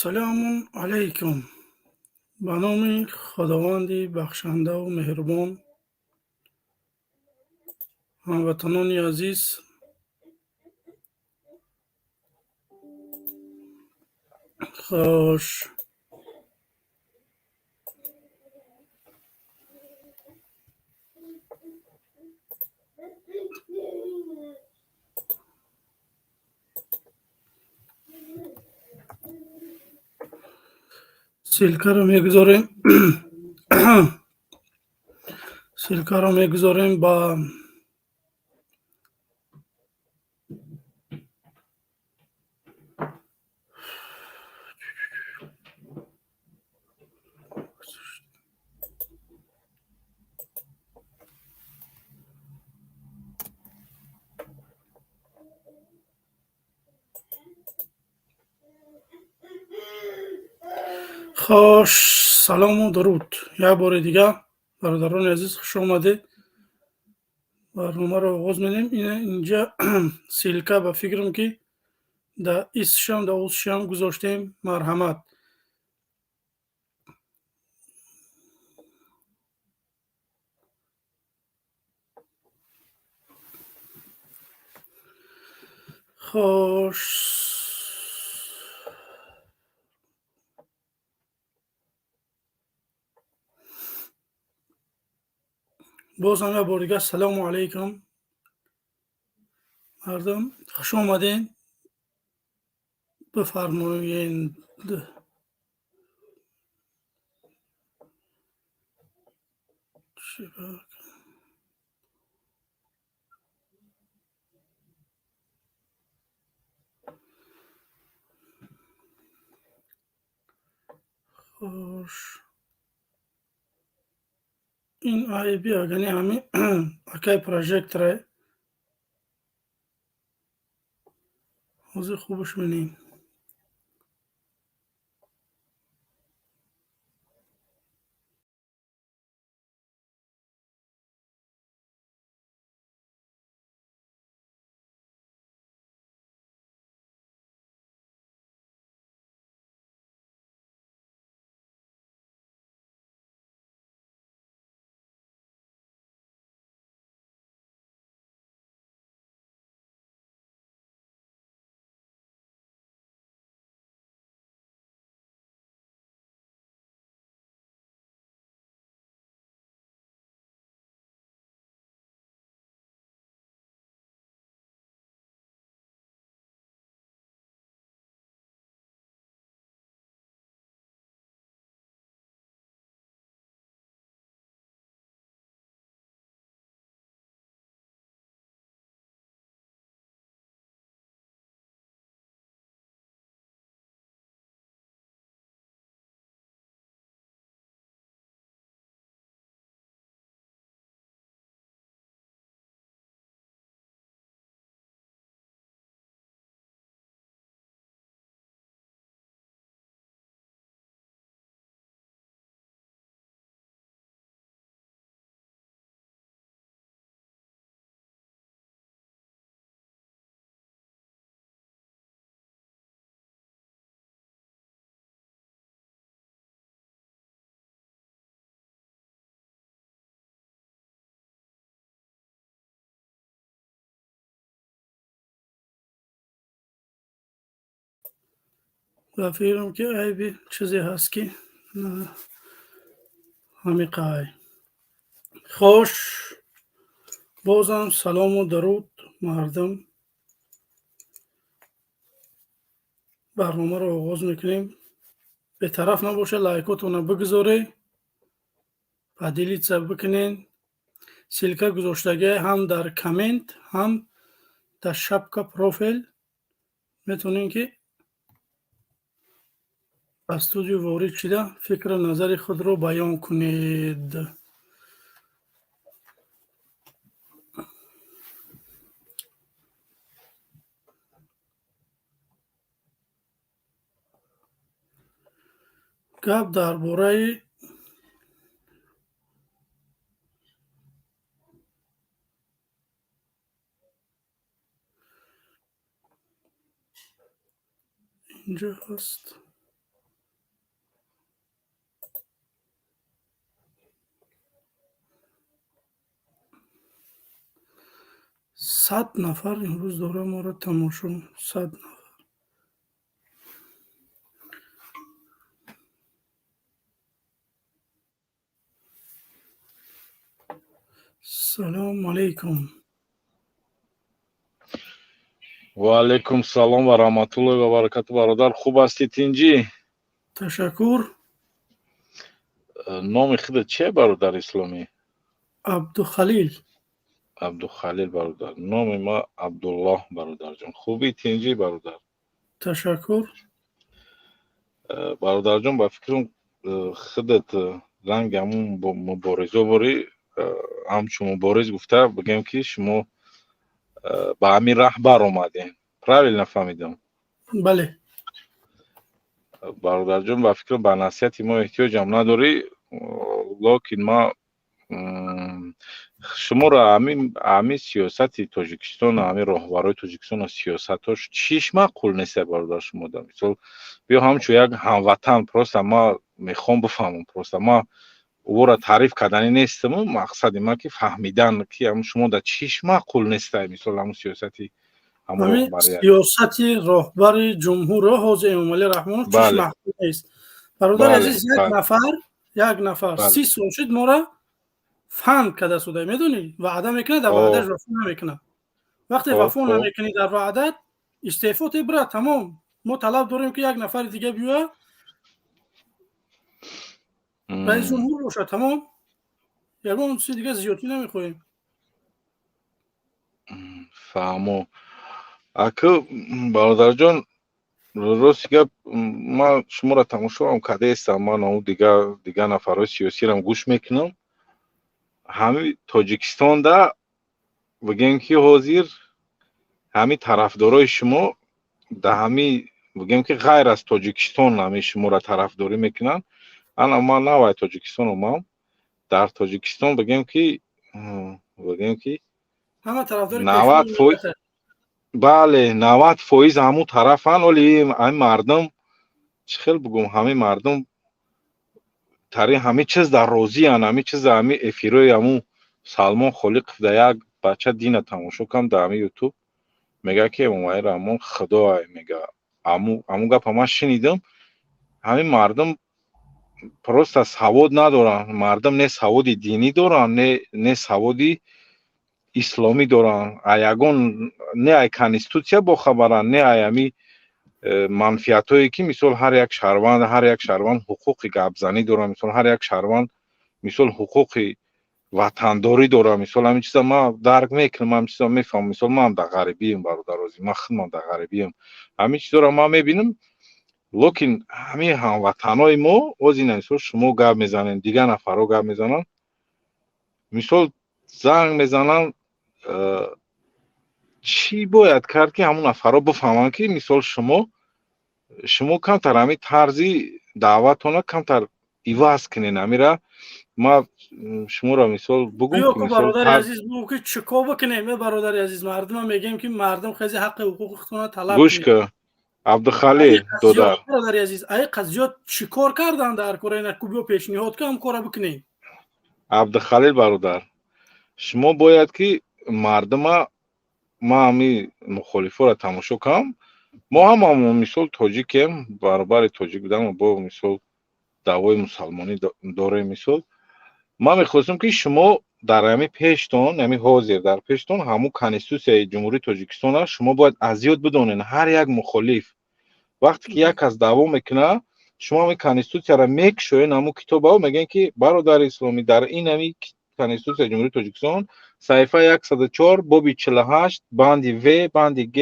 سلام علیکم. به نام خداوند بخشنده و مهربان. هموطنان عزیز، خوش سلکه رو میگذاریم سلکه رو میگذاریم با خوش سلام و درود. یک بار دیگه برادران عزیز خوش آمده. برنامه رو آغاز میدیم. اینجا سلکه به فکرم که در ایستشم در اوستشم گذاشتیم مرحمت. خوش باز هم یک بار دیگه سلام علیکم مردم، خوش آمدین. بفرمایید. خوش این آی بیا یعنی همین اکای پروژکت رای حوزه خوبش منیم. و فکرم که ای بی چیزی هست که همی قای. خوش بازم سلام و درود مردم. برنامه رو آغاز میکنیم. به طرف نباشه لایکاتون رو بگذاره، پدیلیت بکنین. سلکه گذاشتگی هم در کامنت هم در شبکه پروفیل میتونین که استودیو وارد شده فکر و نظر خود رو بیان کنید. گپ درباره اینجا هست. 100 нафар имрӯз дора моро тамошо. 100 нафар. салому алайкум. ва алайкум салом ва раҳматуллоҳи ва баракату. бародар хуб ҳастед инҷи? Ташаккур. номи худат чиye бародар исломӣ? Абдухалил. Абдухалил бародар. номи ма Абдуллоҳ бародарҷон. хубед инҷи бародар? Ташаккур. бародарҷон ба фикрам худат ранги ҳамун мубориза борӣ ҳамчун мубориз гуфта бигем ки шумо ба ҳамин раҳбар омадем. правильно фаҳмидам? бале. бародарҷон ба фикрам ба насиҳати мо эҳтиёҷам надорӣ, локин ма шуморо ҳамин сиёсати Тоҷикистон, ҳамин роҳбарои Тоҷикистон сиёсатош чиш маъқул нест бародар шумо? мисол биё ҳамчун як ҳамватан просто ма мехоҳам бифаҳмам, просто ма ӯро таъриф карданӣ нестам, мақсади ман ки фаҳмидан ки шумо дар чиш маъқул нестай мисол ҳамун сиёсати ҳамун роҳбарият. сиёсати роҳбари ҷумҳуро ҳозир Эмомалӣ Раҳмонов чиш маъқул нест. бародар азиз, як нафар 30 сол шуд моро фаҳм карда шуда, медонӣ? ваъда мекунад, дар ваъдаш вафо намекунад. вақте вафо намекунӣ дар ваъдат, истеъфо тебра, тамом. мо талаб дорем ки як нафари дига биёя, раис ҷумҳур боша, тамом. ягон чизи дига зиёдӣ намехоҳем. фаҳмо. ака бародарҷон, рости гап, ман шуморо тамошоам кардаестам, ман дига нафарҳои сиёсиям гӯш мекунам. ҳамин Тоҷикистонда бигем ки ҳозир ҳамин тарафдорои шумо дар ҳамин бигем ки ғайр аз Тоҷикистон ҳамин шуморо тарафдорӣ мекунанд. ана ман навай Тоҷикистон омам. дар Тоҷикистон бигем ки ҳама тарафдори 90%, бале 90% ҳамун тарафан, оли ҳамин мардум чӣ хел бигӯм, ҳамин мардум тари ҳамин чиз дар розиян, ҳамин чиз ҳамин эфирои ҳамун Салмон Холиқов дар як бача дина тамошо кардам дар ҳамин ютуб, мега ки Эмомалӣ Раҳмон худое, мега ҳамун гапа ман шинидам. ҳамин мардум просто савод надоранд, мардум не саводи динӣ доранд, не саводи исломӣ доранд, ягон не ай конституция бохабаранд, не ай ҳамин манфиатое ки мисол ҳар як шаҳрванд ҳуқуқи гапзанӣ дорад, мисол ҳар як шаҳрванд мисол ҳуқуқи ватандорӣ дорад. мисол ҳамин чиза ман дарк мекунам, ҳамин чиза мефаҳмам. мисол ман дар ғарибиям бародар азиз, ман худман дар ғарибиям, ҳамин чизаро ман мебинам. локин ҳамин ҳамватанои мо озина мисол шумо гап мезанед, дигар нафарҳо гап мезананд, мисол занг мезананд, чӣ бояд кард ки ҳамун нафарҳо бифаҳманд ки мисол шумо камтар ҳамин тарзи даъватона камтар иваз кунед ҳамира. ман шуморо мисол бугум ки мисол бародари азиз бигӯ ки чӣ кор бикунем. бародари азиз, мардума мегем ки мардум хези ҳаққи ҳуқуқитона талаб гӯш кун. Абдухалил додар, бародари азиз, ай қазиёт чӣ кор карданд дар кораи накубиё пешниҳод ки ҳам кора бикунем. Абдухалил бародар, шумо бояд ки мардума, ман ҳамин мухолифоро тамошо кардам, мо ҳамамон мисол тоҷикем, баробари тоҷик будам бо мисол даъвои мусалмонӣ дорем. мисол ман мехостам ки шумо дар ҳамин пештон, ҳамин ҳозир дар пештон ҳамун конститутсияи ҷумҳурии Тоҷикистона шумо бояд аз ёд бидонед. ҳар як мухолиф вақте ки як кас даъво мекунад, шумо ҳамин конститутсияро мекушоед, ҳамун китобао мегӯянд ки бародари исломӣ дар ин ҳамин конститутсияи ҷумҳурии Тоҷикистон саҳифаи 104 боби 48 банди В банди Г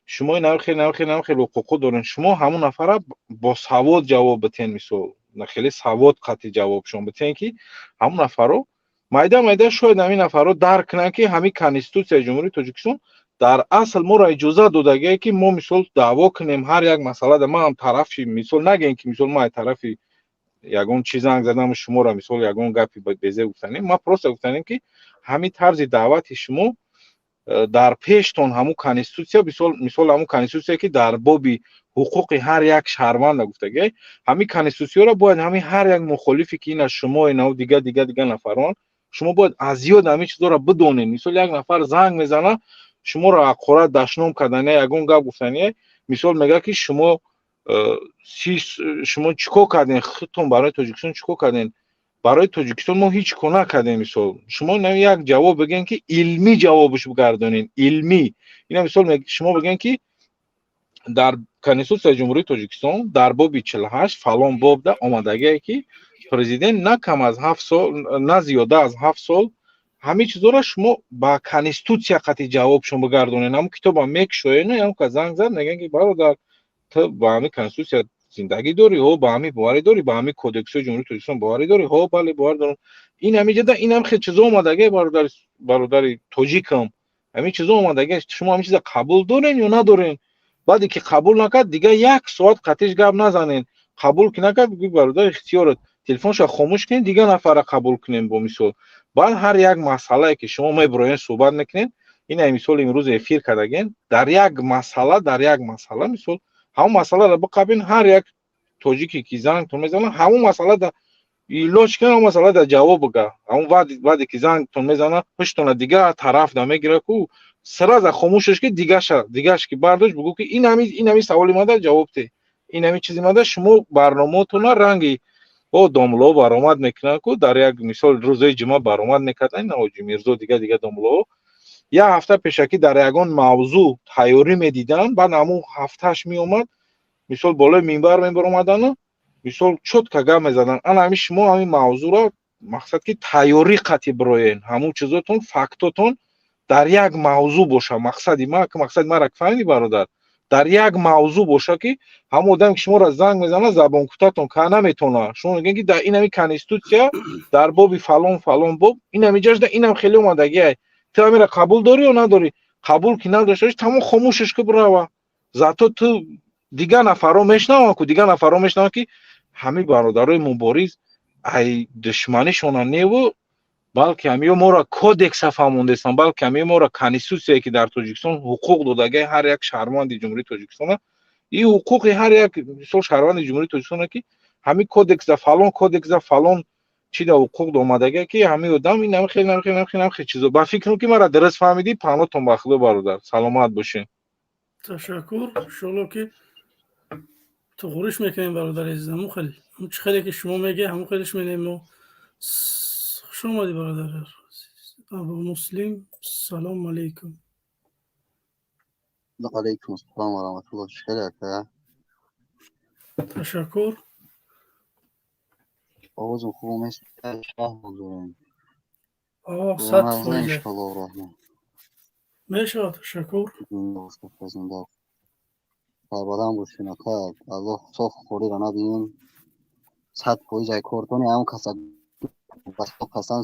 шумо хеле ҳуқуқҳо доред. шумо ҳамун нафара бо савод ҷавоб битен, мисол хеле савод қатъи ҷавобшон битен ки ҳамун нафаро майда шояд ҳамин нафаро дарк кунанд ки ҳамин конститутсияи ҷумҳурии Тоҷикистон дар асл моро иҷоза додагае ки мо мисол даъво кунем ҳар як масъалада. ман ҳам тарафи мисол нагӯем ки мисол ман тарафи ягон чиз занг задам шуморо мисол ягон гапи безе гуфтанем. ман просто гуфтанем ки ҳамин тарзи даъвати шумо дар пештон ҳамун конститутсия, мисол ҳамун конститутсия ки дар боби ҳуқуқи ҳар як шаҳрванда гуфтагӣ, ҳамин конститутсияро бояд ҳамин ҳар як мухолифе ки ина шумо ина дига нафарон, шумо бояд аз ёд ҳамин чизоро бидонед. мисол як нафар занг мезана, шуморо ҳаққорат дашном кардане ягон гап гуфтане мисол мега ки шумо шумо чӣ кор кардем худтон барои тоҷикистон чӣ кор кардем барои тоҷикистон мо ҳеҷ кор накардем мисол шумо як ҷавоб бигӯед ки илмӣ ҷавобш гардонед илмӣ ина мисол шумо бигӯед ки дар конститутсияи ҷумҳурии тоҷикистон дар боби 48 фалон бобда омадагие ки президент на кам аз 7 сол на зиёда аз 7 сол ҳамин чизоро шумо ба конститутсия қати ҷавобшон бигардонед ҳамн китобам мекушоед ям ка занг зад мегӯяд ки бародар ту ба ҳамин конститутсия зиндагӣ дорӣ ҳо ба ҳамин боварӣ дорӣ ба ҳамин кодексҳои ҷумҳурии тоҷикистон боварӣ дорӣ ҳо бале бовар дорам ин ҳамин ҷода ин ҳам хел чизо омадагие бародари тоҷикам ҳамин чизо омадагие шумо ҳамин чиза қабул доред ё надоред баъде ки қабул накард дига 1 соат қатиш гап назанед қабул ки накард бигӯед бародар ихтиёрат телефонша хомӯш кунед дига нафара қабул кунем бо мисол баъд ҳар як масъалае ки шумо мебироед суҳбат мекунед ина мисол имрӯз эфир кардаген дар як масъала мисол ҳамон масъаларо биқабин ҳар як тоҷике ки зангтон мезанад ҳамон масъала да илоҷ кунед ҳамон масъала да ҷавоб бига ҳамон вақте ки зангтон мезанад ҳуштона дига тараф да мегирад ку сраза хомӯшаш ки дигаш ки бардошт бигӯ ки ин ҳамин саволи мада ҷавоб де ин ҳамин чизи мада шумо барномаотона ранги домло баромад мекунад ку дар як мисол рӯзаи ҷумъа баромад мекарданд ҳоҷи мирзо дига домло як ҳафта пешакӣ дар ягон мавзӯъ тайёрӣ медиданд баъд ҳамон ҳафтааш меомад мисол болои минбар мебаромаданд мисол чотка гап мезаданд ана ҳамин шумо ҳамин мавзӯъро мақсад ки тайёрӣ қати бироед ҳамон чизотон фактотон дар як мавзӯъ боша мақсади мара фаҳмидӣ бародар дар як мавзӯъ боша ки ҳамон одаме ки шуморо занг мезанад забонкутатон ка наметонад шумо мегӯед ки дар ин ҳамин конститутсия дар боби фалон боб ин ҳамин ҷашда ин ҳам хеле омадагие ту ҳаминро қабул дорӣ ё надорӣ қабул ки надошта бошӣ тамом хомӯшаш ки бирава зато ту дига нафарро мешунаванд ки ҳамин бародарои мубориз ай душманишона неву балки ҳамин моро кодекса фаҳмондестанд балки ҳамин моро конститутсияе ки дар тоҷикистон ҳуқуқ додагие ҳар як шаҳрванди ҷумҳурии тоҷикистон ин ҳуқуқи ҳар як мисол шаҳрванди ҷумҳурии тоҷикистон ки ҳамин кодекса фалон чида ҳуқуқ омадагие ки ҳамин одам ин ҳам хел чизо ба фикрам ки мара дуруст фаҳмидӣ панҳотон ба худо бародар саломат бошед ташаккур иншоалло ки туғриш мекунем бародар азизам ҳамун чӣ хеле ки шумо мегӯед ҳамун хелеш менем мо хуш омадӣ бародар абу муслим салому алайкум алайкум ассалом ва раҳматуллоҳ шукр ташаккур овозим хуб омест шаҳр бузурем 100% мешавад ташаккур сарбаланд бошед ака аллоҳ софу холира набинем 100% кортони ҳамон касам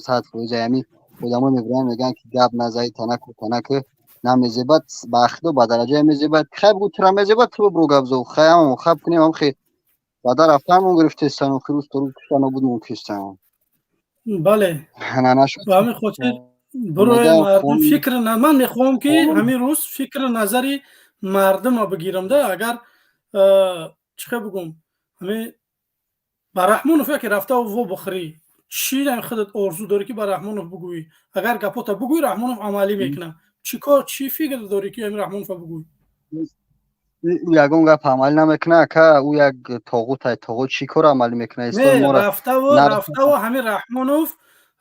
100% ҳамин одамо мебиранд мегӯянд ки гап назаҳӣ танаку намезебад ба худо ба дараҷае мезебад хай бигӯ тура мезебад ту бибиро гап зо хай ҳамон хаб кунем ҳам хе бада рафтанмон гирифтестану рӯз то рӯз туштано будмон кистану бале ба ҳамин хотир бироем мардум фикр ман мехоҳам ки ҳамин рӯз фикри назари мардумо бигирамда агар чӣ хел бигӯм ҳамин ба Раҳмонов яке рафтаву во бихӯрӣ чӣ худат орзу дорӣ ки ба Раҳмонов бигӯӣ агар гапота бигӯӣ Раҳмонов амалӣ мекунад чӣ фикр дорӣ ки ҳамин Раҳмонова бигӯӣ ягон гап амалӣ намекунад ака ӯ як тоғутай тоғут чӣ кор амалӣ мекунад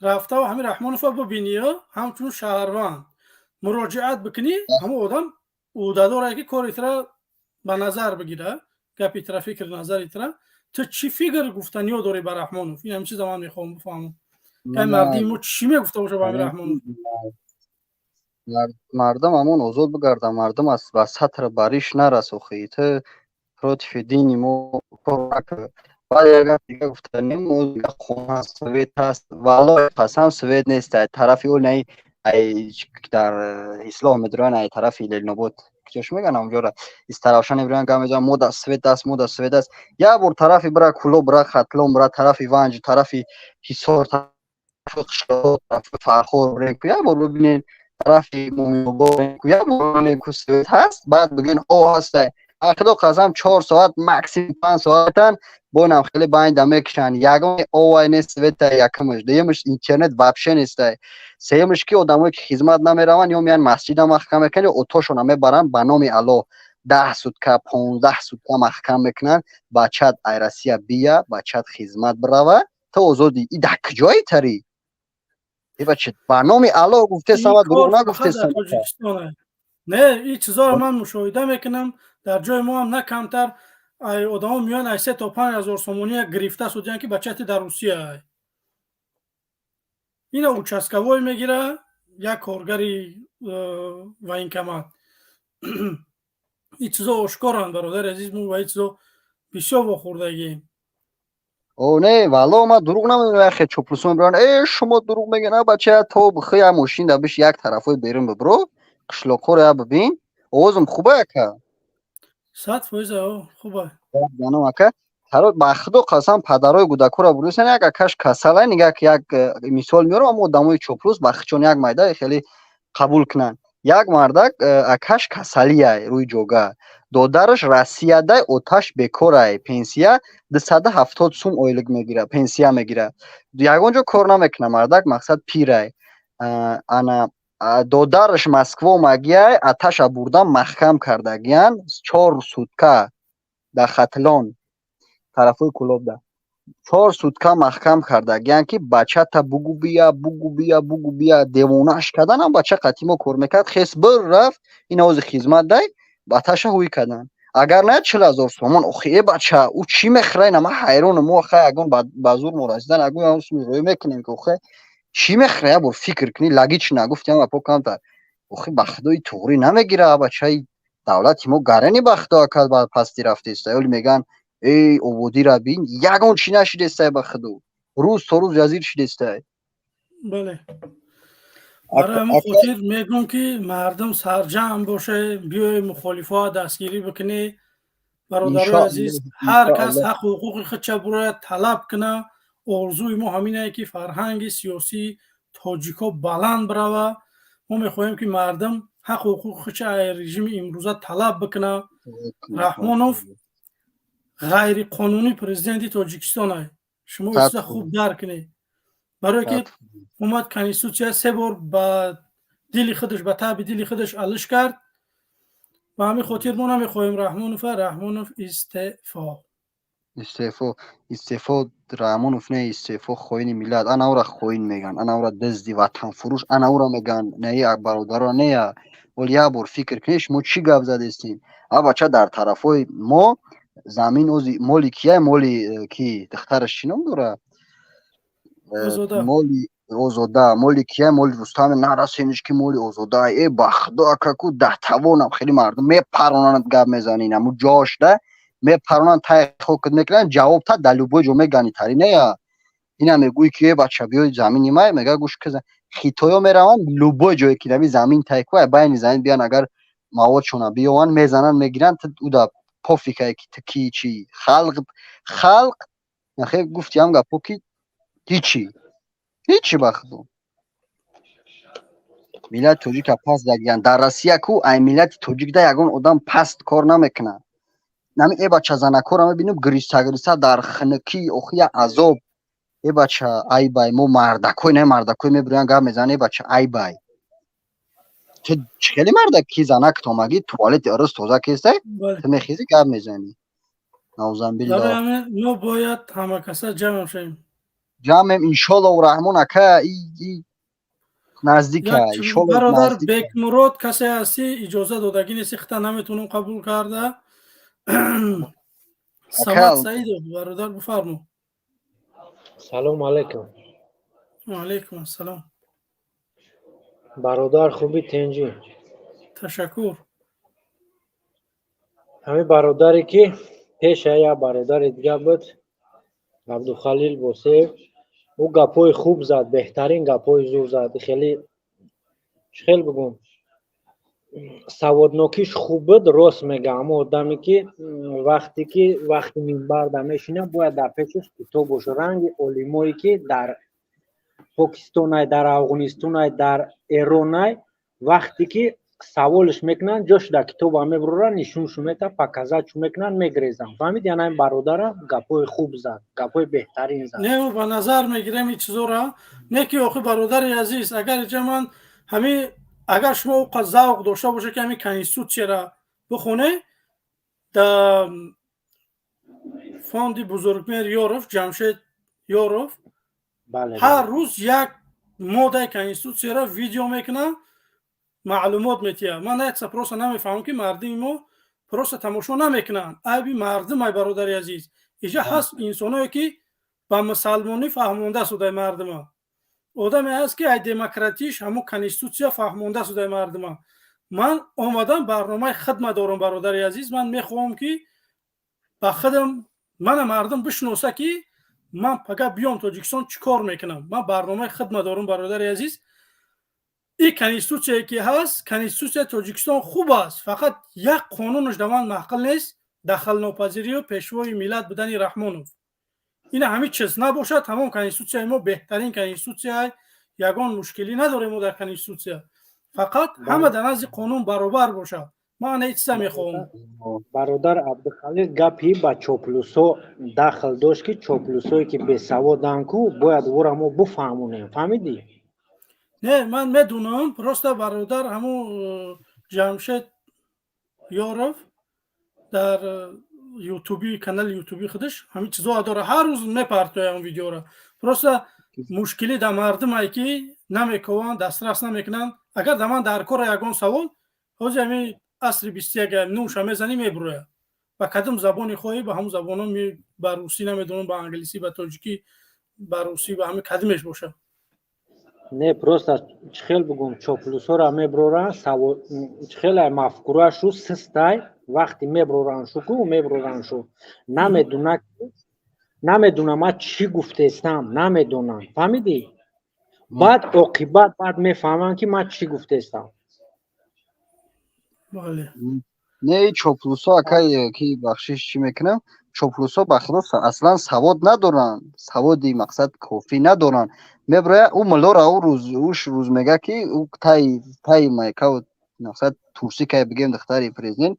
рафтаву ҳамин Раҳмонова бибинӣ ҳамчун шаҳрванд муроҷиат бикунӣ ҳамон одам ӯда дорад ки коритра ба назар бигира гапитра фикри назаритра ту чӣ фикр гуфтаниё дорӣ ба Раҳмонов ин ҳамин чиза ман мехоҳам бифаҳмам ки мардии мо чӣ мегуфта боша ба ҳамин Раҳмонов мардум ҳамон озод бигардад мардум ба сатр бариш нарасохӣ ту против дини мо кор накун баъд як гап дига гуфтанем мо хона совет ҳаст валлоҳи қасам совет нест тарафи онаи дар ислоҳ медуранд ай тарафи ленинобод киҷош мегӯянд ҳамонҷора истаравша небиранд гап мезананд мо дар совет аст як бор тарафи бира кӯлоб бира хатлон бира тарафи ванҷ тарафи ҳисор тарафи қишлоқ тарафи фархор бирем ку як бор бибинем тарафи муъминобод як бор бибинем ку совет ҳаст баъд бигӯен ҳо ҳастай خدا قسم 4 ساعت ماکسیمم 5 ساعتن بونم خیلی باید میکشن یگان اوای نیست ویتا یکمش دیمش اینترنت واپشه نیست سیمش که آدمایی که خدمت نمیرون یا میان مسجد محکم میکنن اوتوشون میبرن به نام الله 10 سوتکا 15 سوتکا محکم میکنن بچت ایراسیا بیا بچت خدمت بروه تو آزادی ای در کجای تری ای بچه به نام الله گفته سما دروغ نگفته سما نه این چیزا رو من مشاهده میکنم در جای ما هم نه کمتر آدم میان 8 تا 5000 سومونی گرفته شدن که بچت در روسیه اینا اوچاسکوای میگیره یک کارگری و این کمان این چیزا آشکارن برادر عزیز مون و این چیزا بسیار واخوردگی او نه والا ما دروغ نمیگم اخی چوپلوسون بران ای شما دروغ میگن نه بچه تو بخوی ماشین دا بش یک طرفای بیرون ببرو قشلاقو رو ببین اوزم خوبه که 100% خوبه یعنی اکا هر با خدا قسم پدرای گودکو را بروسن یک کاش کساله نگه که یک مثال میارم اما دموی چوپلوس بخچون یک مایده خیلی قبول کنن یک مردک اکاش کسالیه روی جوگا دودرش رسیده اوتاش بکورای پنسیا 270 سوم اویلگ میگیره پنسیا میگیره یگونجا کار نمیکنه مردک مقصد پیره انا دودرش مسکو مگیه اتش بردن محکم کردگیان 4 سوتکا در خطلان طرفای کلوب ده 4 سوتکا محکم کردگیان که بچه تا بگو بیا دیوانش کردن هم بچه قطیمو کور میکرد خیس بر رفت این آوز خیزمت ده باتش هوی کردن اگر نه 40,000 سومون اخیه بچه او چی میخره نما حیرون مو اخی اگون بازور مرسیدن اگون هم روی میکنیم که اخی چی میخره بر فکر کنی لگی چی نگفتی هم اپو کم تر اخی بخدای توری نمیگیره بچه دولت مو گرنی بخدا کرد بعد پستی رفته است ولی میگن ای اوودی را بین یگون چی نشیده است بخدو روز تو روز جزیر شده است بله برای همون خاطر میگم که مردم سرجم باشه بیای مخالفا دستگیری بکنه برادرای عزیز هر کس حق و حقوق خودش برای طلب کنه آرزوی ما همینه که فرهنگ سیاسی تاجیکا بلند بروه ما میخواهیم که مردم حق و حقوق خودش رژیم امروزه طلب بکنه رحمانوف غیر قانونی پرزیدنت تاجیکستان است شما ایسا خوب درک کنید برای که اومد کنستیتوسیا 3 بار با دل خودش به تابع دل خودش علش کرد و همین خاطر ما نمیخوایم رحمانوف استعفا رحمانوف نه استعفا خوین ملت انا اورا خوین میگن انا اورا دزدی وطن فروش انا اورا میگن نه یک برادر نه ولی یا بر فکر کنیش ما چی گپ زده استیم ا بچا در طرفای ما زمین او مالی کیه مالی کی دخترش چی نام داره مالی اوزودا مالی کیه مالی رستم نرسینش کی مالی اوزودا ای بخدا کاکو ده توانم خیلی مردم میپرونن گپ میزنین اما جاش ده میپرونن تای خوکت میکنن جواب تا دلوبو جو میگنی تری نه اینا میگوی که بچا بیای زمین ما میگه گوش کزن خیتویا میروان لوبو جوی کی نمی زمین تای کو باین زمین بیان اگر مواد شونا بیوان میزنن میگیرن او دا پوفیکای کی چی خلق نخیر گفتیم گپو کی هیچی بخدو ملت توجیک پاس دادن در روسیه کو ای ملت توجیک ده یگون آدم پست کار نمیکنه نمی ای بچه زنکور هم ببینم گریسته در خنکی اخی عذاب ای بچه ای بای مو مردکوی نه مردکوی میبرین گپ میزنه ای بچه ای بای تو خیلی مردکی زنک تو مگی توالت ارز توزه کیسته تو میخیزی گپ میزنی نوزن بالله برای همه ما باید همه کسا جمع شیم جمع انشالله و رحمان اکا ای نزدیک برادر بیک مراد کسی هستی اجازه دادگی نیستی خطا نمیتونم قبول کرده سمت سعید برادر بفرمو سلام علیکم علیکم السلام برادر خوبی تنجی تشکر همین برادری که پیش یا برادر دیگه بود عبدالخلیل بوسه او گپای خوب زد بهترین گپای زور زد خیلی بگم سوادناکیش خوب بود راست میگه اما آدمی که وقتی منبر در میشینه باید در پیشش کتاب باشه رنگ علمایی که در پاکستان در افغانستان در ایران وقتی که саволш мекунанд, ҷош дар китоба мебуроранд, нишоншо метавад, показачо мекунанд, мегрезанд. Фаҳмид? Яъне ин бародарам гапҳои хуб зад, гапҳои беҳтарин зад. не ба назар мегирем ин чизора, не ки охи бародари азиз, агар иҷа ман ҳамин агар шумо уқа завқ дошта боша ки ҳамин конститутсияра бихоне дар фонди бузургмер Ёров, Ҷамшед Ёров Бале, ҳар бале. рӯз як моддаи конститутсияро видео мекунам, маълумот метиҳад. Ман якса просто намефаҳмам ки мардими мо просто тамошо намекунанд. Айби мардим ай бародари азиз. Иҷа ҳаст инсоное ки ба мусалмонӣ фаҳмонда судаи мардима. Одаме ҳаст ки ай демократиш ҳамун конститутсия фаҳмонда судаи мардима. Ман омадам барномаи хидмат дорам бародари азиз. Ман мехоҳам ки ба худам мана мардум бишноса ки ман фақат биём Тоҷикистон чӣ кор мекунам. Ман барномаи хидмат дорам бародари азиз. ин конститутсияе ки ҳаст, конститутсияи Тоҷикистон хуб аст, фақат як қонунаш дар ман маъқул нест, дахалнопазирию пешвои миллат будани Раҳмонов. ина ҳамин чиз набошад, тамом конститутсияи мо беҳтарин конститутсия, ягон мушкилӣ надорем мо дар конститутсия. Фақат ҳама дар назди қонун баробар бошад. ман ҳеҷ чиза мехоҳам. бародар Абдухалил гапи ба чоплусо дахл дошт ки чоплусое ки бесаводанд ку бояд вора мо буфаҳмонем. Фаҳмидӣ? Не, ман медунам, просто бародар ҳамун Ҷамшед Ёров дар ютуби, канали ютуби худаш ҳамин чизоа дора, ҳар рӯз мепартояд он видеора. Просто мушкилӣ дар мардумае ки намекаванд, дастрас намекунанд. Агар дар ман дар кора ягон савол, ҳозир ҳамин асри 21 нӯша мезанӣ мебурояд. ба кадом забони хоҳӣ, ба ҳамун забонҳо ба русӣ намедонам, ба англисӣ, ба тоҷикӣ, ба русӣ, ба ҳамин кадомеш бошад. Не, просто чихел бугум чоплусора меброранд, чихелай мафкурашу систай вақти меброраншу ку меброраншу намедунам ман чӣ гуфтестам, намедонам. Фаҳмидӣ? баъд оқибат баъд мефаҳмам ки ман чӣ гуфтестам. бале не чоплусо акай ки бахшиш чӣ мекунам, чоплусо ба худо аслан савод надоранд, саводи мақсад кофӣ надоранд. меброя ӯ миллора рӯз мега ки ӯ тай майкав мақсад турси кай бигем духтари президент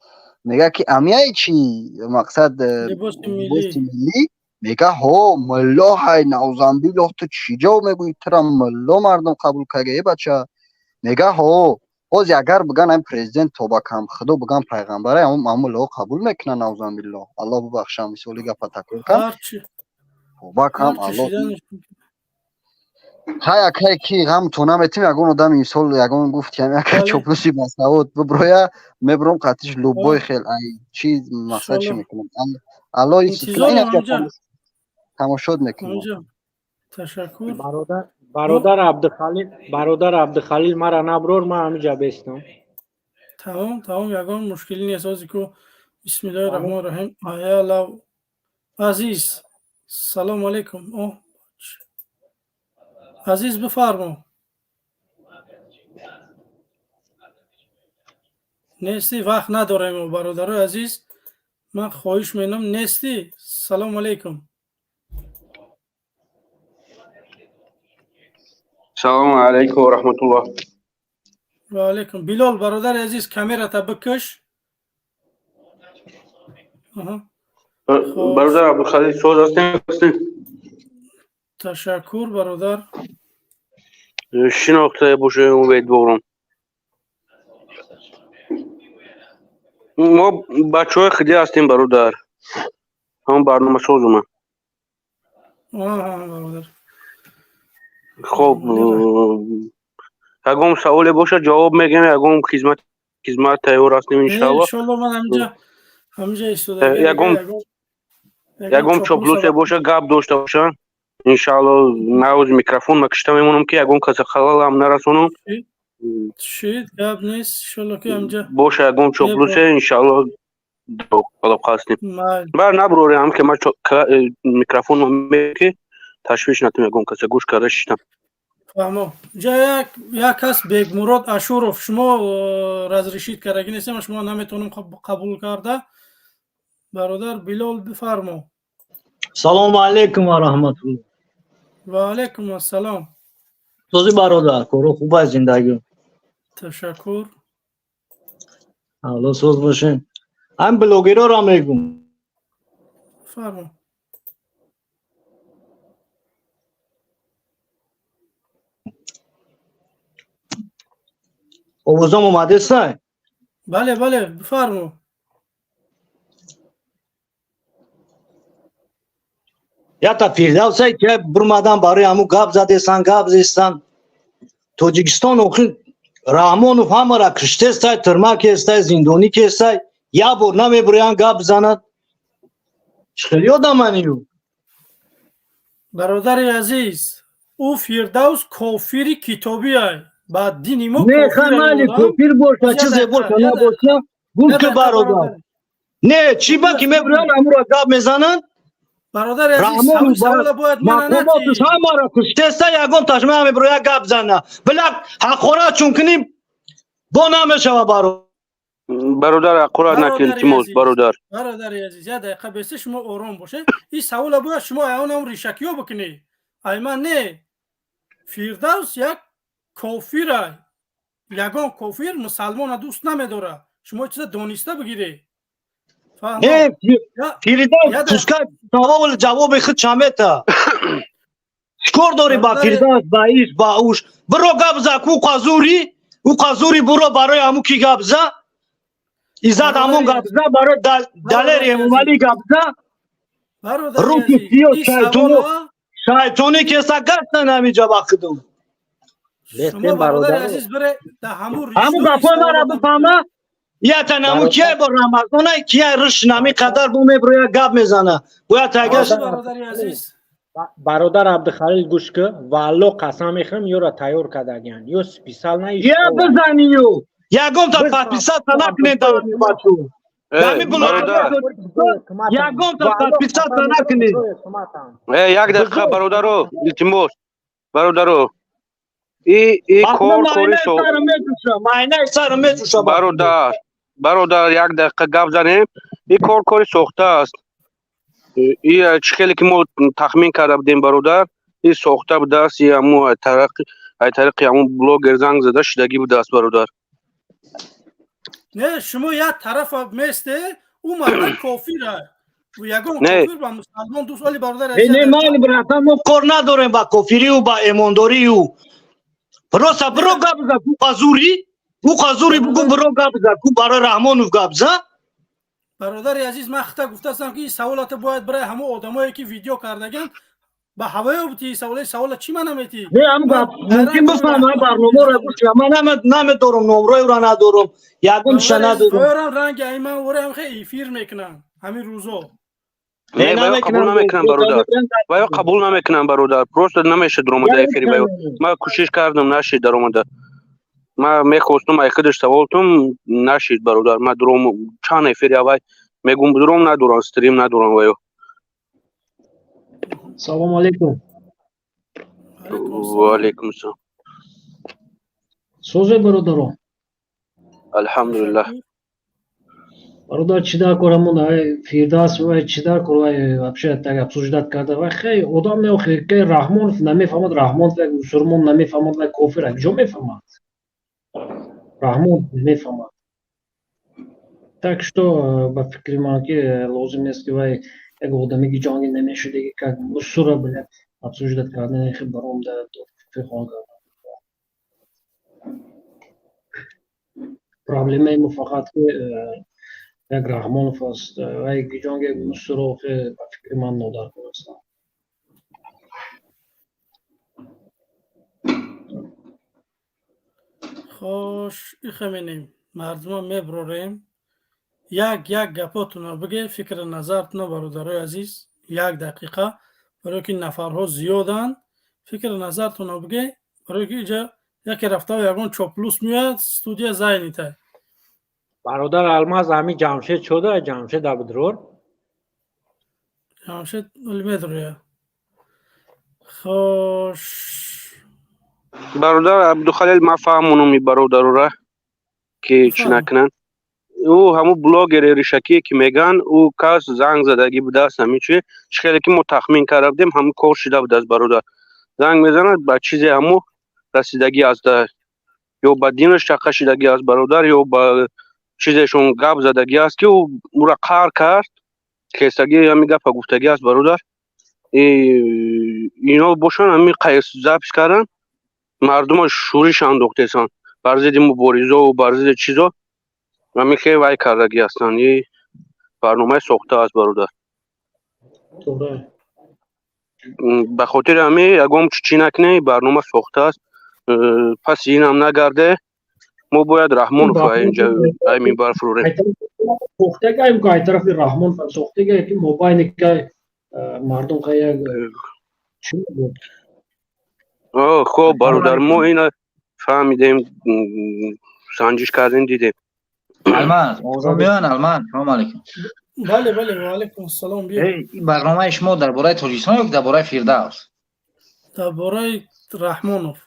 мега ки амияи чи мақсад либоси миллӣ мега ҳо милло ҳай навзанбило ту чӣ ҷавоб мегӯӣ тира милло мардум қабул кага е бача мега ҳо ҳози агар биган ам президент тобакам худо биган пайғамбара мамуло қабул мекунад навзанбило аллоҳ бубахша мисоли гапа такрор кам тобакам аллоҳ ҳай акай ки ғамто наметим ягон одам имсол ягон гуфт якай чоплуси басавод биброя мебром қатиш луббои хел ай чи мақсад чӣ мекунам аллоҳ тамошод мекунам. ташаккур. бародар Абдухалил мара наброр, ман ҳамиҷа бестам. тамом ягон мушкилӣ нест. ҳозир ку бисмиллоҳи раҳмони раҳим. аялав азиз салому алайкум. азиз бифармо. нестӣ? вақт надорем бародарои азиз, ман хоҳиш менам нестӣ? салому алайкум. Салому алейкум ва рахматуллоh. Ва алейкум. Билол бародари азиз, камерата бикаш. Бародар Абдухалил соз ҳастем? Ташаккур бародар. Шинохта бошем умедворам. мо бачаҳои хиди ҳастем бародар. ҳамон барномасозумам. бародар. خب ягон саволе боша ҷавоб мегем, ягон хизмат тайёр ҳастем иншаллоҳ. иншаллоҳ ман ҳамҷа истода. ягон чоплусе боша гап дошта бошам. иншаллоҳ навз микрофон макишта мемонам ки ягон каса халалам нарасонам. чӣ гап нест. иншаллоҳ ки ҳамҷа боша ягон чоплусе иншаллоҳ талаб ҳастем. бар наброрем ки ман микрофон меки ташвиш натам ягон каса гӯш карда шиштам. фаҳмо. ҷа як кас Бегмурод Ашуров, шумо разрешит кардаги нестем, шумо наметавонам қабул карда. бародар Билол бифармо. салому алейкум ва раҳматуллоҳ. ва алейкум ассалом. чӯзи бародар, коро хуб аст зиндагӣ? ташаккур. حالا سوز باشین هم بلوگرها را میگم فرما. اوزام اومده سای بله بله بفرما. یا تا فیردوسای که برمدن برای همو گپ زدستن گپ زدستن توجیکستان اوخی رحمانوف همه را کشته استای ترمک استای زندانی که استای یا بور نمیبریان گپ بزند خیلی آدم منیو برادر عزیز او فیردوس کافری کتابی های بعد دینی ما نه خمالی کفیر باشه چیزی باشه نباشه گوش که برادر نه چی با که میبریان همو را گپ میزنند برادر عزیز همون سوال باید منانتی مقاماتش همه را کشته استای یکم تشمه همی برویا گپ زنه بلک حقورا چون کنیم با نمیشه برادر اقرار نکن تیموز برادر عزیز یه دقیقه بیسته شما آرام باشه این سوال باید شما اون هم ریشکی ها بکنی ایمان نه فیردوس یک کافر یگان کافر مسلمان دوست نمیداره شما چیزا دانسته بگیری نه فیردوس تسکا سوال جواب خود چامتا شکر داری با فیردوس با ایش با اوش برو گپ زا کو قازوری برو برای همو کی گپ زا ایزاد همون گپ زا برای دلری امومالی گپ زا رو کسیو شایتونی که سا گستن همی جواب خودم شما برادر عزیز بره در همو گپا مرا بفهمه یا تنمو کیه با رمضانه کیه رش نمی قدر بومه برویا گپ میزنه باید تگش برادر عبدالخلیل گوش که والله قسم میخورم یو را تیار کردگین یو سپیسال نه یا بزنی یو یکم تا پسپیسات تنک نیدم بچو دمی بلوکر یکم تا پسپیسات تنک نید یک دقیقه برادرو التماس برادرو ای کوری سو برادر یک دقیقه گپ زنیم این کوری سوخته است این چخیلی که ما تخمین کرده بودیم برادر این سوخته بوده است این همو طریق همو بلوگر زنگ زده شدگی بوده است برادر نه شما یک طرف میسته او مرد کافره و یگان کافر با مسلمان دوست ولی برادر عزیز نه من براتم ما کار نداریم با کافری و با ایمانداری و برو گپ زا او قازوری بگو برو گپ زا کو برای رحمانوف گپ زا برادر عزیز من خطا گفتم که این سوالات باید برای همه آدمایی که ویدیو کردگن با هوای بودی سوال چی من نمیتی نه هم گپ ممکن بفهمم برنامه را گوش من نمیدارم نمره را ندارم یادم شنا دارم رنگ ایمن ورم خیلی فیر میکنن همین روزا نه باید قبول نمیکنم برادر باید قبول نمیکنم برادر پروست نمیشه درآمده افیری من کوشش کردم نشید درآمده من میخواستم ای خودش سوالتم نشید برادر من درام چند افیری اوای میگم درام ندارم استریم ندارم وایو سلام علیکم و علیکم السلام سوزه برادرم الحمدلله برادر چی در کارمون فیردوس و چی در کار вообще так обсуждать کرده و خیلی آدم نه که رحمان نمیفهمد رحمان و مسلمان نمیفهمد و کافر کجا میفهمد رحمان نمیفهمد так что по фикри man que лозим есть que vai एक одами की जानी नमेशे देगी как मुसुरा блядь обсуждать करने के баром да то фихонга проблема ему факат que як Рахмонов است و یک جانگ مسرو که فکر من نودار کنستم خوش خمینیم مردم میبروریم یک گپاتون رو بگه فکر نظرتون برادرای عزیز یک دقیقه برای که نفرها زیادن فکر نظرتون رو بگه برای که اینجا یکی رفته و یکون چوپلوس میاد استودیو زاینیته برادر الماس همی جمشید شده جمشید عبدالرور جمشید المدرویه خوش برادر عبدالخلیل ما فهمونم برادر را که چی نکنن او همو بلاگر ریشکی که میگن او کس زنگ زدگی بوده است همی چی خیلی که ما تخمین کرده بودیم همو کار شده بوده است برادر زنگ میزند با چیزی همو رسیدگی است یا با دینش شقه شدگی است برادر یا با چیزشون گپ زدگی است که او را قهر کرد. خستگی همین گپ گفتگی است برادر. اینا باشن همین قیس ضبط کردن مردم شورش انداختن بر ضد مبارزه و بر ضد چیزا همین خیلی وای کردگی هستن. این برنامه ساخته است برادر. به خاطر همین اگم چی نکنه برنامه ساخته است. پس این هم نگرده ما باید رحمان رو اینجا همین برفروریم. ساخته گایم که طرف رحمان ساخته گایم که موبایل که مردم خیلی چی بود؟ خب برادر ما اینا فهمیدیم سنجش کردیم دیدیم. المند اوضاع میان المند سلام علیکم. بله بله و علیکم السلام. بیا این برنامه شما درباره تاجیکستان یا درباره فردوس؟ درباره رحمانوف.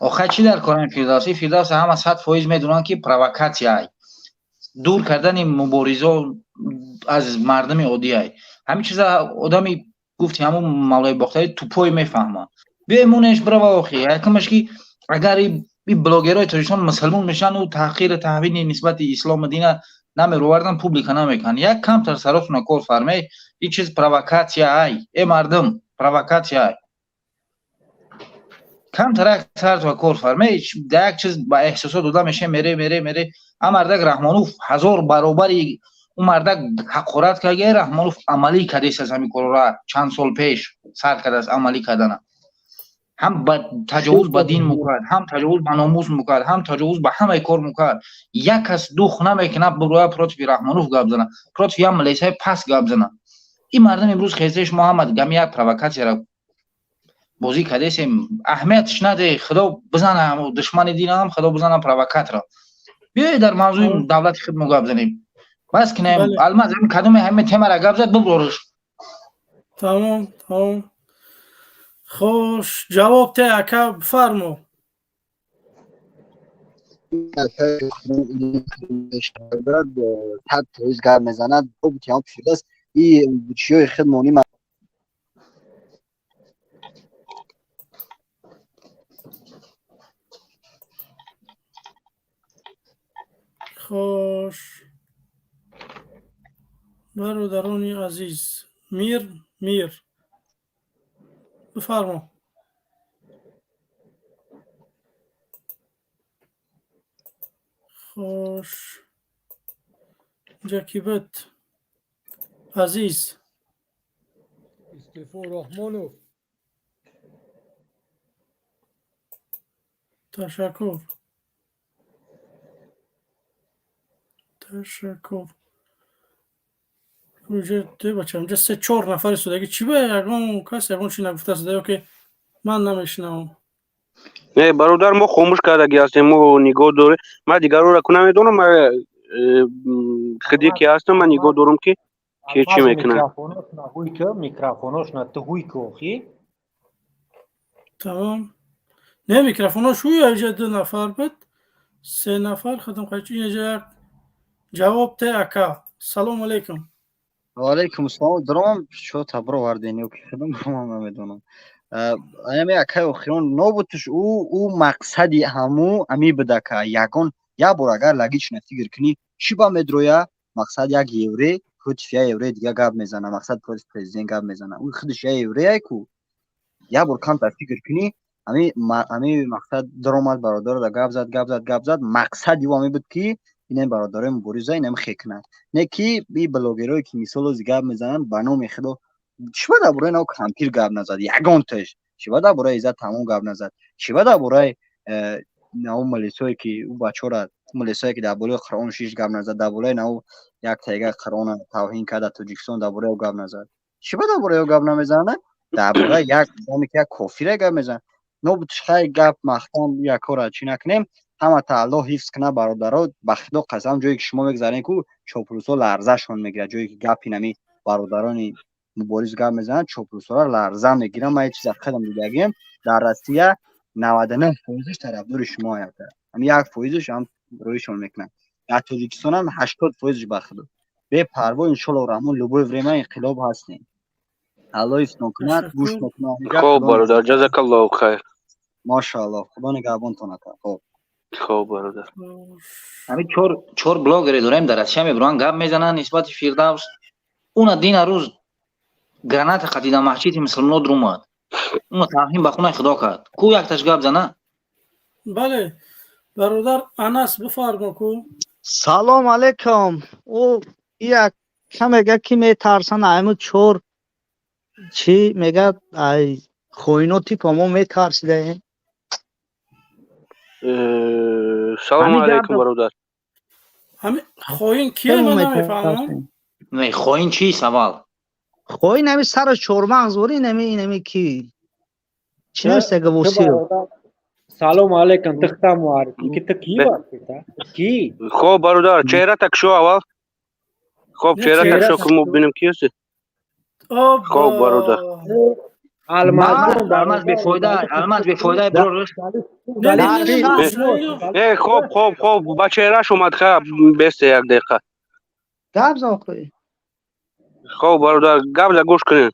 آخه چی در کار فردوسی؟ فردوس هم 100% میدونن که پرووکاسیه، دور کردن مبارزه از مردم عادی ای. همین چیزا آدمی گفتی همون مولای باختری تو پای میفهمه. بیمونش برو واخی یکمش که اگر این بلاگرای تاجیکستان مسلمان میشن و تحقیر تحوین نسبت اسلام دین نمیروردن پوبلیک نمیکنن، یک کم تر سراتون کار فرمی این چیز پرووکاسیه ای مردم پرووکاسیه ای. کم تر یک سرات کار فرمی یک چیز با احساسات داده میشه میره امردک رحمانوف 1000 برابر اون مردک حقارت که اگر رحمانوف عملی کردیست از همین کار را چند سال پیش سر کرده از عملی کردن، هم تجاوز به دین میکرد، هم تجاوز به ناموس میکرد، هم تجاوز به همه کار میکرد. یک کس دوخ نمیکنه بروی پروتفی رحمانوف گپ زنه، پروتفی هم ملیسای پس گپ زنه. این مردم امروز خیزش محمد گم یک پرووکاسیه را بازی کردیست، اهمیتش نده، خدا بزنه دشمن دین هم خدا بزنه پرووکات را. بیایید در موضوع دولت خود گپ زنیم. بس کنیم الماس همین کدوم همه تیم را گپ زد ببروش. تمام. خوش جواب ته اکا بفرمو. حد تویزگر میزند او بوتیان پیشده است این بوتیای خدمانی خوش برادرانی عزیز میر بفرمو. خوش جاکیبت عزیز استفا رحمانوف تشکر. اینجا بچه اینجا 3-4 نفر سودگی چی به یکم کسی یکم چی نگفته سوده که من نمیشنم. نه برادر ما خاموش کردگی هستیم ما نگاه داره. من دیگر رو کنم میدونم من خودی که هستم من نگاه دارم که چی میکنه. میکروفوناش نه تو هوی کوخی. تمام. نه میکروفوناش هوی اینجا 2 نفر بود 3 نفر ختم قیچی اینجا جواب ته اکا. سلام علیکم. و علیکم السلام درام شو تبرو واردینی و که خدم برام نمیدونم امی اکای اخیران نوبتش او مقصدی همو امی بده که یگان یا بار اگر لگیچ نفیگر کنی چی با مدرویا مقصد یک یوری خودش یوری دیگه گپ میزنه مقصد پرزیدنت گپ میزنه او خودش یوری کو یا بار کم تفکر کنی امی مقصد درآمد برادر دا گپ زد مقصدی و امی بود که این برادر مبارزه اینم خکنه نه کی بی بلاگرای که مثلا گپ میزنن بنام خدا شما دا برای نو کمپیر گپ نزد یگان تش شما دا برای عزت تمام گپ نزد شما دا برای نو ملیسایی که او بچورا ملیسایی که در بالای قرآن 6 گپ نزد در بالای نو یک تیگه قرآن توهین کرده تاجیکستان در بالای گپ نزد شما دا برای گپ نمیزنه در بالای یک زمی که کافیره گپ میزنه نو بتخای گپ مختم یک کار چی نکنیم همه تعالی حفظ کنه برادرها به خدا قسم جایی که شما بگذارین که چوپروسا لرزه شون میگیره جایی که گپی نمی برادران مبارز گپ میزنن چوپروسا لرزه میگیره. من چیز خودم دیدم در روسیه 99% طرفدار شما هسته همین 1% هم رویشون میکنن در تاجیکستان هم 80% به خدا به پروا ان شاء الله رحمان لوبوی ورما انقلاب هستین الله اسم کنه گوش میکنه. خب برادر جزاک الله خیر. ماشاءالله خدا نگهبانتون کنه. خب خب برادر همین چهار بلاگری داریم در ازش میبرن گپ میزنن نسبت فیردوس اون دین روز گرانات خدیده محچیت مسلمان در اومد اون تفهیم به خونه خدا کرد کو یک تاش گپ زنه بله برادر انس بفرما کو. سلام علیکم. او یک میگه کی میترسن ایمو چور چی میگه ای خوینوتی پامو میترسیده. سلام علیکم برادر. همین خوین کیه من نمیفهمم. نه خوین چی سوال خوین نمی سر چورمغز وری نمی کی چی نمیسته گوسی. سلام علیکم تختم معرفی که تو کی هستی کی؟ خب برادر چهره تک شو اول. خب چهره تک شو که ما ببینیم کی هستی. خب برادر الماس بفایده برو خب با چهرهش اومد خب بسته یک دقیقه گپ زاخوی. خب برادر گپ گوش کنین.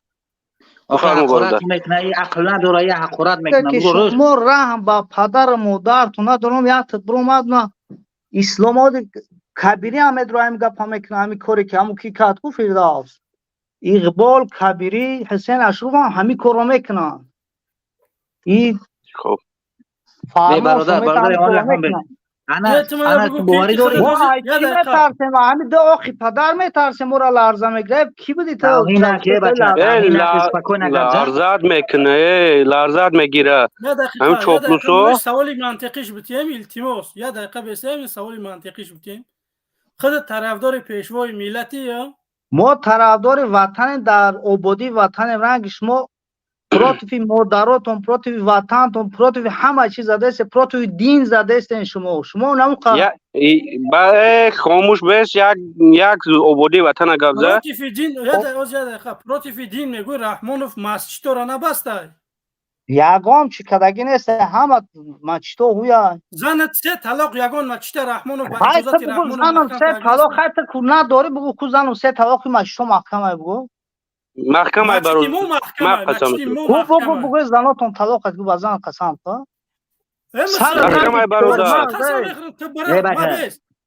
حقارت میکنه عقل نداره یه حقارت میکنه برو روش شما رحم با پدر مادرتون ندارم یک تدبر اومد نه اسلام ها کبیری هم ادرایم گپ هم میکنه همی کاری که همون کی کات کو فردوس اقبال کبیری حسین اشرف هم همی کار رو میکنن. این خب برادر انا بواری داری کی میترسه ما همین دو آخی پدر میترسه مورا لرزه میگره کی بودی تو لرزت میگیره همین چوپلوسو سوالی منطقیش بتیم التماس یا دقیقه بسیم سوالی منطقیش بتیم خود طرفدار پیشوای ملتی یا ما طرفدار وطن در آبادی وطن رنگ شما پروتوفی مادراتون پروتوفی وطنتون پروتوفی همه چیز زده است پروتوفی دین زده است شما نموقع خاموش بس یک آبادی وطن گبزه پروتوفی دین پروتوفی دین میگوی رحمانوف مسجد را نبسته یگان چی کدگی نیست همه مسجد هویا زنت سه طلاق یگان مسجد رحمانوف با اجازت رحمانوف زنم سه طلاق خیلی کو نداری بگو کو زنم سه طلاق مسجد محکمه بگو محکمه برو بگو زناتون طلاق از بگو زن قسم کن محکمه برادر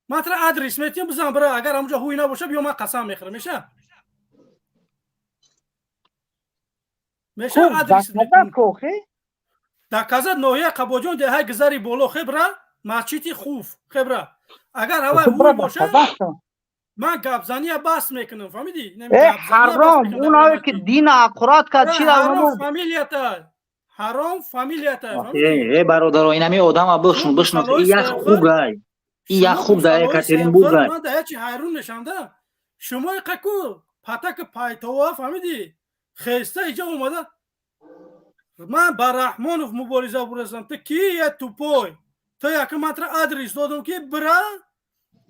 ما ترى ادرس میتیم بزن برای اگر همونجا هوی نباشه بیا من قسم میخورم میشه ادرس در کازا نویا قباجون ده های گذاری بالا خبره مسجد خوف خبره اگر هوا هوی باشه من گپزنی بس میکنم فهمیدی حرام اونایی که دین عقرات کرد چی حرام فامیلیته ای برادر اینمی آدم بشنو این یک خوبه این خوب ده کاترین بود من ده چی حیرون نشنده شما قکو پتک پایتوا فهمیدی خسته اینجا اومده من با رحمانوف مبارزه برسم تو کی تو پای تو یک متر ادرس دادم که برا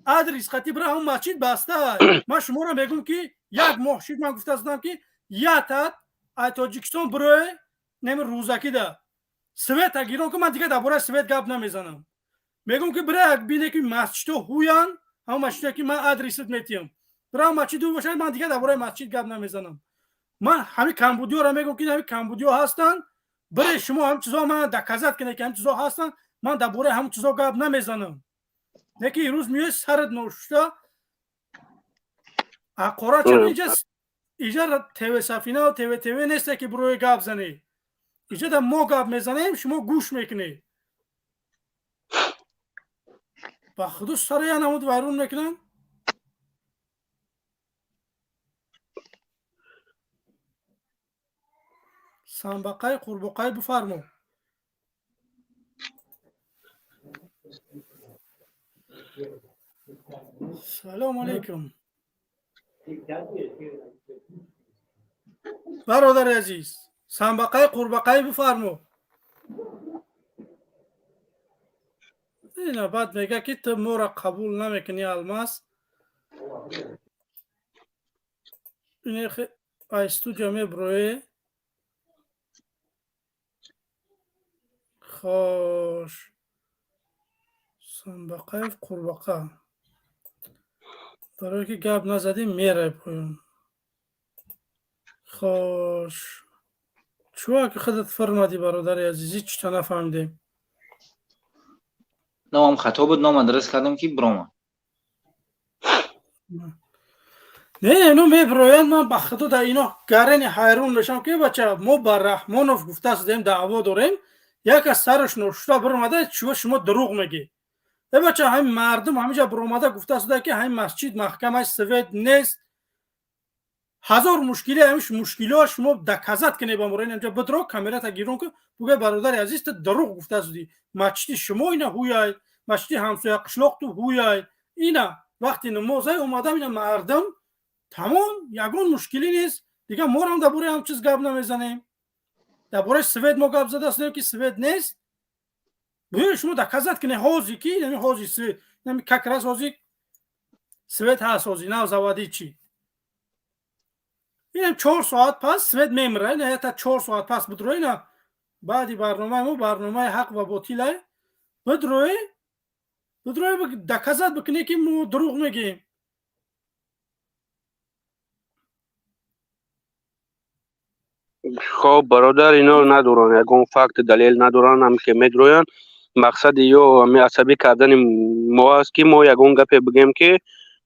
ادرس خطی برا هم مسجد بسته من شما رو میگم که یک ماه شد من گفته هستم که یا تاجیکستان برای نمی روزکی ده سویت اگیرون که من دیگه درباره سویت گپ نمیزنم میگم که برای بینه که مسجد هویان هم مسجد که من ادرست میتیم برای مسجد هوی باشه من دیگه درباره مسجد گپ نمیزنم من همین کمبودیو را میگم که همین کمبودیو هستن برای شما هم چیزا من دکازات کنه که هم چیزا هستن من درباره هم چیزا گپ نمیزنم نکی روز میای سرت نوشته اقرا چه اینجا تیوی سفینه و تیوی نیسته که بروی گپ زنی اینجا در ما گپ میزنیم شما گوش میکنی با خودو سر یا نمود ویرون میکنم سنبقای قربقای بفرمو سلام علیکم برادر عزیز سنبقای قربقای بفرمو اینا بعد میگه که تو مورا قبول نمیکنی الماس اینه خیلی استودیو میبروی خوش سنبقای قربقه برای که گپ نزدیم میره پایون خوش چوها که خودت فرمادی برادر عزیزی چطور نفهمیدیم номам хато буд номам дарз кардам ки биромад. не инӯ мебироянд. ман ба худо дар ино гарани ҳайрон мешавам ки бача мо ба раҳмонов гуфта шудем даъво дорем, як аз сараш ношута биромада шумо дурӯғ мегӣ. бача ҳамин мардум ҳаминҷа биромада гуфта шуда ки ҳамин масҷид маҳкамаи совет нест, ҳазор мушкилӣ, ҳамиш мушкилиҳо шумо доказат кине ба морен инҷа бидро камерата гирон ку бугӯй бародари азиз ту дурӯғ гуфта шудӣ, масҷиди шумо ина ҳуяй, масҷиди ҳамсоя қишлоқ ту ҳуяй, ина вақти намозай омадам ина мардум тамом, ягон мушкилӣ нест. дига морам дар бораи ҳамчиз гап намезанем. дар бораи свет мо гап зада шудем ки свет нест. бугӯй шумо доказат кине ҳози ки нами ҳози свет, нами как раз ҳози свет ҳаст, ҳози нав заводӣ чӣ. инам 4 соат пас свет мемира, ина ята 4 соат пас бидрои ина баъди барномаи мо барномаи ҳақ ва ботилай бидрои доказат бикунӣ ки мо дурӯғ мегӯем. خب برادر اینا ندارن، یگان فکت دلیل ندارن، هم که میدروین مقصد یا همی عصبی کردن ما است که ما یگان گپ بگیم که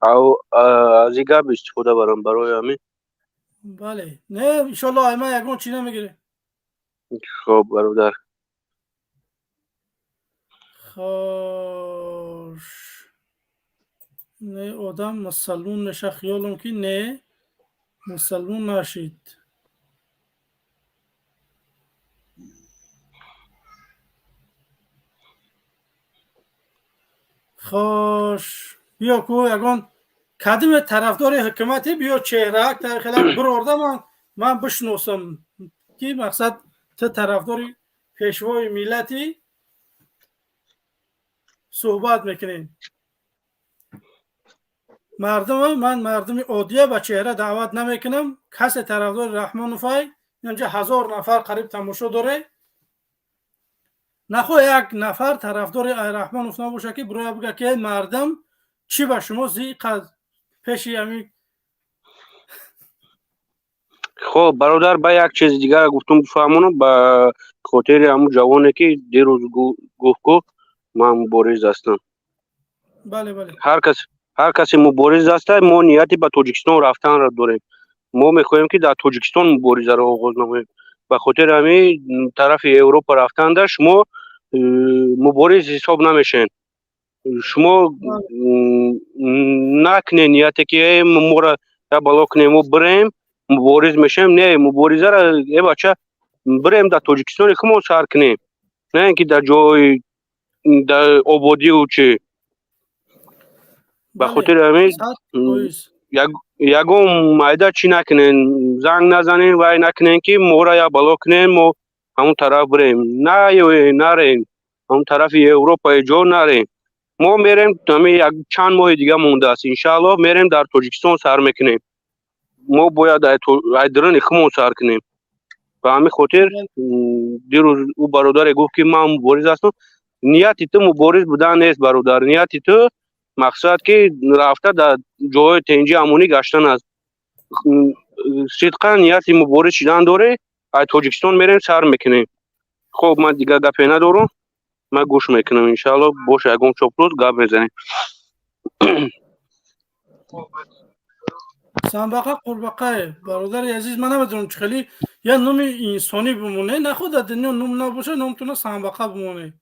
او از این گپ استفاده برم برای همی. بله نه انشالله همه یگان چی نمیگیره. خب برادر خوش نه آدم مسلمون نشه خیالم که نه مسلمون نشید. خوش بیا کو یگان کدوم طرفدار حکومتی بیا چهره تا خیلی برورده من بشناسم که مقصد تو طرفدار پیشوای ملتی صحبت میکنیم. من مردم عادیه به چهره دعوت نمیکنم. کسی طرفدار رحمانوفای اینجا 1000 نفر قریب تماشا داره. نخواه یک نفر طرفدار رحمانوف نباشه که برای بگه که مردم چی به شما زیقد پیشی همین. خب برادر با یک چیز دیگر گفتم بفهمونم با خاطر همون جوانه که دیروز گفت که من مبارز هستم. بله بله هر کسی مبارز هسته ما نیتی به تاجیکستان رفتن را داریم. ما میخواهیم که در تاجیکستان مبارزه را آغاز نماییم. به خاطر همین طرف اروپا رفتن در شما مبارز حساب نمیشین. شما نکنین نیتی که ما را بالا کنیم و بریم مبارز میشیم. نه مبارزه را ای بچه بریم در تاجیکستان که ما سر کنیم، نه اینکه در جای در آبادی و چه. به خاطر همین یگون مایده چی نکنین، زنگ نزنین وای نکنین که ما را یا بالا کنین و همون طرف بریم. نه نرین همون طرف اروپا جا نرین. ما میریم یک چند ماه دیگه مونده است انشالله میریم در تاجیکستان سر میکنیم. ما باید ایدران اخمون سر کنیم. به همین خاطر دیروز او برادر گفت که من مبارز هستم. نیتی تو مبارز بودن نیست برادر، نیتی تو مقصد که رفته در جای تنجی امونی گشتن است. صدقا نیتی مبارز شدن داره. از تاجیکستان میریم سر میکنیم. خب من دیگه گپی ندارم، من گوش میکنم انشالله باشه یگون چوپلوز گپ میزنیم. سنبقه قربقه برادر عزیز من نمیدونم چه خیلی یا نوم انسانی بمونه نه خود دنیا نوم نباشه نومتونه سنبقه بمونه.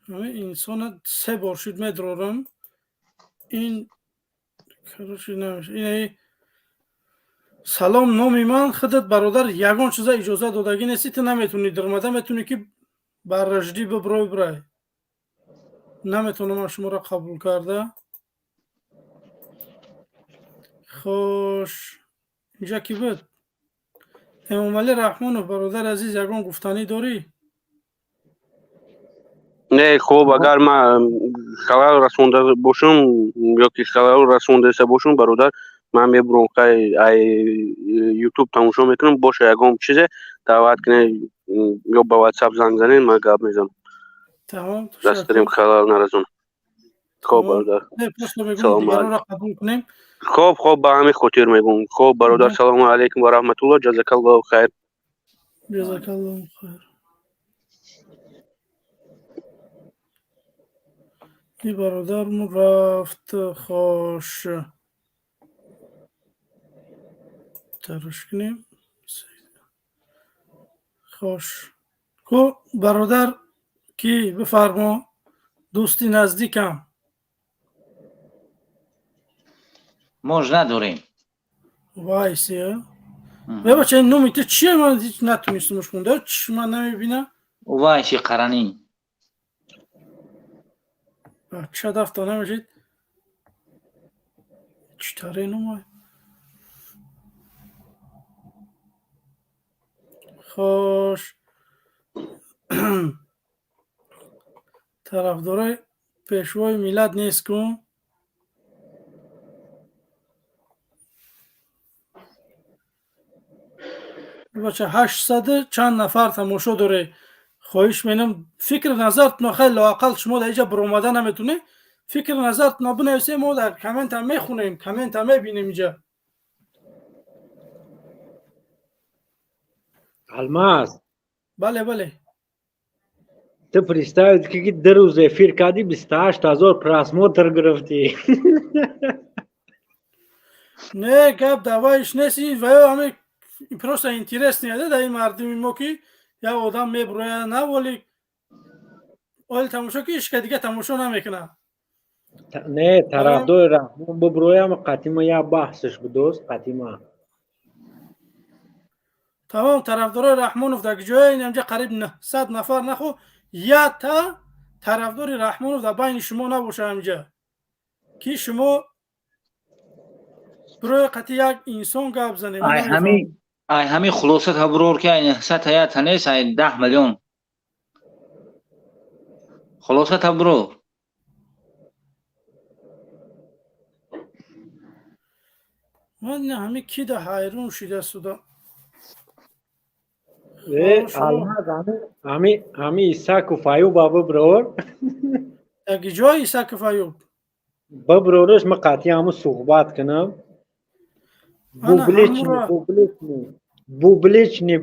انسان 3 بار شد میدرارم این کارشی نمیشه. این سلام نامی من خودت برادر یگان چیزا اجازه دادگی نیستی تو نمیتونی درمده میتونی که بر رجدی برای نمیتونم شما را قبول کرده. خوش اینجا کی بود؟ امام علی رحمانوف برادر عزیز یگان گفتنی داری؟ نه خب اگر من خبر رسونده باشم یا که خبر رسونده باشم برادر من میبرم که یوتیوب تماشا میکنم باشه یگان چیزه دعوت کنه یا با واتساپ زنگ زنین من گپ میزنم. تمام دست داریم خبر نرسون. خب برادر پس بگویم سلام دیگر علیکم. را قبول کنیم. خب به همین خاطر میگم. خب برادر سلام علیکم و رحمت الله، جزاک الله خیر. جزاک الله خیر. این برادرمون رفت. خوش ترش کنیم. خوش کو برادر کی بفرما. دوستی نزدیکم. موج نداریم. وایسی. بچه این نومی تو چیه؟ من هیچ نتونستمش خونده. چی من نمیبینم؟ وایشی قرنی. چه دفتا نمیشید؟ چطوره نومای؟ خوش طرفدارای پیشوای میلاد نیست کن. بچه 800 چند نفر تماشا داره. خواهش می‌کنم فکر نظرتون خیلی لااقل شما در اینجا برآمده نمیتونه فکر نظرتون بنویسید، ما در کامنت هم میخونیم، کامنت هم میبینیم اینجا. الماس بله بله. تو فرستاد که 2 روز افیر کردی 28,000 پراسموتر گرفتی. نه گپ دوایش نیستی و یا همه پروسا اینترست نیاده در این مردمی ما که یا آدم میبروه نه ولی اول تماشا که اشکا دیگه تماشا نمیکنه. نه طرفدار رحمان ببرویم قطیما یا بحثش بدوست قطیما. تمام طرفدارای رحمانوف در جای اینجا قریب 900 نفر نخو یا تا طرفدار رحمانوف در بین شما نباشه اینجا که شما برای قطعی یک انسان گپ زنیم. ای همین خلاصه تبرور که این 900 هیئت نیست، ای 10 میلیون خلاصه تبرور. من نه همه کی ده حیرون شده سودا. همه ایساک و فایوب ببرور. اگه جای ایساک و فایوب ببرورش من قطعی همه صحبت کنم. بوبلیچنی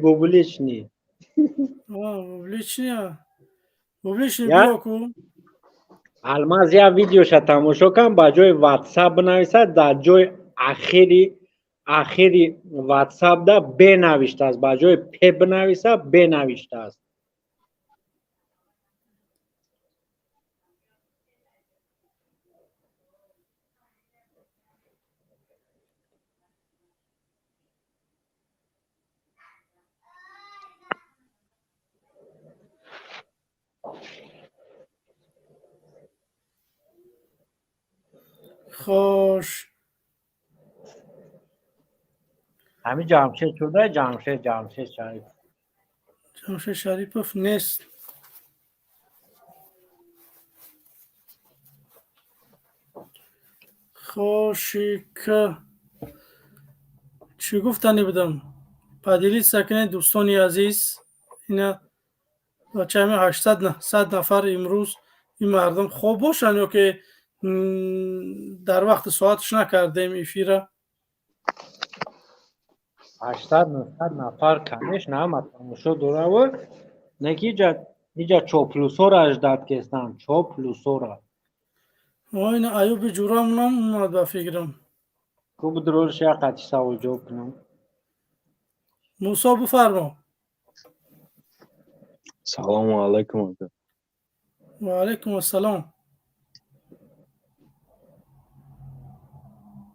بیا کو. الماس یا ویدیوش تماشا کن با جای واتساپ بنویسد در جای آخری واتساپ دا بنوشته است، با جای پ بنویسه بنوشته است. خوش همین جمشید شده. جمشید شریفوف نیست. خوشی که چی گفتنی بدم پادیلی سکنه دوستانی عزیز اینا بچه همه 800 نفر امروز این مردم خوب باشن یا که در وقت ساعتش نکردیم افیره 800 نفر کمش نامد تماشا دوره و نکی ایجا چوپلوسو را اجداد کستن چوپلوسو را این ایوب جورام نام اومد با فکرم کو بدرورش یا قطی سوال جواب کنم. موسا بفرما. سلام علیکم. و علیکم السلام.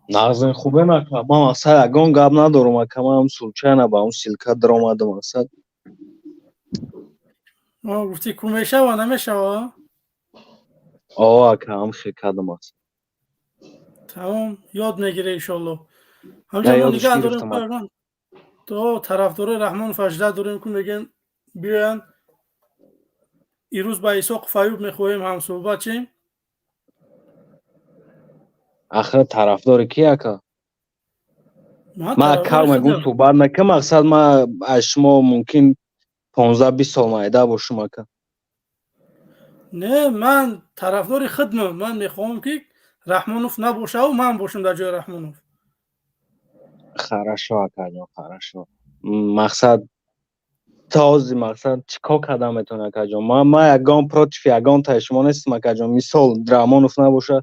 نازن خوبه نکن ما اصلا اگون گاب ندارم اکا ما هم سلچه نبا هم سلکه در آمدم اصلا گفتی کمیشه و نمیشه و اکا هم خیکدم اصلا تمام یاد میگیره ایشالله. همچنان نگه داریم تو طرفدار رحمان فجده داریم که میگن بیاین ایروز با ایساق فایوب میخواهیم هم صحبت چیم. آخه طرفدار کی اکا؟ ما کار میگم صحبت نکم مقصد ما از شما ممکن 15-20 سال مایده باشم اکا. نه من طرفدار خودمم. من میخوام که رحمانوف نباشه و من باشم در جای رحمانوف. Хорошо, акаҷон, хорошо. Мақсад този мақсад чикор карда метавонад акаҷон? Ман ягон против ягонтаи шумо нестам акаҷон. Мисол Рамонов набоша,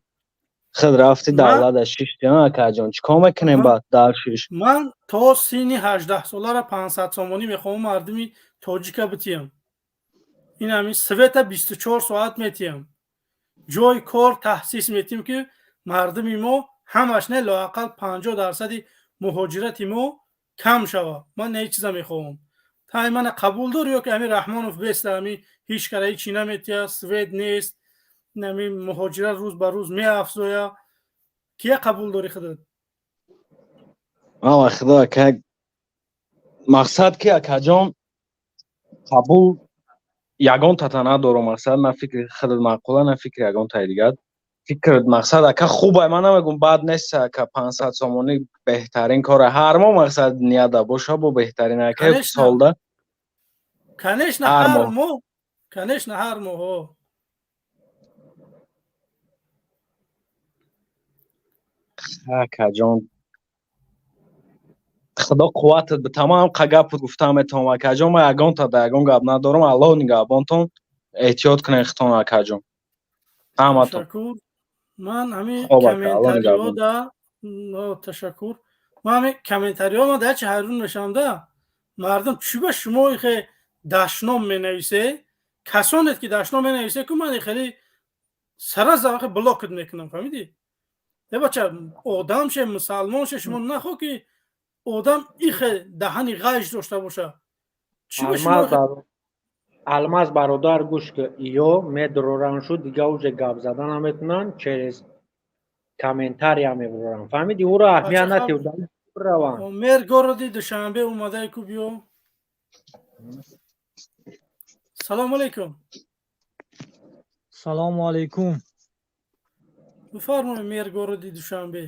худ рафти давлат шишти акаҷон. Чикор мекунем баъд дар шиш? من تا سن 18 ساله را 500 سامانی میخوام مردمی تاجیک بتیم. این همین سویت 24 ساعت میتیم. جای کار تحسیس میتیم که مردمی ما همش نه لااقل 50% مهاجرت ما کم شود. من نه چیزا میخوام. تا من قبول داری یا که همین رحمانوف بیست همین هیچ کاری چی نمیتیه، سوید نیست، نمی مهاجرت روز به روز میافزویه. کیا قبول داری خودت؟ ما خدا که مقصد که акаҷон қабул ягонтата надорам. Мақсад на фикри худат маъқула, на фикри ягонтаи дигар. Фикрат мақсад ака хубай, ман намегум бад нест ака 500 сомонӣ беҳтарин кора. Ҳар моҳ мақсад нияда боша бо беҳтарин ака солда. Конечно, ҳар моҳ. Конечно, ҳар моҳ. акаҷон худо қувватат ба тамом гапот гуфтам метавонам акаҷон. ман ягонта да ягон гап надорам. аллоҳ нигаҳбонтон, эҳтиёт кунед худтон акаҷон. ҳаматон. Ташаккур. Ман ҳамин комментариёда ташаккур. Ман ҳамин комментариёда да чӣ ҳайрон мешавам. мардум чӣ ба шумо ихе дашном менависе? касонет ки дашном менависе ку ман хеле сараза блокот мекунам. фаҳмидӣ? бача одам ше, мусалмон ше, шумо нахо ки одам ихе даҳани ғайш дошта боша. чӣ ба шумо Алмаз бародар гӯш ки ё медуроран шуд дига уже гап зада наметунан, через комментария мебуроран. фаҳмидӣ? ӯро аҳамият натиҳудан раван. мергороди душанбе омадаи ку биё. салому алайкум. салому алайкум. бифармоед мергороди душанбе.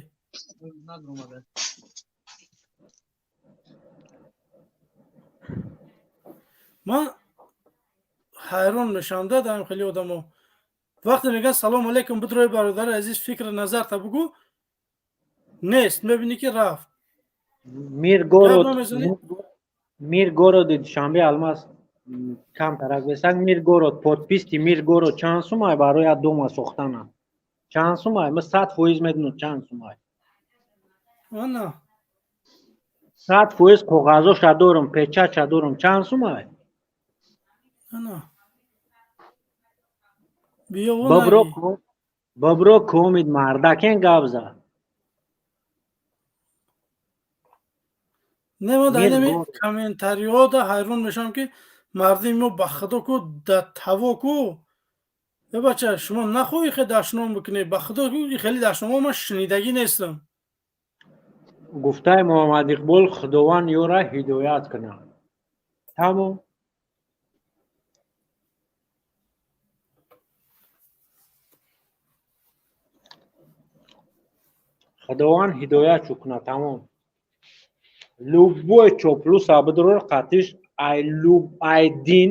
ман ҳайрон мешавам дадам хеле одамо вақте мегӯянд салому алайкум бидрои бародари азиз фикр назарта бугӯ, нест, мебинӣ ки рафт. миргороди душанбе алмаз камтарак бесак миргород подписти миргород чанд сумай барои дома сохтана? чанд сумай? ма 100% медунам чанд сумай. ана 100% коғазоша дорам, печатша дорам, чанд сумай? ана бобро комид мардакен гап зад. не ма дар ини комментариёда ҳайрон мешавам ки мардими мо ба худо ку да таво ку бача шумо нахоҳӣ хе дашном бикунед. ба худо ку хеле дашномо ман шунидагӣ нестам. гуфтаи муҳаммад иқбол худованд ёра ҳидоят кунад. тамом. худованд ҳидоятшо кунад. тамом. любой чоплуса бидорор қатиш ай дин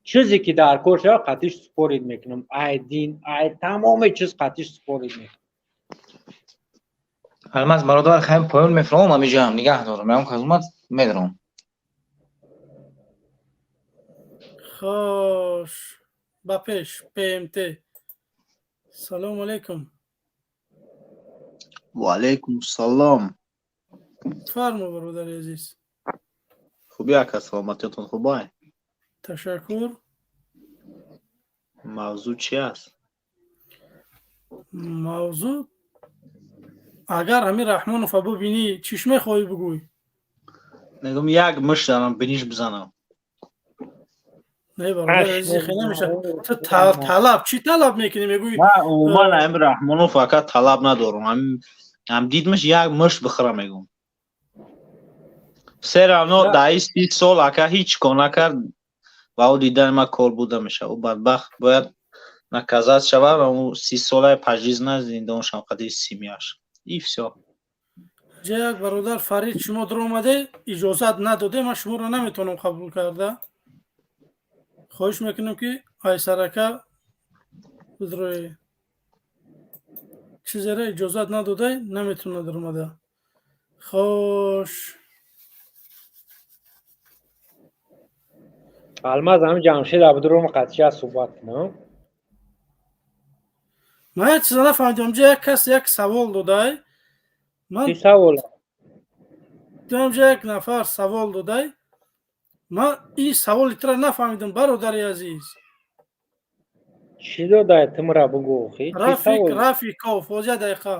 чизе ки дар кор шавад қатиш спорид мекунам. ай дин ай тамоми чиз қатиш спорид мекунам. алмаз бародар хайм поён мефирмам амиҷам нигоҳ дорам. ягон казумат медарам. хош ба пеш пмт. салому алайкум. ва алайкум салом. фармо бародари азиз. хубӣ ака, саломатиётон хубай? ташаккур. мавзӯъ чӣ аст? мавзӯъ агар ҳамин раҳмоновро бубинӣ чиш мехоҳӣ бигӯй? мегӯм як мушт дарам биниш бизанам. не бародари азиз хеле мешавад. ту талаб чӣ талаб мекунӣ? мегӯӣ ман умуман ҳамин раҳмонов ака талаб надорам. ҳам дидмаш як мушт бихӯрам мегӯм. се равно даи 30 сол ака ҳеҷ кор накард ва ӯ дидани ман кор буда мешавад. ӯ бадбахт бояд наказат шавад ва ӯ 30 солаи пожизненно зиндон шавад қадри семьяш. и всё. ҷа як бародар Фарид шумо дуромаде иҷозат надоде, ман шуморо наметавонам қабул карда. хоҳиш мекунам ки айсарака бидрои чизеро иҷозат надодай наметавонад омада. Хош алмаз ҳами ҷамшид абдурум қатъия суҳбат кунам. ман як чиза нафаҳмидам. ҷа як кас як савол додай. Чӣ савол? дидам ҷа як нафар савол додай. ман ин саволи тира нафаҳмидам бародари азиз. Чӣ додай тимра бугӯ хи? Рафиков ҳозир як дақиқа.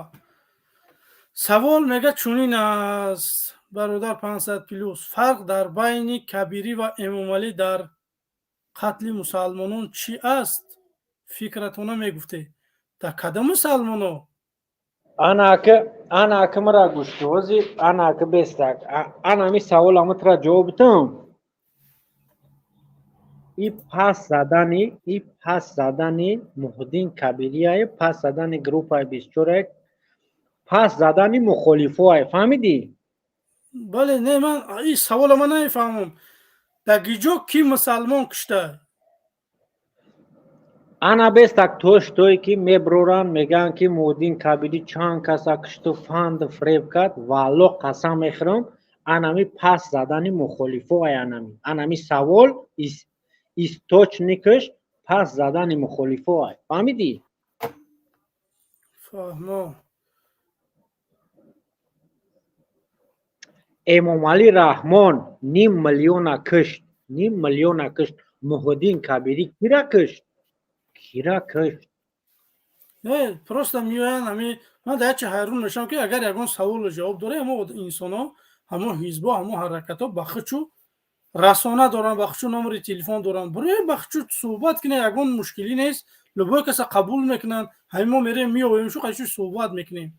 савол мега чунин аст бародар 500+. фарқ дар байни Кабирӣ ва Эмомалӣ дар қатли мусалмонон чӣ аст? фикратона мегуфтед. дар кадом мусалмоно? Ана кимра гӯш ҳозир ана ки бестак. Ана ми саволаму тира ҷавоб бидам. И пас задани Муҳиддин Кабирияе, пас задани группаи 24, пас задани мухолифоае. Фаҳмидӣ? бале не ман ин савола ман намефаҳмам. дар гиҷо ки мусалмон кушта? Ана бестак тоштое ки меброранд мегӯянд ки Муҳиддин Кабирӣ чанд каса кушту, фанду фреб кард. Валло қасам мехӯрам, анами пас задани мухолифоае. Анами савол источникаш пас задани мухолифоае. Фаҳмидӣ? фаҳмо. Эмомалӣ Раҳмон ним миллиона кушт. Муҳиддин Кабирӣ кира кушт? просто меоянд ҳами ман дар як чиз ҳайрон мешавам ки агар ягон саволу ҷавоб дора ҳамо инсонҳо, ҳамо ҳизбҳо, ҳамо ҳаракатҳо ба худчу расона доранд, ба худчу номери телефон доранд. бурои ба худчу суҳбат кунед, ягон мушкилӣ нест. любой каса қабул мекунанд. ҳами мо мерем меовем шу қайчи суҳбат мекунем.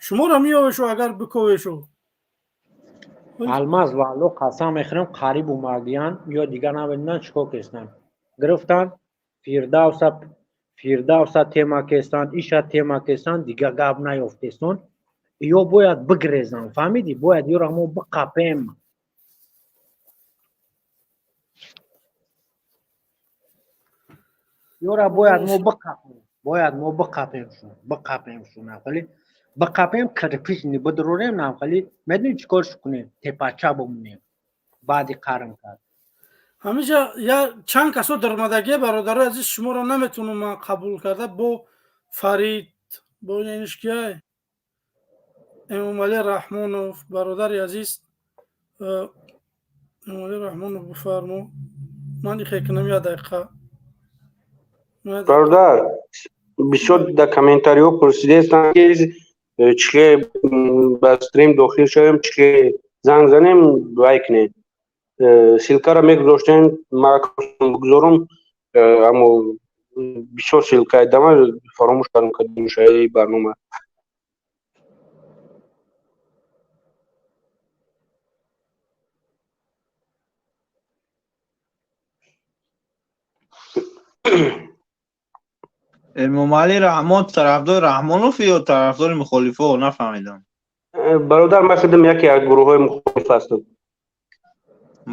шуморо меовешу агар биковешу. Алмаз валло қасам мехӯрам қариб омадиянд ё дигар намедонанд чӣ кор кестанд. Гирифтанд Фирдавса тема кестанд, иша тема кестанд, дигар гап наёфтестанд. ё бояд бигрезанд. Фаҳмидӣ? Бояд ёро мо биқапем. ёра бояд мо биқапем шу нахали биқапем кирпич нибидурорем нахали медонӣ чӣ корш кунем? Тепача бумонем баъди қарм кард. ҳамиҷа я чанд касо дар омадагӣ бародари азиз шуморо наметавонам ман қабул карда. бо Фарид, бо иниш кияй Эмомалӣ Раҳмонов, бародари азиз Эмомалӣ Раҳмонов бифармо. ман ихе кунам як дақиқа. бародар бисёр дар комментариҳо пурсидестанд ки чиқе ба стрим дохил шавем, чиқе занг занем лайк не. силкаро мегузоштем, ман бигузорам, аммо бисёр силка дама фаромӯш кардам карди мушоҳидаи барнома. эмомалӣ раҳмон тарафдори Раҳмонов ё тарафдори мухолифо? Нафаҳмидам. бародар ман фикр яке аз гурӯҳҳои мухолиф ҳастам.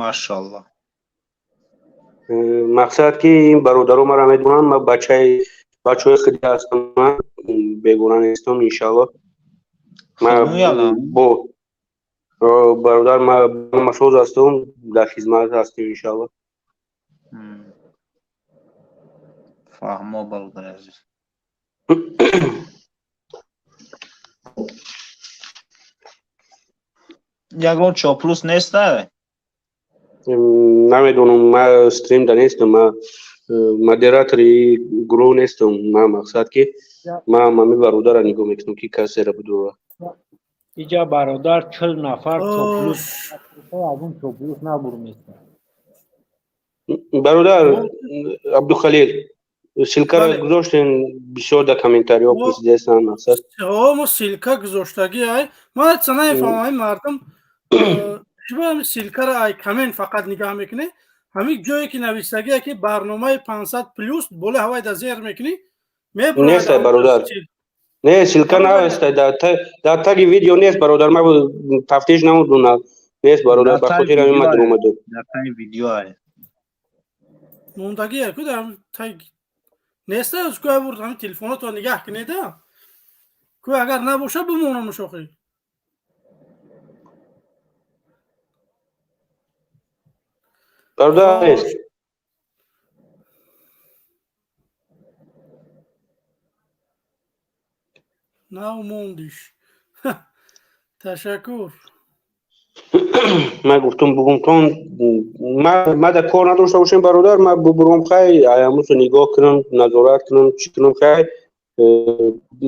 Машаллоҳ. мақсад ки ин бародаро маро медонанд, ман бачаҳои хиди ҳастам, ман бегона нестам. иншаллоҳ ман бо бародар масоз ҳастам, дар хизмат ҳастем иншаллоҳ. фаҳмо бародари азиз. ягон чоплус неста? намедонам, ман стримда нестам, ман модератори гурӯҳ нестам. ман мақсад ки ман мами бародара нигоҳ мекунам ки касера бидора. иҷа бародар 40 нафар чоплус аз он чоплус набурместа. бародар Абдухалил силкаро гузоштем, бисёр дар комментариҳо пурсидестанд. мақсад мо силка гузоштагӣ ай ман ҳеҷ нафаҳмам. ин мардум ҳами силкаро ай коммент фақат нигаҳ мекунӣ. ҳамин ҷое ки навистагие ки барномаи 500+ бола ҳавай да зер мекунӣ нест бародар. не силка наст, дар таги видео нест бародар. ман тафтиш намудам, нест бародар. ба хотири ҳамин ман дар омадам. дар таги видео ай. موندگیه که در نیسته از که برد همین تلفنات رو نگه کنیده که اگر نباشه بمونم شوخی برادر نیست. نه موندیش تشکر من گفتم بگم کن ما در کار نداشته باشیم برادر، من ببرم خیلی ایاموس رو نگاه کنم نظارت کنم چی کنم خیلی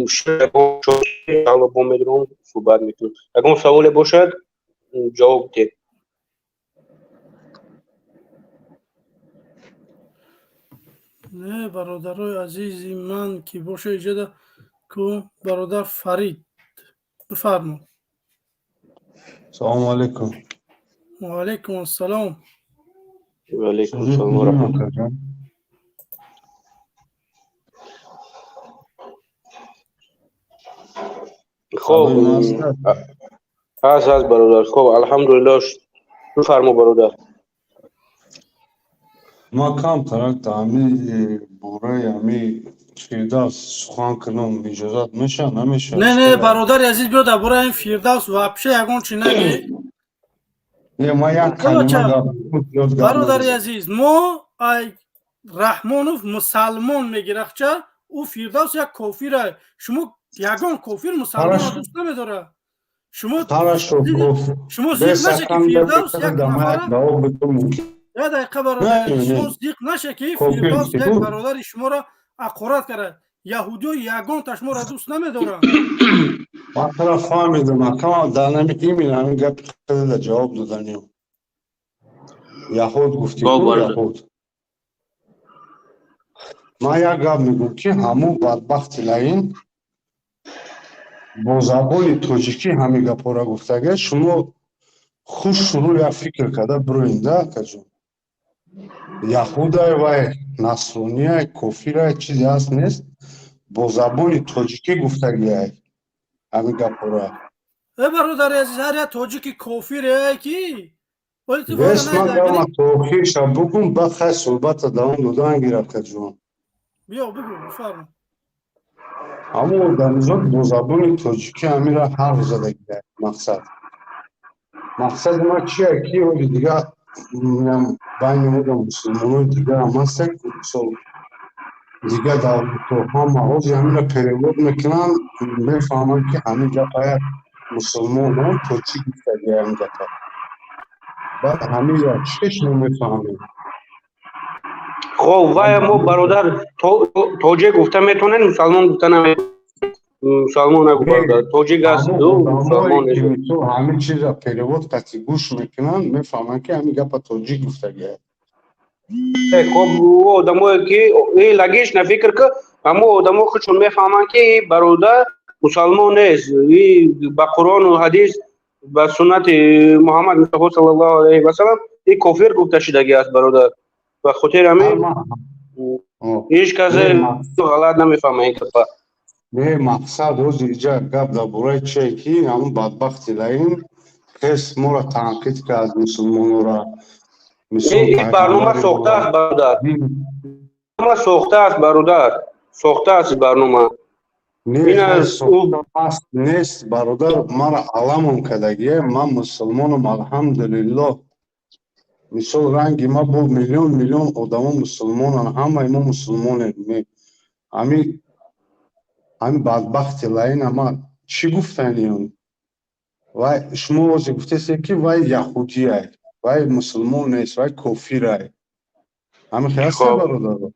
شما با میدونم صحبت میکنم. اگر سوال باشد جواب ده. نه برادرای عزیزی من که باشه ایجاده که برادر فرید بفرما. سلام علیکم. و علیکم السلام. و علیکم السلام و رحمت الله. خب هست برادر. خب الحمدلله بفرما برادر. ما کام ترک همی بوره همی فیردوس سخن کنم اجازت میشه نمیشه؟ نه برادر عزیز بیا در باره این فیردوس وابشه یگان چی نگی؟ نه ما یک کلمه برادر عزیز ما رحمانوف مسلمان میگیرخ چه او فیردوس یک کافیره. شما یگان کافیر مسلمان را دوست نمیداره. شما زیق نشه که فیردوس یک نفره یه دقیقه برادر شما زیق نشه که فیردوس یک برادر شما را اقارت کرده. یهودی و یگان تشما را دوست نمیداره. ما طرف فهمیدم اکا دانمی ایمین همین گپ خیلی جواب دادنیم یهود گفتی کن یهود ما یک گپ میگم که همون بدبخت لین با زبان توجیکی همین گپ را گفتگه شما خوش شروع یک فکر کرده بروینده کجون یهودای و نصرانیای کافیرای چیزی هست نیست با زبان توجیکی گفتگه همین گپ را برادر عزیز هر یک توجیکی کافیره کی بس من دارم توخیر شب بکن بعد خیلی صحبت دوام دادن گیرد کجون بیا بگو بفرم اما در نظر دو زبان توجیکی همین را حرف زده گیره مقصد ما چیه که ولی دیگه بین مورد مسلمانای دیگه هم هست دیگه دولت ها مغازی همین را پریود میکنن میفهمن که همین جا مسلمان هم توجیک گفتگیه همین جا بعد همین را چش نمیفهمیم. خب وای ما برادر توجیه گفته میتونه مسلمان گفته نمیتونه مسلمان نگو برادر توجیه هست مسلمان نیست همین چیز را پریود قطعی گوش میکنن میفهمن که همین گفت توجیه گفتگیه خب او آدمایی که لگیش نفکر که اما آدمو خودشون میفهمن که برادر مسلمان نیست با قرآن و حدیث با سنت محمد مصطفی صلی الله علیه و سلم این کافر گفته شدگی است برادر و خاطر همین هیچ کسی غلط نمیفهمه این کفا نه مقصد روز اینجا گپ در برای چه که همون بدبختی لین کس ما را تنقید که از مسلمان را این برنامه ساخته است برادر برنامه ساخته است برادر ساخته است برنامه نیست برادر مرا علمم کدگیه من مسلمانم الحمدلله مثال رنگی ما بود میلیون آدم مسلمانان همه ما مسلمانیم همین بدبختی لین اما چی گفتنیم وای شما واسه گفته که وای یهودی های وای مسلمان نیست وای کافر های همین خیاسته برادر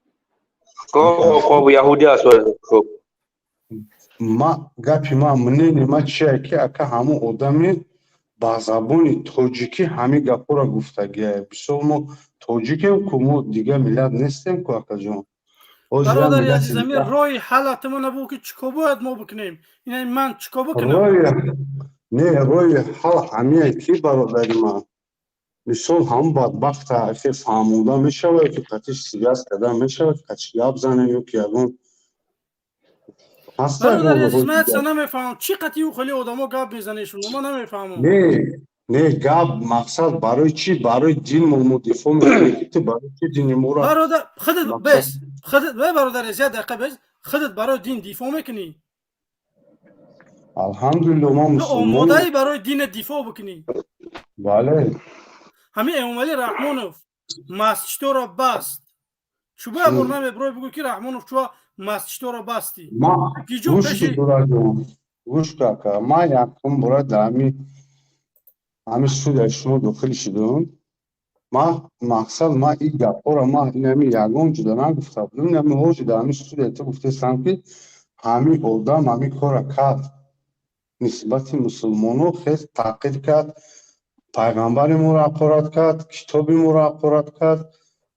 خب یهودی هست خب ما گپی ما منینی ما چیه که اکا همون آدمی با زبان توجیکی همین گپو را گفتگیه بسیار ما توجیکیم که ما دیگه ملت نیستیم که اکا جان برادر عزیز همین روی حالت ما نبود که چکو باید ما بکنیم این من چکو بکنم نه روی حال همیه که برادری من مثال هم بدبخت که فهموده میشه که قطعش سیاست کده میشه که یاب زنه یا که یگون برادر عزیز من اصلا نمیفهم چی قطعی و خیلی آدم ها گپ میزنه شما ما نمیفهمم не гап мақсад барои чӣ барои дин мо дифоъ мекунем ки ту барои чӣ дини моро برادر خودت بس خودت و برادر زیاد دقیقه بس خودت برای دین دفاع میکنی алҳамдулилло мо تو мусулмонам آماده برای دین دفاع بکنی бале همین امامعلی رحمانوف مسجد را بست شو باید برنامه برای بگو که رحمانوف چوا مسجد را بستی ма گیجو гӯш پیشی дураҷон гӯш кака ма якум бора дар ҳами студияи шумо дохил шудам ма мақсад ма ин гапҳоро ма инами ягон ҷудо нагуфта будам инами ҳоҷи дар ҳамин студия ту гуфтастам ки ҳамин одам ҳамин корро кард нисбати мусулмоно хеле тақид кард пайғамбари моро ҳақорат кард китоби моро ҳақорат кард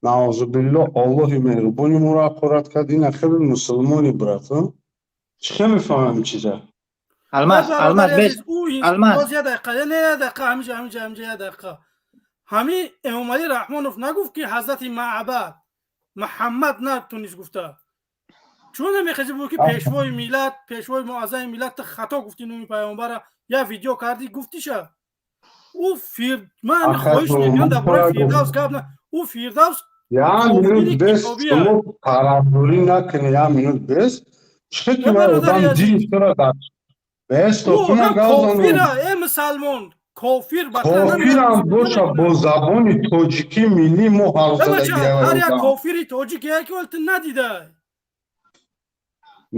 наъузубиллоҳ Аллоҳи меҳрубони моро ҳақорат кард ина хеле мусулмони брат чӣ хел мефаҳмам ин чиза الماس الماس بس الماس باز یه دقیقه یه دقیقه همینجا یه دقیقه همین امامعلی رحمانوف نگفت که حضرت معبد محمد نتونست گفته چون نمیخواستی بگو که پیشوای ملت پیشوای معظم ملت خطا گفتی نومی پیامبر یه ویدیو کردی گفتیشه او من همین خواهش میکنم در برای فیردوس گفت نه او فیردوس یا минут без шумо тарафдорӣ накунед я минут без чӣ ки ман одам дин чора дар без то куна кофира ای مسلمان کافر кофирам боша бо забони тоҷикӣ миллӣ мо ҳарф зада هر یک کافری تاجیک یک وقت ندیده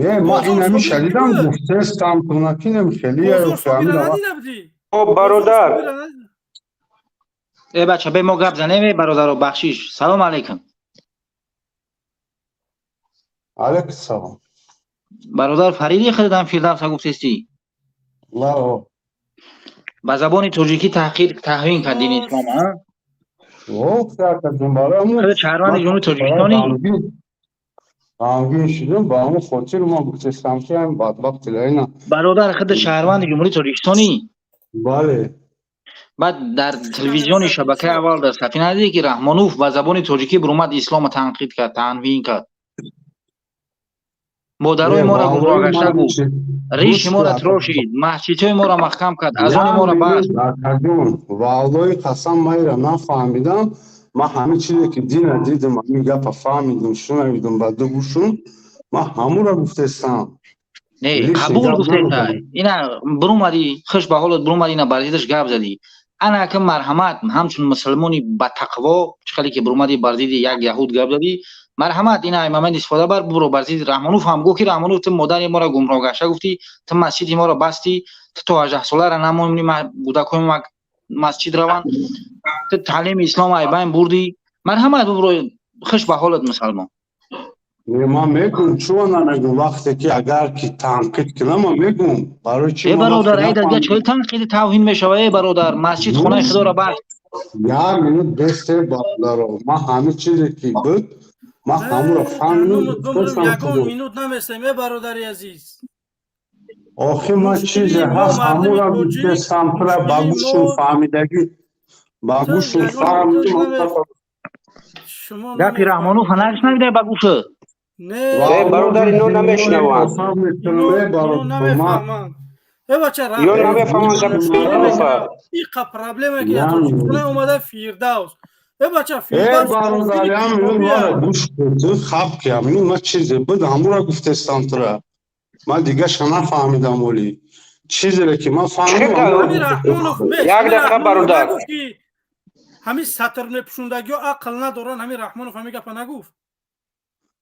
не ма инами шанидам гуфтестам кунакинам хеле برادر ای بچه به ما گپ زنیم برادر بخشیش سلام علیکم علیکم سلام برادر فریدی خودم فیردوس گفتستی لا با زبان تاجیکی تحوین کرد دین اسلام ها او کردم برامون شهروند جمهوری تاجیکستانی غمگین شدم با همون خاطر ما گفتستم که هم بدبخت اینا برادر خود شهروند جمهوری تاجیکستانی بله بعد در تلویزیون شبکه اول در صفحه ندیدی که رحمانوف با زبان تاجیکی برومد اسلام تنقید کرد تنوین کرد مادرای ما را گمراه گشته بود ریش ما را تراشید مسجدهای ما را محکم کرد اذان ما را بست والله قسم من نفهمیدم ما همه چیزی که دین دیدم همین گپ فهمیدم شنیدم بعد گوشم ما همون را گفتستم نه قبول گفتستا اینا برومدی خوش به حالت برومدی اینا برزیدش گپ زدی انا که مرحمت همچون مسلمانی با تقوا چخلی که برومدی برزید یک یهود گپ زدی مرحمت اینا امامن استفاده بر برو برزید رحمانوف هم گفت که رحمانوف تو مادر ما را گمراه گشته گفتی تو مسجد ما را بستی تو 18 ساله را نمونی بودکای ما مسجد روان تو تعلیم اسلام ایبان بردی مرحمت برو خوش به حالت مسلمان ما میگم چون نگم وقتی که اگر کی تنقید کنم ما میگم برای چی ای برادر ای دیگه چه تنقید توهین میشه ای برادر مسجد خونه خدا را بست یا منو دست بالا ما همه چیزی که بود ما همون را فهمیدم یکم مینوت نمیستم ای برادر عزیز آخه ما چیزی هست همون را گفتستم تو را بگوشم فهمیدگی بگوشم فهمیدم گپی رحمانوف نگش نمیده بگوشه نه برادر اینو نمیشنوند اینو نمیفهمم ای بچه یا نمیفهمند این پرابلمه که خونه اومده فیردوس ای بچه فیردوس برادریم رو گوش کن خب که ما چیزی بود همون را گفتستم تو را ما دیگه شما فهمیدم ولی چیزی را که ما فهمیدم یک دقیقه برادر همین سطر نپشوندگی و عقل ندارن همین رحمانوف همین گپا نگفت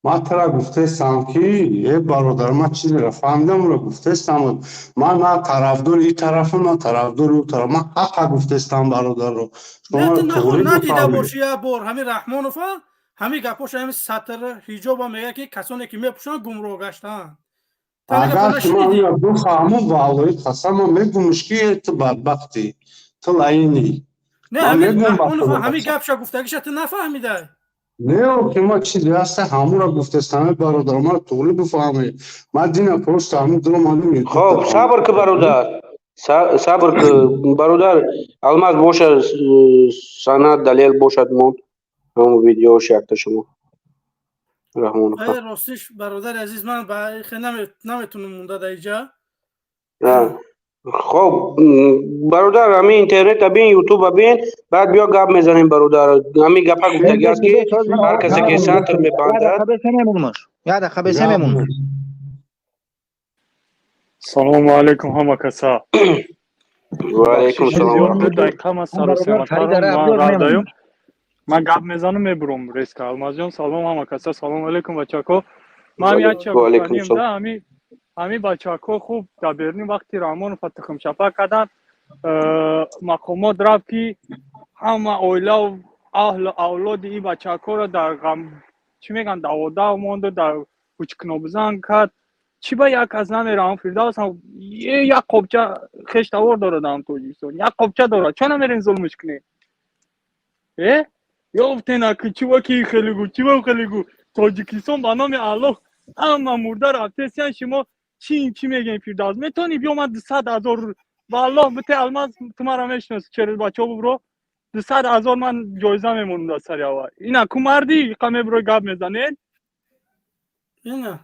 ما ترا گفتستم که ای برادر ما چیزی را فهمیدم را گفتستم ما نه طرفدار این طرف نه طرفدار اون طرف ما حق گفتستم برادر رو شما ندیده باشی یه بار همین رحمانوف همین گپاش همین سطر حجاب هم میگه که کسانی که میپوشن گمراه گشتن اگر که من یا بفهمم والله قسم میگم مشکی تو بدبختی تو لاینی نه همین رحمانوف همین گپش گفتگیش تو نفهمیده نه که ما چیزی هست همون را گفتستم برادر ما طولی بفهمه ما دین پروست همون درو مالیم خب صبر که برادر صبر که برادر الماس باشه سند دلیل باشد مون همون ویدیو شکت شما رحمانوف راستش برادر عزیز من خیلی نمیتونم مونده در اینجا خب برادر همین اینترنت ببین یوتیوب ببین بعد بیا گپ میزنیم برادر همین گپا گفتگی است که هر کسی که سطر میبندد یا دقیقه بیسه میمون سلام علیکم همه کسا و علیکم السلام دو دقیقه ما سر و سیمت دارم من گپ میزنم میبرم ریسک الماز جان سلام همه کسا سلام علیکم بچه‌ها من یک چه گفتنیم ده همین بچه‌ها خوب در برلین وقتی رامون فتحم شفا کردن مقامات رفت که همه اولا و اهل اولاد این بچه‌ها را در غم چی میگن دعوت مونده در کوچکنوبزن کرد چی با یک از نمی رام فرداس هم یک قبچه خشت آور داره دام توجیستون یک قبچه داره چون نمیرین ظلمش کنی یافتینا که چی با کی خیلی گو تاجیکستان با نام الله اما مرده رفته سیان شما چی میگین فرداس میتونی بیا من 200,000 والله بته الماس تمارا میشناس چرا بچه برو 200,000 من جایزه میمونم سر یاوا اینا کو مردی قمه برو گپ میزنین اینا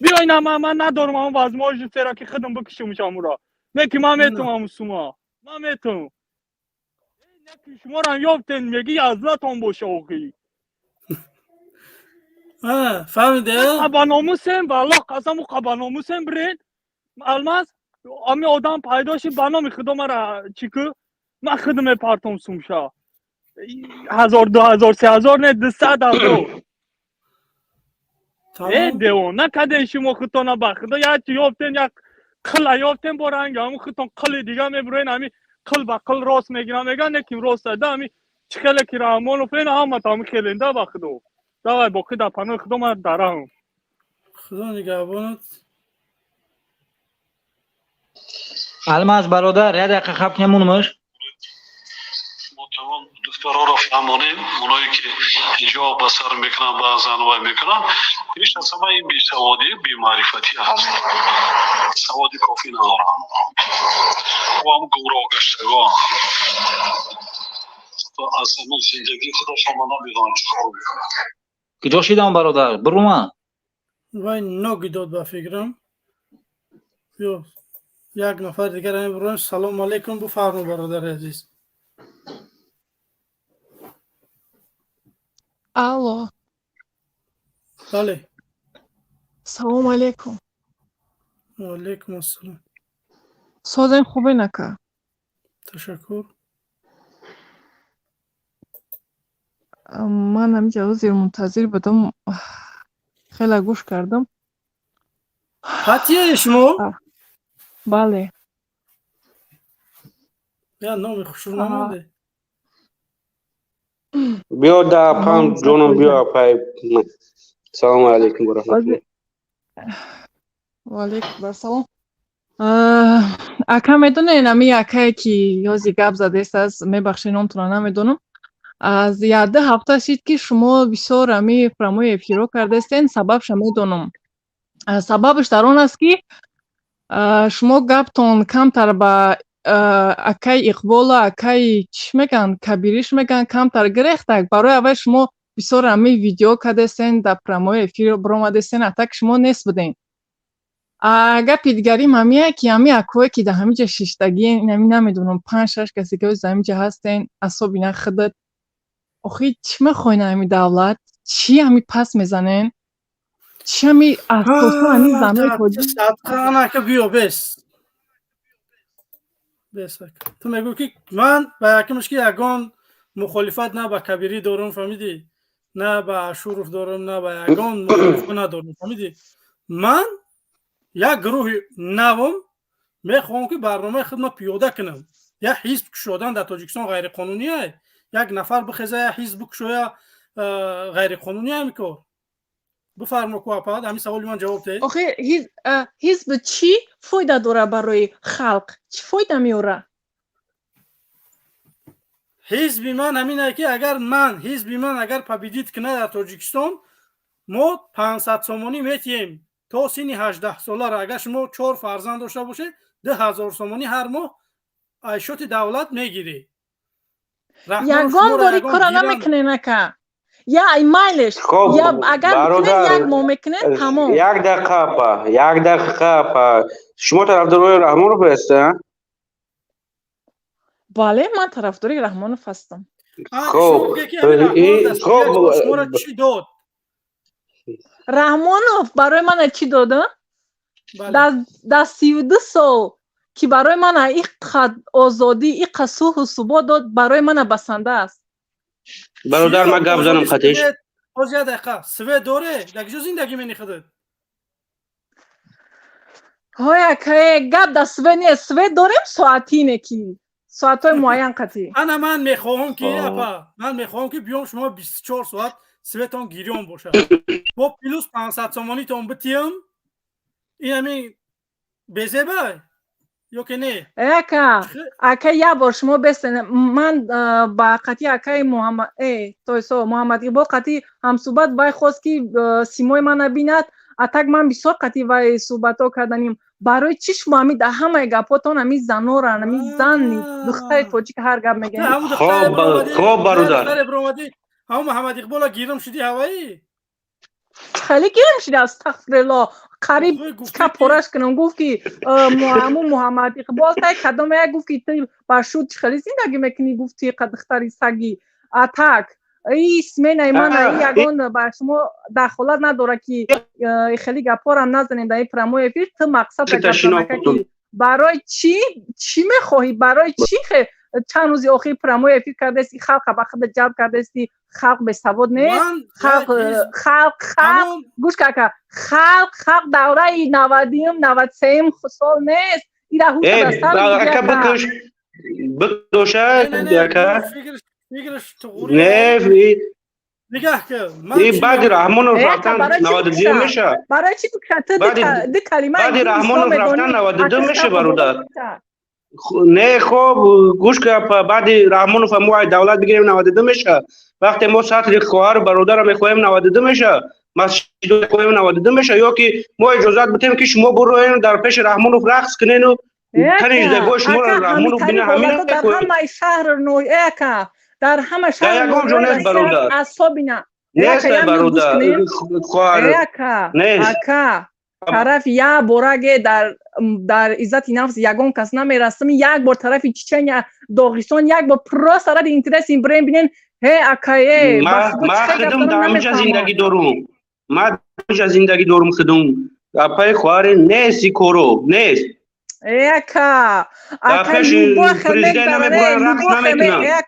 بیا اینا من ندارم اون وزماج سرا که خودم بکشم شامورا نه که من میتونم سوما من میتونم نه که شما را یافتین میگی ازلتون باشه آقی فهمیده؟ قباناموسیم والله قسم و قباناموسیم برین الماس امی آدم پیداشی بنام خودم را چیکو من خودم پارتم سومشا 1000 2000 3000 نه 200,000 دیو نکدین شما خودتون بخدا یا چی یافتین یک قل یافتین برنگ همون خودتون قل دیگه میبرین همی قل با قل راست میگیرن میگن نکیم راست ده همی چخل کی رامون و فین هم تام خلنده بخدا دوای باقی در پناه خودم دارم خدا نگهبانت الماس برادر یه دقیقه خب نمونمش تمام دکترها را فهمانیم اونایی که حجاب بسر میکنن بعضا وای میکنن پیش از همه این بیسوادی بیمعرفتی هست سوادی کافی ندارن و هم گمراه گشتگان از همون زندگی خودشان نمیدونن چکار میکنن کجا شیدم برادر برو من وای نوگی داد با فکرم بیا یک نفر دیگر همین برون سلام علیکم بفرمو برادر عزیز الو بله سلام علیکم و علیکم السلام سازن خوبه نکه تشکر من همینجا زیر منتظر بدم خیلی گوش کردم حتیه شما؟ بله یا نام خوشو نمانده بیا در پام جونم بیا پای سلام علیکم و رحمت الله و علیکم سلام اکا میدونه نمی اکایی که یازی گپ زده است از میبخشین نمتونه نمیدونم از یاده هفته شید که شما بسیار همی فرمای افیرو کرده استین سببش میدونم سببش در اون است که شما گپتون کمتر با اکای اقبال اکای چی میگن کبیریش میگن کمتر گرفته برای اول شما بسیار همی ویدیو کرده استین در فرمای افیرو برامده استین اتک شما نیست بدین گپی دیگری همیه که همی اکوه که در همیجا شیشتگی نمیدونم 5-6 کسی که از همیجا هستین اصابی نخدد آخی چی میخواین همی دولت چی همی پس میزنین چی همی اساسا همی زمه کجی صدقه انا که بیو بس تو میگو که من با یکمش که یگان مخالفت نه با کبیری دارم فهمیدی نه با شروف دارم نه با یگان مخالفت ندارم فهمیدی من یک گروه نوم میخوام که برنامه خدمت پیاده کنم یک حزب کشودن در تاجیکستان غیر قانونیه یک نفر بخزه یک حزب کشویا غیر قانونیه میکن بفرما کوپاد همین سوال من جواب ده آخه حزب چی فایده داره برای خلق چی فایده میاره حزب من همینه که اگر حزب من اگر پابیدید کنه در تاجیکستان ما 500 سومانی میتیم تا سن 18 ساله را اگر شما 4 فرزند داشته باشه 10,000 سومانی هر ماه عیشات دولت میگیری یگان باری کار نمیکنه نکه یا ایمیلش خب یا اگر برادر یک ماه میکنه تمام. یک دقیقه پا شما طرفدارای رحمان رو فرسته؟ بله من طرفدار رحمانوف هستم. خب شما را چی داد؟ رحمانوف برای من چی داده؟ در 32 سال که برای من این قد آزادی این قد صلح و ثبات داد برای من بسنده است. برادر من گپ زنم خطیش باز یک دقیقه سوید داره در کجا زندگی می‌کنید؟ های که گپ در سوید نیست. سوید داریم ساعتی نکی ساعت‌های معین قطعی. من میخواهم که اپا من میخواهم که بیام شما 24 ساعت سویتون گیریون باشه با پلوس 500 تومانی تون بتیم این همین بزبای یا که نه اکا یا بار شما بستن من با قطعی اکای محمد تویسو محمد اقبال قطعی هم صحبت بای خواست که سیمای من نبیند اتک من بسیار قطعی بای صحبت ها کردنیم برای چی شما همی در همه گپاتون همی زنو را همی زنی دختر توجی که هر گپ میگن خواب برادر همون محمد اقبال گیرم شدی هوایی خیلی گیرم شدی استغفرالله قریب که پرش کنم گفت که محمد اقبال تای کدام یک گفت که تو برشود خیلی زندگی میکنی گفتی قدختری سگی اتک اسم من یگان بر شما دخالت نداره که خیلی گپا هم نزنیم در این پرموی افیر تو مقصد که برای چی میخواهی برای چی چند روزی آخری پرموی افیر کرده استی خلق به خود جلب کرده استی خلق به سواد نیست خلق گوش که خلق دوره 93 سال نیست این را حوصله بکش بکشه فکرش نه نگاه که این بعد رحمان رو رفتن 92 میشه برای چی تو ده کلمه بعد رحمان رو رفتن 92 میشه برادر نه خب گوش که بعد رحمان رو فهمو دولت بگیریم 92 میشه وقتی ما سطر خواهر برادر رو میخوایم 92 میشه مسجد رو میخوایم 92 میشه یا که ما اجازت بدیم که شما برو در پیش رحمان رو رقص کنین و تنیش دگاه شما رو رحمان رو بینه همین در همه شهر نوی در همه شهر نوی اصاب بینا نیست برادر خواهر نیست طرف یا برگه در عزت نفس یگان کس نمیرستم یک بار طرف چچن یا داغستان یک بار پرا سرد اینترس این برین بینن اکایه ما خدم در اونجا زندگی دارم ما اونجا زندگی دارم خدم اپای خواره نیستی کورو نیست اکا لوبا خمک داره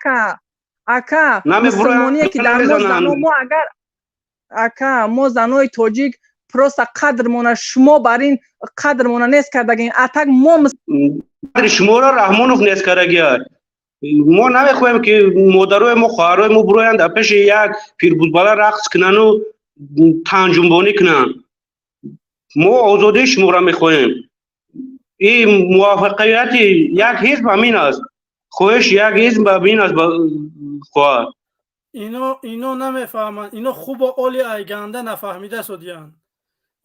اکا مسلمانیه که در ما اگر اکا ما زنای توجیک پروست قدرمونه شما بر این قدرمونه نیست کردگین اتک ما قدر شما را رحمانوف نیست کردگین ما نمیخوایم که مادرای ما خواهرای ما برویند در پیش یک پیربوزبالا رقص کنن و تنجنبانی کنن ما آزادی شما را میخوایم این موافقیت یک حزب همین است خواهش یک حزب همین است خواهر اینو نمیفهمن اینو خوب و اولی ایگنده نفهمیده سودیان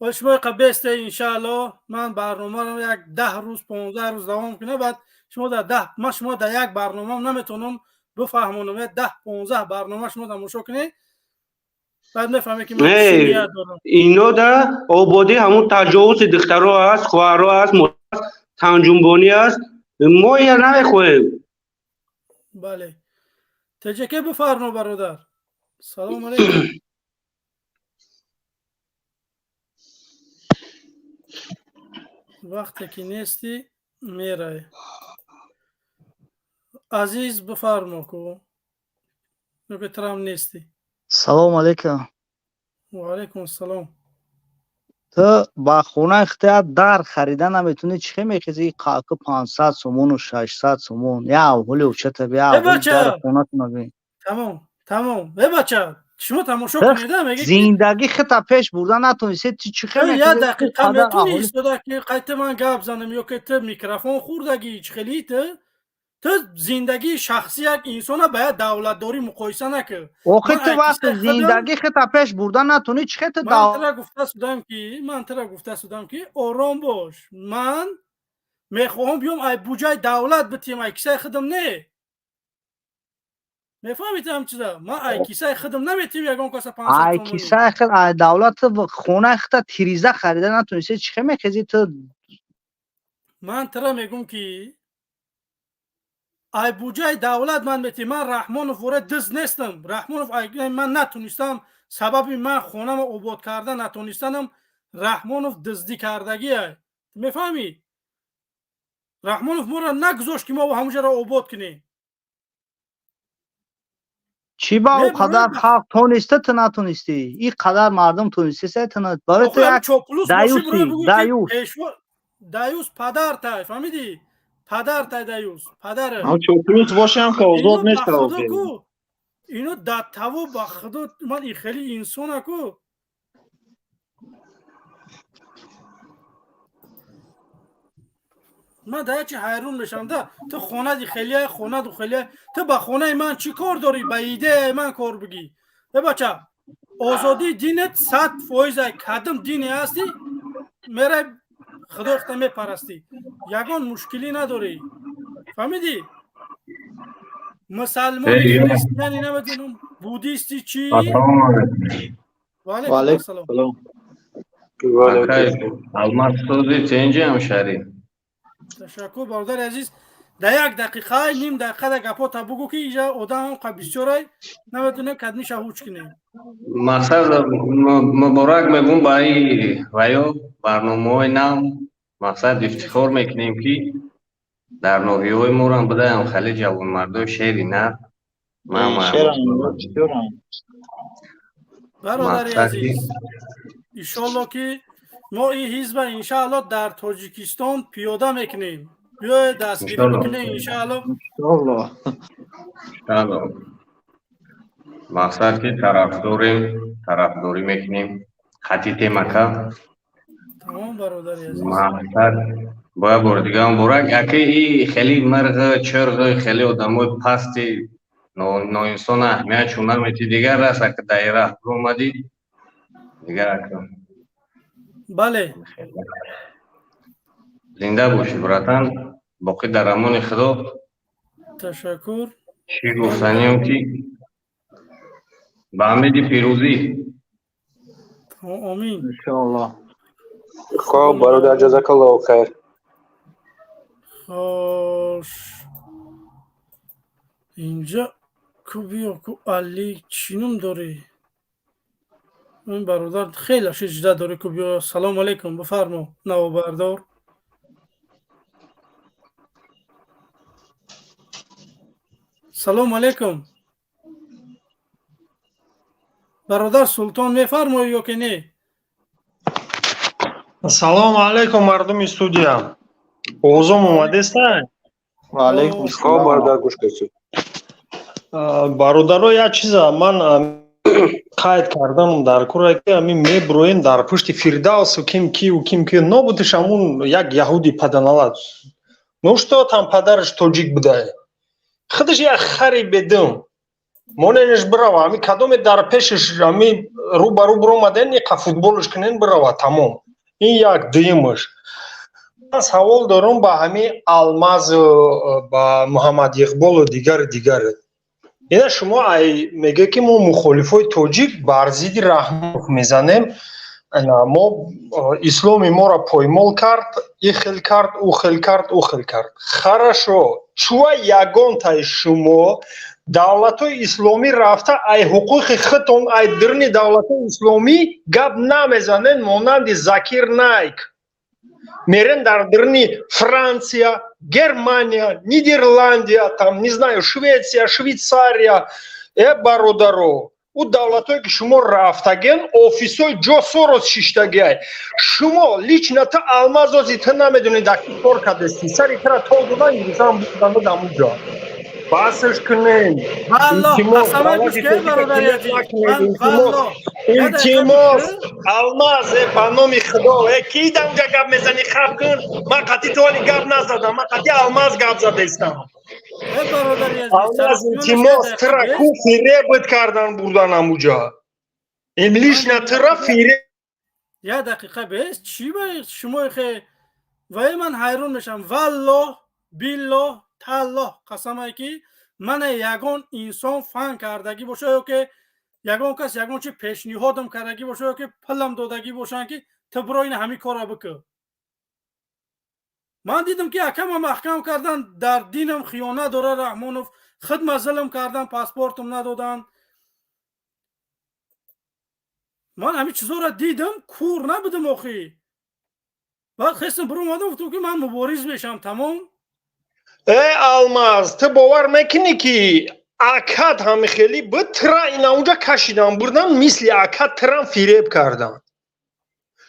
و شما قبسته انشاءالله من برنامه رو یک 10 روز 15 روز دوام کنه بعد شما در یک برنامه نمیتونم بفهمونم 10 15 برنامه شما تماشا کنید بعد میفهمید که من چی دارم اینو در آبادی همون تجاوز دخترها هست خواهرها هست تنجنبانی است ما یا نمیخوایم بله تجکه بفرما برادر سلام علیکم وقتی که نیستی میره عزیز بفرما کو نگه ترام نیستی سلام علیکم و علیکم السلام تو با خونه اختیار در خریدن نمیتونی چی میخیزی قاقه 500 سومون و 600 سومون یا اولی و چه بیا در خونه نبین تمام بچه شما تماشا کنیده میگه زندگی خطا پیش بردن نتونستی چی خیلی یا دقیقا میتونی ایستاده که قیت من گپ زنم یا که تو میکروفون خوردگی خیلی تو زندگی شخصی یک انسان باید دولتداری مقایسه نکرد آخه تو وقت زندگی خطا پیش بردن نتونی چی خطا من ترا گفته سودم که آرام باش من میخواهم بیام ای بودجه دولت بتیم ای کسی خدم نه میفهمید هم چیزا ما ای کیسه خودم نمیتیم یگان کاسه 500 ای تومانی کیسه خود دولت خونه خود تیریزه خریده نتونسته چی میخزی تو من ترا میگم که ای بودجه دولت من میتی من رحمانوف وره دز نیستم رحمانوف ای من نتونستم سبب من خونم آباد کرده نتونستم رحمانوف دزدی کردگیه میفهمی رحمانوف ما را نگذاشت که ما و همونجا را آباد کنیم چی با او قدر خلق تونسته تو نتونستی این قدر مردم تونسته تو برای تو یک دایوسی دایوس پدر تای فهمیدی پدر تای دایوس پدر ها چوکلوس باشم که آزاد نشته اینو دتاو با خدا من این خیلی انسان کو من دا چه حیرون میشم ده تو خونه دی خیلی خونه دو خیلی تو با خونه من چی کار داری با ایده من کار بگی بچه آزادی دینت 100% کدام دینی هستی میره خدا اختا میپرستی یگان مشکلی نداری فهمیدی مسلمانی کریستیانی نمیدونم بودیستی چی و علیکم السلام الماس سوزی چنجی همشهری تشکر برادر عزیز در یک دقیقه نیم دقیقه در گپا تا بگو که اینجا آدم هم بسیار نمیتونه کدمیش هوچ کنه مقصد مبارک میگم برای ویو برنامه های نام مقصد افتخار میکنیم که در نوحی های ما هم بده هم خیلی جوان مرده شعری نه برادر عزیز انشالله که ما این حزب انشالله در تاجیکستان پیاده میکنیم بیای دستگیری بکنیم انشالله مقصد که طرفداری میکنیم خطی تیمکه تمام برادر عزیز مقصد باید بار دیگه هم برک اکی ای خیلی مرغ چرغ خیلی آدمای پستی ناانسان اهمیت چونه میتی دیگر رست که دایره رو اومدی دیگر اکرم بله زنده باشی براتن باقی در امان خدا تشکر چی گفتنیم که به امید پیروزی آمین انشاءالله خب برادر جزاک الله خیر خوش اینجا کو بیا کو علی چینم داری این برادر خیلی شجاع داره کو بیا سلام علیکم بفرما نوبردار سلام علیکم برادر سلطان میفرمایی یا که نه سلام علیکم مردم استودیا اوزم اومده استن و علیکم السلام برادر گوش کسی برادرو یک چیزا من قاید کردم در کوره که همین میبروین در پشت فیردوس و کیم کی نبودش همون یک یهودی پدنالات نوشتا там پدرش توجیک بوده خودش یک خری بدم موننش بروا همین کدوم در پیشش همین رو برو اومدن یک فوتبالش کنن بروا تمام این یک دویمش من سوال دارم با همین الماز با محمد اقبال و دیگر اینا شما میگه که ما مخالفای توجیک بر ضد رحمانوف میزنیم ما اسلامی ما را پایمال کرد این خیل کرد او خیل کرد хорошо چوا یگان تای شما دولت‌های اسلامی رفته ای حقوق خودتون ای درنی دولت‌های اسلامی گپ نمیزنن مانند زاکیر نایک میرن در درنی فرانسیا Германия, Нидерландия, там, не знаю, Швеция, Швейцария, برادرو او دولتایی که شما رفتگین آفیسای جو سوروس شیشتگی شما لیچنت المازوزی تا نمیدونی دکی کار کدستی سری ترا تا دودن انگلیزان بودن و دمونجا باسش کنین التماس الماز بانومی خدا کی دنجا گپ میزنی خب کن من قطعی تولی گپ نزدم من قطعی الماز گپ زده استم الماز التماس ترا کو فیره بود کردن بردن اموجا املیش نترا فیره یه دقیقه بیست چی باید شما خیلی وای من حیرون میشم والله بالله تالله قسمه که من یگان انسان فن کردگی باشه یا که یگان کس یگان چی پیشنهادم کردگی باشه یا که پلم دادگی باشن که تو برای این همین کار بکن. من دیدم که اکم هم احکام کردن در دینم خیانت داره رحمانوف، خدمت ظلم کردن، پاسپورتم ندادن. من همین چیزا را دیدم کور نبودم آخی. بعد خواستم برو اومدم گفتم که من مبارز بشم تمام. ای الماس تو باور میکنی که اکاد همه خیلی به ترا اینا اونجا کشیدن بردن مثل اکاد ترا فریب کردن.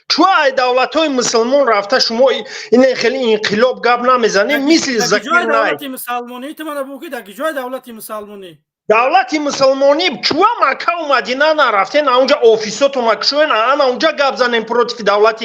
چون ای دولت های مسلمان رفته شما این خیلی انقلاب گپ نمیزنی مثل زکیر نایک. دولت مسلمانی تو من بگو در کجای دولت مسلمانی؟ دولت مسلمانی چون مکه و مدینه نرفتین اونجا آفیساتو مکشوین انا اونجا گپ زنین پروتیف دولت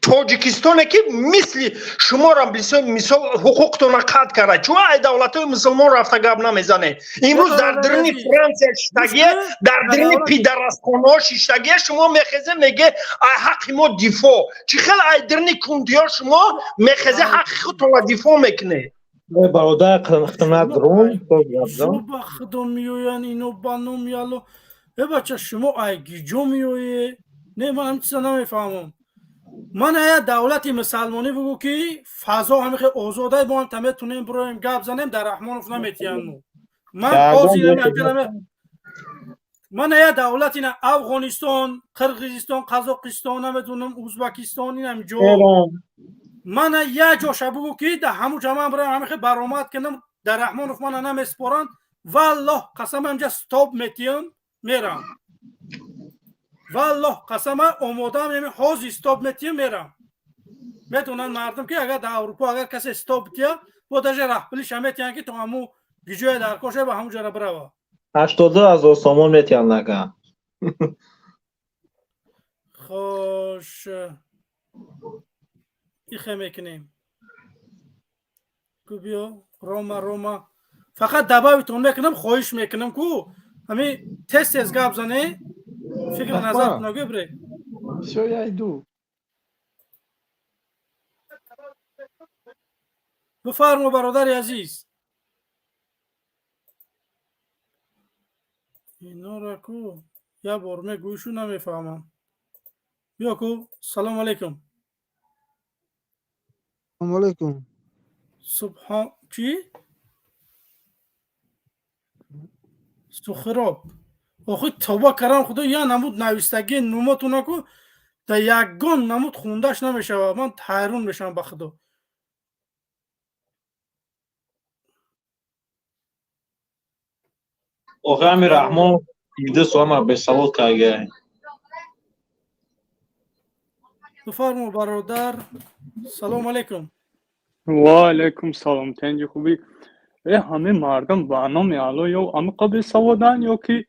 تاجیکستان که مثل شما را مثال حقوقتون قطع کرده چون ای دولت های مسلمان رفته گپ نمیزنه. امروز در درنی فرانسه شتگیه در درنی پیدرستانه شتگیه شما میخزه میگه ای حق ما دفاع چی خیلی ای درنی کندیا شما میخزه حق خودتون را دفاع میکنه. برادر خدمت درون شما خودم میوین اینو بانو میالو بچه شما ای گیجو میوی نه من هم چیزا نمیفهمم. من ایا دولت مسلمانی بگو که فضا همه خیلی آزاده با هم تمیتونیم برایم گپ زنیم در رحمانوف نمیتیم. من ایا دولت این افغانستان، قرقیزستان، قزاقستان نمیدونم ازبکستان اینم جو من یه جا شبو که در همون جمعه برای همه خیلی برآمد کنم در رحمانوف من نمیسپارن والله قسم همجا ستاپ میتیم میرم والله قسم آمادم یعنی حاضی ستاپ میتیم میرم. میتونن مردم که اگر در اروپا اگر کسی ستاپ تیا با دجه رحبلیش هم میتیم که تو همون گیجوی در کاشه و همون جا بروا 80,000 سامان میتیم نگم. خوش ایخه میکنیم کو بیا روما فقط دباویتون میکنم خواهش میکنم کو همین تست از گپ زنه فکر نظر نگه بره شویه دو بفرما برادر عزیز اینا را کو یا برمه گوشو نمیفهمم بیا کو سلام علیکم. سلام علیکم. سبحان چی؟ سخراب آخه توبه کردم خدا یا نمود نویستگی نوماتون کو در یگان نمود خوندش نمیشه و من حیران میشم به خدا. آخه همین رحمان 17 سال ما به سواد کرده. بفرمو برادر سلام علیکم. و علیکم سلام تنجی خوبی. همه مردم با نام علا یا همه قبل سوادن یا که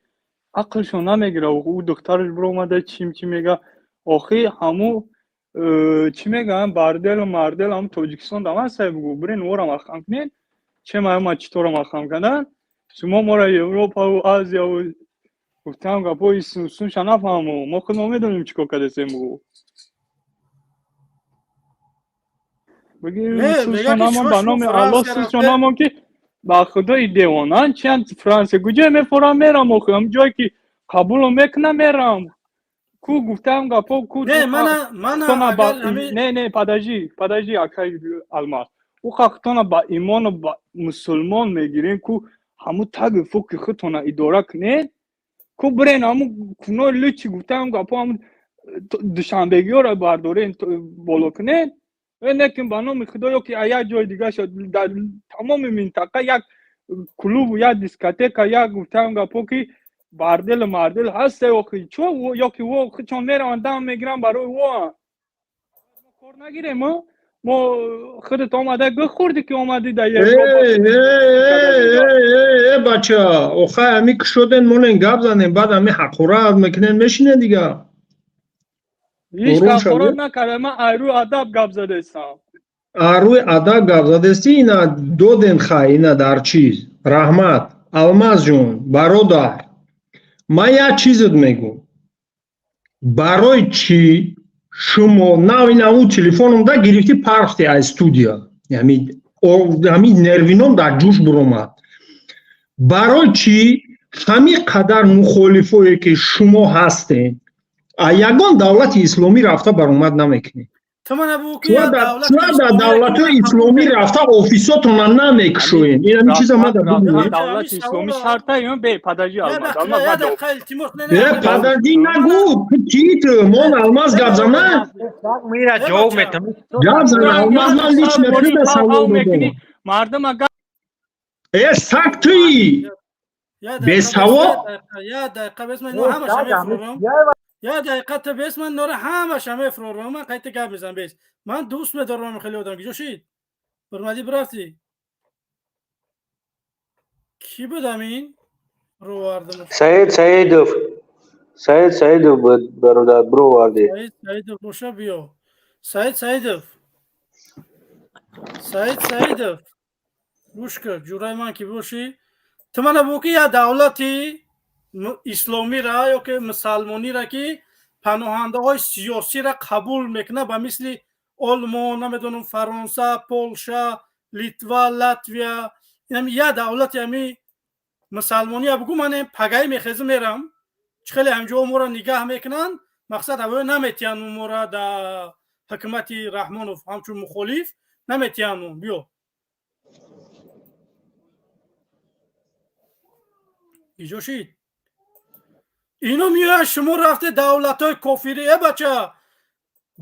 عقلشون نمیگیره و او دکترش برو اومده چی میگه آخه همو چی میگن بردل و مردل هم تاجیکستان دامن سای بگو برین او را مخم کنین چه ما چطور مخم کنن شما ما را اروپا و آزیا و گفتم گپای سنوسونش نفهمو ما خودم میدونیم چیکار کرده سیم بگو بگیر سوشنامون به نام الله سوشنامون که با خدای دیوانان چند فرانسه گوجه میفورم میرم و خودم جایی که قبول میکنم میرم کو گفتم گپا کو نه من اگر نه پداجی اکای الماس او خاطر با ایمان و با مسلمان میگیرین کو همو تگ فوق خودتون اداره کنین کو برین همو کنار لچ گفتم گپا هم دوشنبگی رو بردارین بالا کنین نکن با نام خدایا که ایا جای دیگه شد در تمام منطقه یک کلوب و یک دیسکوتک یا گفتم گپا که بردل مردل هست و چو یا که و چون میرن دم میگیرن برای و کار نگیریم ما خودت اومده بخوردی که اومدی در بچه آخه همی که شدن مونن گپ زنیم بعد همی حقوره میکنن میشینه دیگه هیچ کفارات نکرده من ایرو ادب گپ زده استم ایروی ادب گپ زده استی اینا دو دن خواهی اینا در چیز رحمت الماس جون برادر من یک چیزت میگم برای چی شما نه اینا اون تلفنم دا گرفتی پرختی از استودیا یعنی نروینم در جوش برومد барои чӣ ҳамин қадар мухолифое ки шумо ҳастед ягон давлати исломӣ рафта баромад намекунед. Шумо дар давлатҳои исломӣ рафта офисотона намекушоед. Ин чиза ман бубинед. давлати исломӣ шарта ё бе падажи алмаз падажӣ нагӯ чит мон алмаз гап занам. Гап зана алмаз ман лично туда савол додам. мардум агар саг туи бесавод. Я дақиқа бесман я дақиқа та бесман нора ҳамаша мефурорам. Ман қайта гап мезанам бес. Ман дӯст медорам хеле одам гиҷошид. Бурмадӣ бирафтӣ. Ки буд амин? Ровардам. Саид Саидов буд бародар бироварди. Саид Саидов боша биё. Саид Саидов. Гӯш кар, ҷураи ман ки бошӣ. Ту мана бу ки я давлати исломира ё ки мусалмонира ки паноҳандаҳои сиёсиро қабул мекунад ба мисли Олмон, намедонам Фаронса, Полша, Литва, Латвия. Ин я давлати ами мусалмония бугу ман пагаи мехеза мерам. Чхеле ҳамҷо моро нигаҳ мекунанд. Мақсад авоё наметиҳанд моро да ҳукумати Раҳмонов ҳамчун мухолиф наметиҳанд биё. иҷошид ино миёяд шумо рафте давлатҳои кофирӣ бача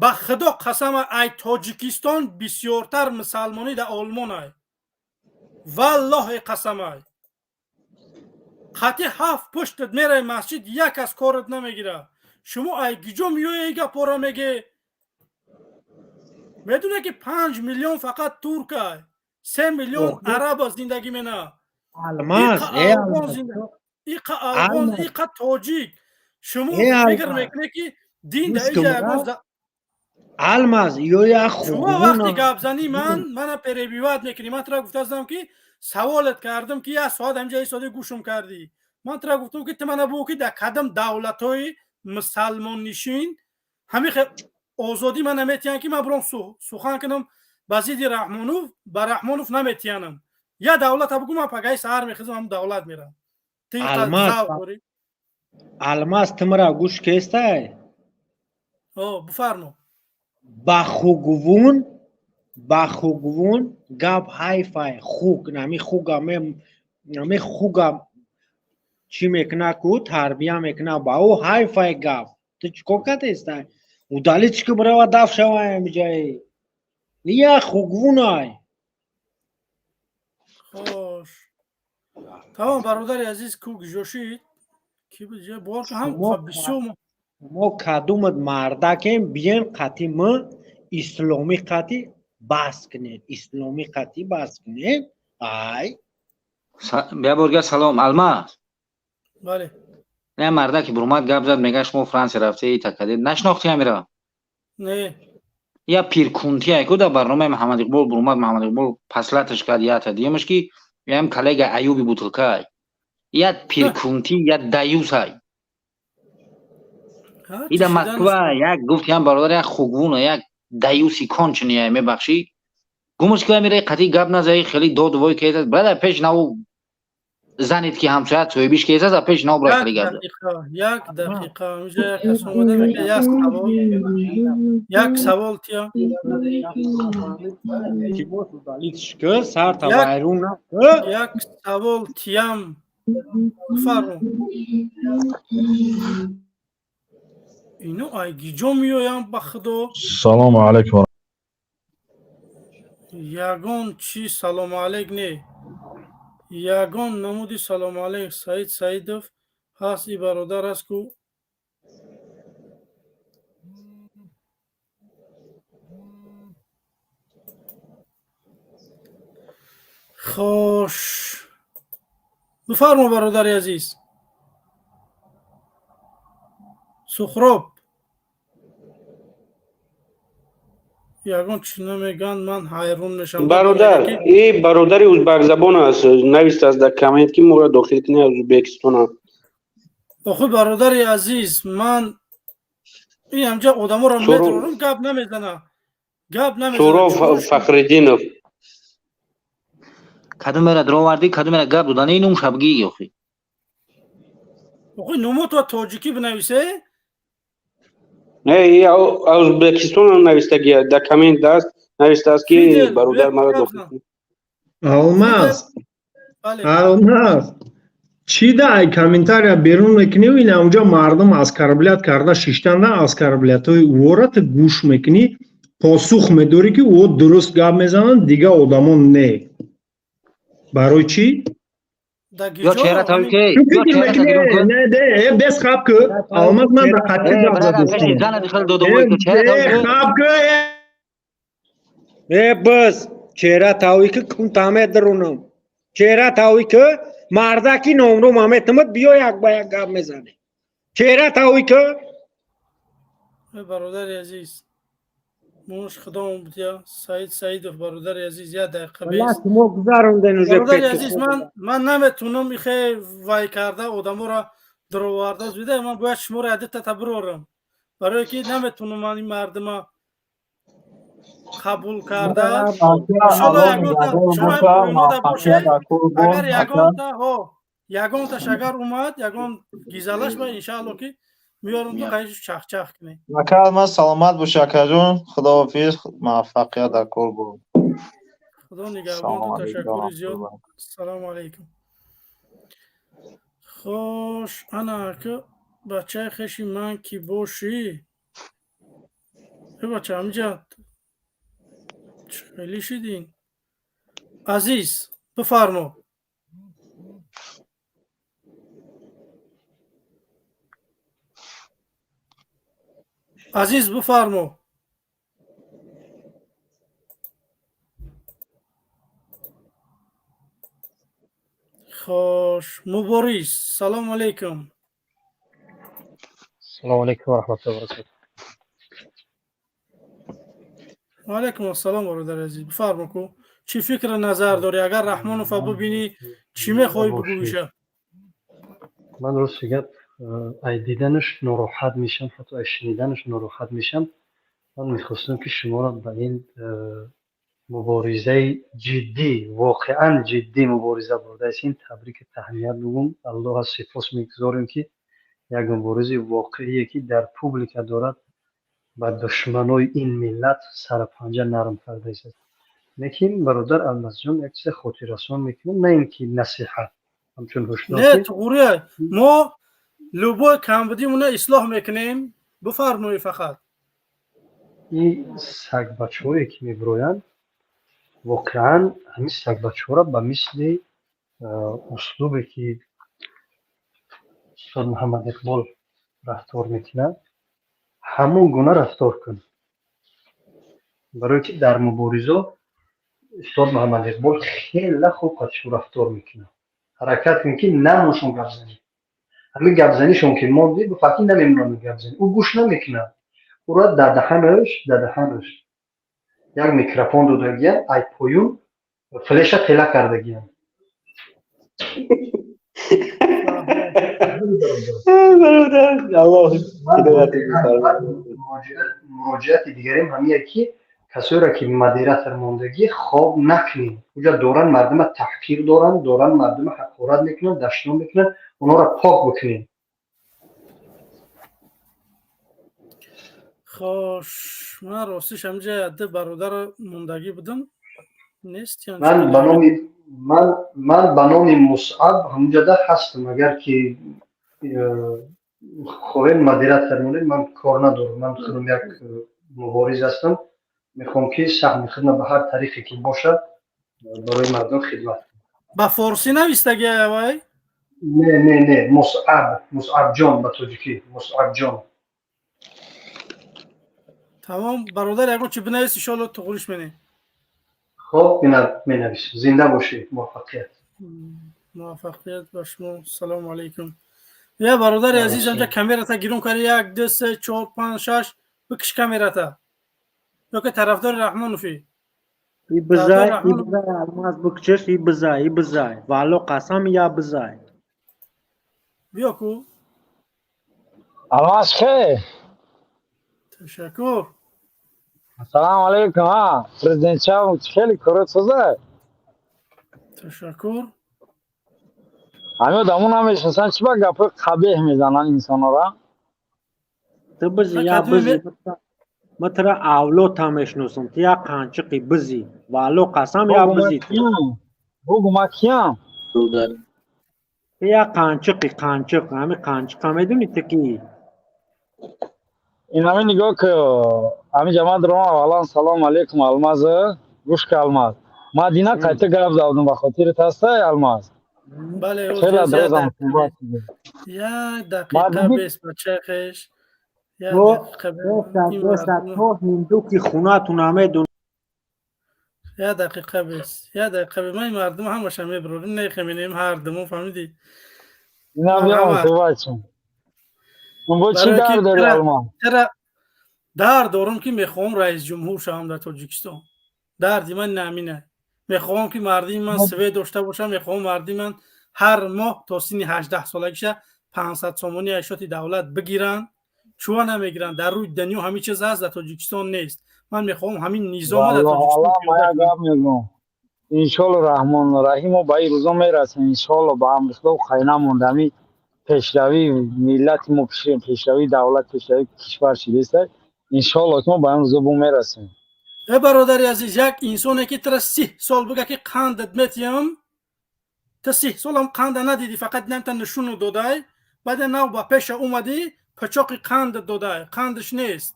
ба худо қасама ай Тоҷикистон бисёртар мусалмонӣ да Олмон ай. Валлоҳи қасамай. қатъи 7 пуштат мераи масҷид як кас корат намегира. Шумо ай гиҷо миёяи гапора меге. медуне ки 5 миллион фақат турк ай. 3 миллион араба зиндагӣ мена. Иқа тоҷик. Шумо фикр мекунед ки дин да иҷа ягон алмаз ё я шумо вақти гап зани мана перебиват мекунӣ. Ман тра гуфтастам ки саволат кардам ки як соат ҳамҷа истоди гӯшум кардӣ. Ман тра гуфтам ки ту мана бу ки да кадам давлатҳои мусалмоннишин ҳамин озодӣ ман наметиҳанд ки ман буром сухан кунам ба зидди Раҳмонов ба Раҳмонов наметиҳанам. Я давлата бугу ман пагаи саҳар мехезам ҳам давлат мерам. алмаз тумра гӯш кестай бифармо ба хугвун гап ҳайфай хуг нами хугам чӣ мекуна ку тарбия мекуна ба ӯ ҳайфай гап ту чӣ кор кардестай удали чӣ ки бирава даф шавай амҷае я хугвунай. хош тамом бародари азиз ку гиҷошид ки бор ҳам бисёр мо кадумат мардакем биен қати ма исломӣ қати бас кунед ай бияборга салом алмаз. бале не марда ки бурмад гап зад мега шумо Франсия рафтаи такадед нашнохти амира не я пиркунтия ку да барномаи Муҳаммад Иқбол бурмад Муҳаммад Иқбол паслаташ кад ята диемаш ки яам коллега Аюби Бутулкай я пиркунти я даюсай ида Москва як гуфт ям бародар як хугвуна як даюси кончния мебахши гумаш ки амира қати гап назаи хели дод вой кесад брада пеш наву занит ки ҳамсоят соҳибиш кесад а пеш нав брай хели гап як дақиқа миҷа як кас омада мега як савол тия як савол тиям фармо ино ай гиҷо миёям ба худо. салому алайкум. ягон чӣ салому алайк не ягон намуди салому алайк Саид Саидов ҳаст. и бародар аст ку хош бифармо бародари азиз. сухроб ягон чӣ намеган ман ҳайрон мешавам. бародар и бародари узбакзабон аст навистааст дар коммент ки моро дохил кунӣ аз Узбекистонам. охӯ бародари азиз ман ин ҳамҷа одаморо метрорам гап намезана Суров Фахриддинов کدوم را دروردی کدوم را گپ دادن اینو شبگی یخی آقای نومو تو تاجیکی بنویسه؟ نه یا ازبکستان هم نوشته گیه در کمین دست نوشته است که برادر مرا داخل алмаз алмаз чӣ дай комментария берун мекунӣ ин онҷо мардум аскарблят карда шиштанда аскарблятҳои вората гӯш мекунӣ посух медорӣ ки о дуруст гап мезананд дига одамон не барои чӣ یا چهره تاوی که یا چهره تگیرون که не де без хаб ку алмаз ман да қатъи гап задастам زن دخل دو دوی تو چهره تاوی که хаб ку بس چهره تاوی که کن تامه درونم چهره تاوی که مردکی نمرو مامت نمت بیا یک با یک گپ میزنه چهره تاوی که برادر عزیز موش خدام بودیا سعیدов برادر عزیز یه دقیقه والله بیست شما گذاروندین اوزه برادر عزیز من نمیتونم ایخه وای کرده آدمو را دروارده زوده من باید شما را عدت تبرورم برای که نمیتونم من این مردم قبول کرده انشالله یگان تا باشه اگر یگان تا شگر اومد یگان گیزالش با انشالله که میارم تو قیش چخ چخ کنی Макалма саломат бош акаҷон. Худоҳофиз. Муваффақият дар кор бо. خدا نگهبان تو تشکر زیاد سلام علیکم خوش انا که بچه خشی من کی باشی ای بچه امجد خیلی شدین عزیز بفرما عزیز بفرما خوش مبارز سلام علیکم السلام علیکم و رحمت الله و برکاته و علیکم السلام برادر عزیز بفرما کو چی فکر نظر داری اگر رحمانوف ببینی چی میخوای بگویشه من راست گپ ای دیدنش ناراحت میشم حتی ای شنیدنش ناراحت میشم من میخواستم که شما را به این مبارزه جدی واقعا جدی مبارزه برده این تبریک تهنیت بگم الله از سپاس میگذاریم که یک مبارزه واقعیه که در پوبلیکا دارد و دشمنای این ملت سر پنجه نرم کرده است لیکن برادر الماس جان یک چیز خاطر رسان میکنم نه اینکه نصیحت همچون هشدار نه توریه ما لوبو کمبودیمونه اصلاح میکنیم بفرمایید فقط این سگ بچه‌هایی که میبرویند واقعا همین سگ بچه‌ها را به مثل اسلوبی که استاد محمد اقبال رفتار میکنه همون گونه رفتار کن برای که در مبارزه استاد محمد اقبال خیلی خوب قدشو رفتار میکنه حرکت میکنه نموشون گپ زنی همین گپ زنیشون که ما دید فقط نمیمونن گپ زنی او گوش نمیکنه او را در دهنش یک میکروفون دادگیان ای پایون فلش تلا کردگیان مراجعت دیگریم همیه که کسایی را که مدیره فرماندگی خواب نکنین اونجا دارن مردم تحقیر دارن مردم حقارت میکنن دشنام میکنن اونا را پاک بکنین خوش من راستش همجا عده برادر موندگی بودم نیست من به نام مصعب همونجا ده هستم اگر که خواهیم مدیریت فرمودید من کار ندارم من خودم یک مبارز هستم میخوام که سهم خدمت به هر طریقی که باشد برای مردم خدمت با فارسی نویستگی وای نه مصعب جان به تاجیکی مصعب جان تمام برادر یکو چی بنویس ان شاء الله تقولش منه خب مینویس زنده باشی موفقیت باشم سلام علیکم یا برادر عزیز اینجا کامرا تا گیرون کاری 1 2 3 4 5 6 بکش کامرا تا تو که طرفدار رحمانوفی ای بزای الماس بکشش ای بزای والو قسم یا بزای بیا کو الماس خیر تشکر السلام علیکم پرزیدنت شاه خیلی کورت سوزه تشکر. همه دامون هم میشنسن چی با گپ قبیح میزنن انسان را. تو بزی یا بزی متر اولو تامشنوسم تیا قانچقی بزی والو قسم یا بزی بگو ما کیم تیا قانچق همه قانچق میدونی تکی این همه نگاه که همه جماعت رو اولا سلام علیکم الماز گوش که الماز مدینه قایته گرب زودم با خاطر تسته الماز بله خیلی اوز درازم یا دقیقه بیست بچه خیش تو تو هندو کی خوناتون همه دون یا دقیقه بیست یا دقیقه من مردم هم باشه میبروریم نخمینیم هر دمو فهمیدی این هم بیام تو بچم من با چی در داری المان در دارم که میخوام رئیس جمهور شوم در تاجیکستان دردی من نمینه میخوام که مردی من سوی داشته باشم میخوام مردی من هر ماه تا سن 18 سالگیشه 500 سومانی ایشاتی دولت بگیرن چون نمیگیرن در روی دنیا همین چیز هست در تاجیکستان نیست من میخوام همین نظام در تاجیکستان میگم ان شاء الله رحمان الرحیم و به این روزا میرسیم ان شاء الله با هم رسول خینا موندمی پیشروی ملت ما پیشروی دولت پیشروی کشور شده است ان شاء الله که ما به این روزا میرسیم ای برادری عزیز یک انسانی که تر 30 سال بگه که قندت میتیم تا 30 سال هم قند ندیدی فقط نمیتن نشون دادای بعد نو با پیش اومدی پچاقی قند دادای قندش نیست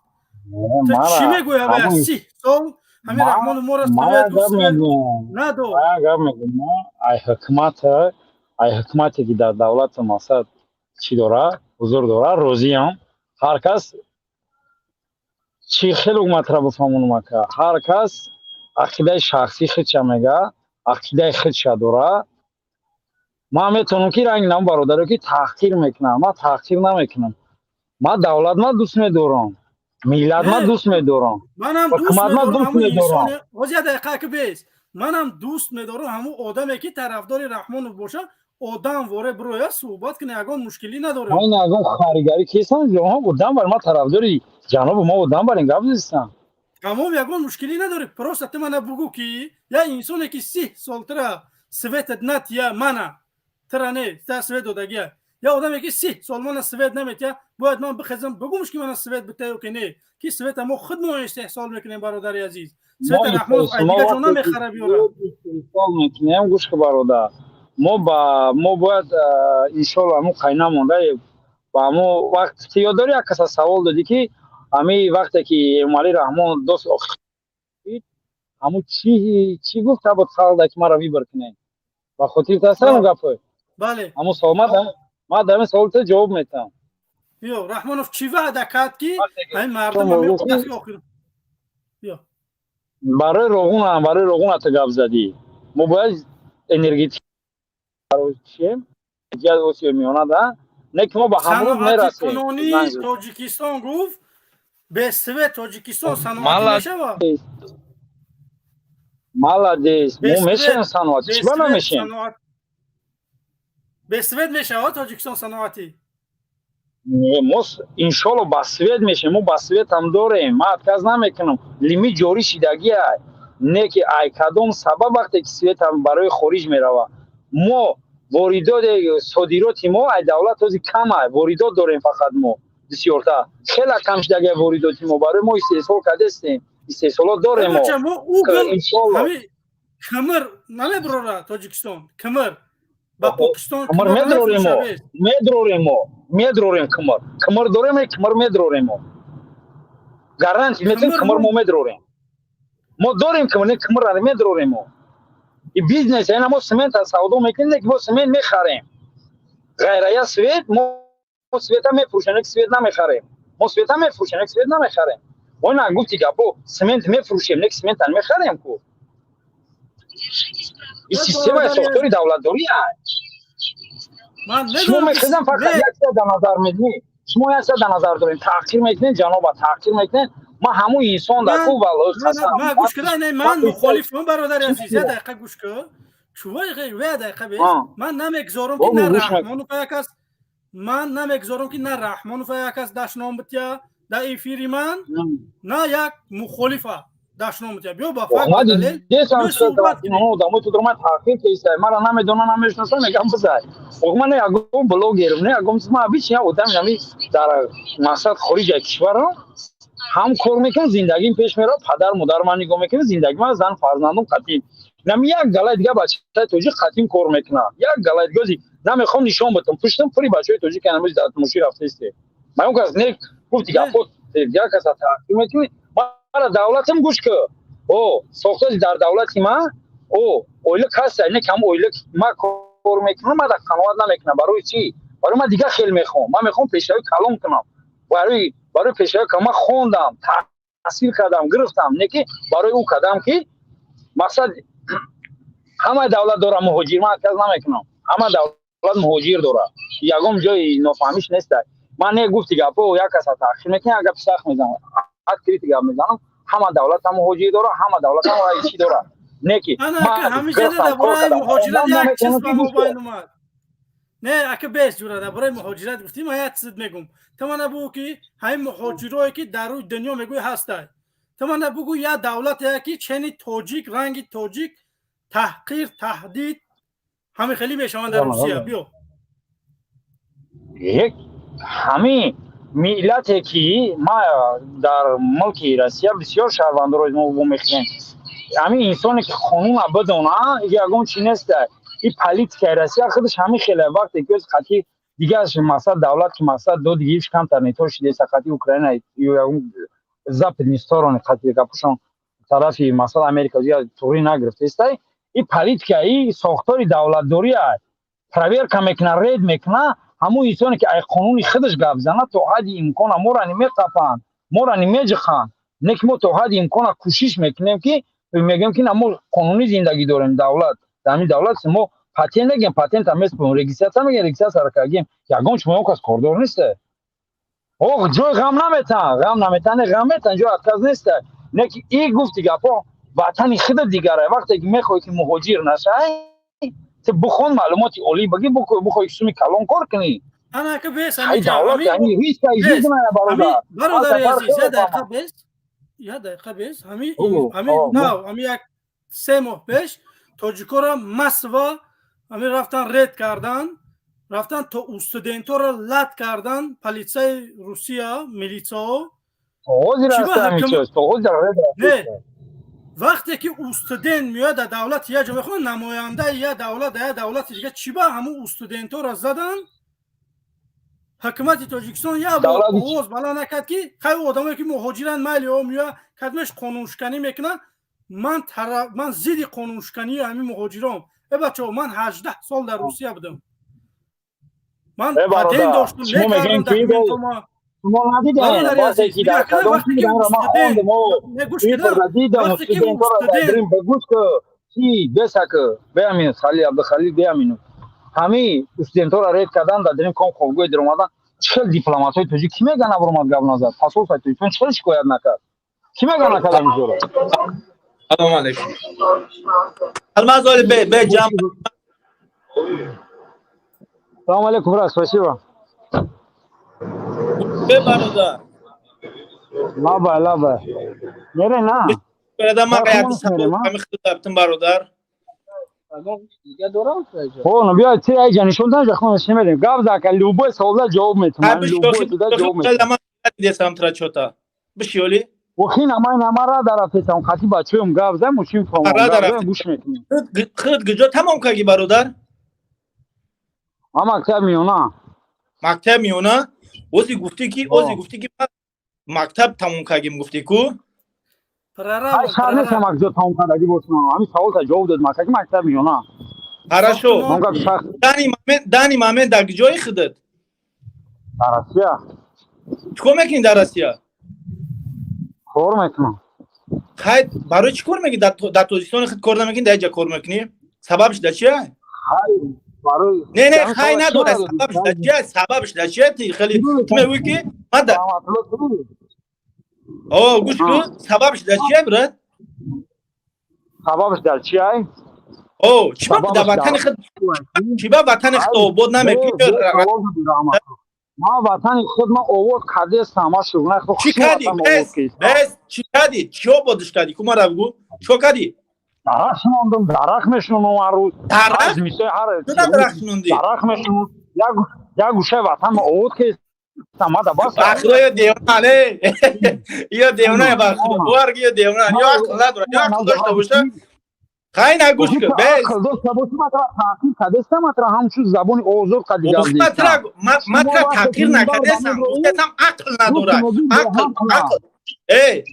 تو چی میگویی به 30 سال همین رحمان ما را ندو ای حکمتی که در دولت ماسد چی داره حضور داره روزی هم هر کس چی خیلی مطلب بفهمونم که هر کس عقیده شخصی خودش میگه عقیده خودش داره ما میتونم که رنگ نام برادر که تحقیر میکنم ما تحقیر نمیکنم ما دولت ما دوست میدارم ملت ما دوست میدارم منم دوست میدارم همون انسان وجه دقیقه که بیست منم دوست میدارم همون آدمی که طرفدار رحمان باشه آدم واره برویا صحبت کنه یگان مشکلی نداره این یگان خریگری کیسان جوها بودم بر ما طرفداری جناب ما بودم بر این گپ نیستم تمام یگان مشکلی نداره پروست من بگو که یا انسانی که 30 سال تر سویت نت یا منه تر نه تا سویت دادگیه یا آدمی که 30 سال من سویت نمیتیا باید من بخزم بگومش که من سویت بتایم که نه که سویت ما خود ما استحصال میکنیم برادر عزیز سویت رحمان دیگه جونا میخره بیاره استحصال میکنیم گوش که برادر ما باید ان شاء الله مو قینا مونده با مو وقت یاد داری یک کس سوال دادی که همین وقتی که مالی رحمان دوست همون چی گفت تا بود خالد که ما رو بیبر کنه با خاطر تاسم گفت بله همون سوال ما در این سوال تو جواب میدم بیا رحمانوف چی وعده کرد که این مردم میگفتن آخر بیا برای روغون تا گپ زدی ما باید انرژی چیم جد واسه میونه ده نه که ما به همون میرسیم قانونی تاجیکستان گفت به سوی تاجیکستان صنعتی میشه مالادیس مو میشن صنعتی چی بنا میشن به سوید میشه تاجیکستان صنعتی ما ان شاء الله با سوید میشه ما با سوید هم داریم ما اتکاز نمیکنم لیمیت جوری شدگی نه که ای کدوم سبب وقتی که سوید هم برای خارج میروه ما واردات صادرات ما ای دولت از کمه واردات داریم فقط ما بسیارتر خیلی کم شدگی واردات ما برای ما استحصال کرده استیم استحصالات داریم ما ان شاء الله همین کمر نمیبره تاجیکستان کمر با پاکستان کمر میدروریم کمر داریم کمر میدروریم گارانتی میتونیم کمر ما میدروریم ما داریم کمر را میدروریم این بیزنس اینا ما سمنت سودا میکنیم که ما سمنت میخریم غیره سوئد ما سوئد میفروشن سوئد نمیخریم ما سوئد میفروشن سوئد نمیخریم ما نگفتی گپو سمنت میفروشیم نه سمنت میخریم کو این سیستم ساختاری دولت داری شما میخوام فقط یک سر نظر میدین شما یک سر نظر دارین تحقیر میکنین جناب تحقیر میکنین ما همون انسان در کو والله قسم ما گوش کردن من مخالفم برادر عزیز دقیقه گوش کن چوای غیر و دقیقه بیس من نمیگذارم که نه رحمان و فیکس من نمیگذارم که نه رحمان و فیکس داش نام بتیا در افیری من نه یک مخالفه дашномутия биё ба факт ما далел دیدم биё که суҳбат این آدمو تو درمان تحقیق کیسه مرا نمیدونن نمیشناسن میگم بذار من نه اگم بلوگر نه اگم ما بیش یا آدم نمی در مقصد خارج از کشور هم کار میکنم زندگیم پیش میره پدر مادر من نگاه میکنه زندگی من زن فرزندم قدیم نمی یک گله دیگه بچه توجی قدیم کار میکنه یک گله دیگه نمیخوام نشون بدم پشتم فری بچه توجی که نمیز داد مشیر رفته است من اون کس نه گفت دیگه خود دیگه کس تحقیق میکنه مرا دولتم گوش که او ساخته در دولت ما او اویل کس نه کم اویل ما کار میکنم ما در قنوات نمیکنم برای چی برای ما دیگه خیلی میخوام من میخوام پیشروی کلام کنم برای پیشروی که من خوندم تحصیل کردم گرفتم نه که برای او کردم که مقصد همه دولت داره مهاجر من کس نمیکنم همه دولت مهاجر داره یگم جای نفهمیش نیست من نه گفت دیگه او یک کس تحقیق میکنه اگه سخت میزنم حد کریتیک میزنم همه دولت هم مهاجر داره همه دولت هم رئیسی داره نه که همیشه در برای مهاجرت یک چیز با موبایل اومد نه اگه بیس جوره در برای مهاجرت گفتیم من یک چیز میگم تو من بگو که همین مهاجرایی که در روی دنیا میگوی هسته تو من بگو یا دولت یکی چنین توجیک رنگ توجیک تحقیر تهدید همه خیلی میشوند در روسیه بیو یک همین ملتی که ما در ملک روسیه بسیار شهروند رو ما میخوایم همین انسانی که قانون بدونه یگم چی نیست این پلیت که روسیه خودش همین خیلی وقتی که خاطی دیگه از مقصد دولت که مقصد دو دیگهش کم تر نیتوش دیگه خاطی اوکراین یا زاپ نیستورن خاطی کپوشون طرفی مقصد امریکا یا توری نگرفته است این پلیت که این ساختاری دولت دوری پرویر که میکنه رید میکنه همون انسانی که ای قانونی خودش گپ زنه تو حد امکان ما را نمیقفن ما را نمیجخن نک ما تو حد امکان کوشش میکنیم که میگیم که ما قانونی زندگی داریم دولت همین دولت ما پاتنت نگیم پاتنت هم است به رجیستر میگه رجیستر سر کارگیم یگان شما کس کاردار نیست او جای غم نمیتن جای اتکاز نیست نک این گفت دیگه پا وطن خود دیگره وقتی که میخوای که مهاجر نشه تو بخون معلوماتی اولی بگی بخوای سومی کلان کار کنی انا که بیس همین دولت یعنی هیچ چیزی نمیشه برادر عزیز یه دقیقه بیس همین یک 3 ماه پیش تاجیکا را مسوا همین رفتن رید کردن رفتن تا استودنتا را لط کردن پلیسای روسیه میلیسا وقتی که استودنت میاد در دولت یه جا بخون نماینده یه دولت دیگه چی با همون استودنتا را زدن حکومت تاجیکستان یا با آواز بالا نکرد که خیلی آدمایی که مهاجرن مالی ها میاد کدمش قانونشکنی میکنن من زیدی قانونشکنی همین مهاجرام بچه‌ها من 18 سال در روسیه بودم من پاتنت داشتم نکردم دکومنتم ما ندیدیم وقتی که در کدام دیدم ما خوندم وقتی که استودنت بگوش که چی بسا که بیامین خالی عبدالخلیل بیامینو همه استودنتا را رید کردن دادریم کام خوبگوی در اومدن چهل دیپلمات های توجی کی میگن ابرومد گب نزد پاسپورت های توجی چهل شکایت نکرد کی میگن نکرد اینجوره سلام علیکم المازول به جام سلام علیکم راست спасибо به برادر لابا میره نه برادر ما یک سلام خدمتتون برادر او بیا چی ای جانشون داشت خودش نمیدیم گاب زاکل لوبو سوال جواب میتونم لوبو تو جواب میتونم دیدم ترا چوتا بشیولی وخین ما را دارفتم خاطی بچه‌ام گاب زدم مشیم فهمم گوش میکنم خود گجا تمام کردی برادر مکتب میونه اوزی گفتی که مکتب تمام کردیم گفتی کو شهر نیست مکتب تمام کردی بودم همین سوال تا جواب داد مکتب میونه хорошо دانی مامن در جای خودت در روسیه چیکار میکنی در روسیه کار میکنم خیر برای چی کار میکنی در تاجیکستان خود کار نمیکنی در اینجا کار میکنی سببش در چیه برای نه خیر نداره سببش در چیه خیلی تو میگویی که من در گوش کن سببش در چیه برات سببش در چیه چی با در وطن خود چی با وطن خود آباد نمیکنی ما وطن خود ما آورد کرده است ما شغل خود چی کردی؟ بس چی کردی؟ چی بودش کردی؟ کمارا بگو چی کردی؟ درخ شنوندم درخ میشنوم اون روز درخ؟ تو درخ شنوندی؟ درخ میشنوم یا گوشه وطن ما آورد که ما دا باس بخرا یا دیوانه یا دیوانه بخرا بوارگ یا دیوانه یا عقل نداره یا عقل داشته باشه خیلی نگوش که بس عقل داشته باشه ما ترا تحقیر کردست ما ترا همچون زبان اوزور قدیگه ما ترا تحقیر نکردستم گفتم عقل نداره عقل ای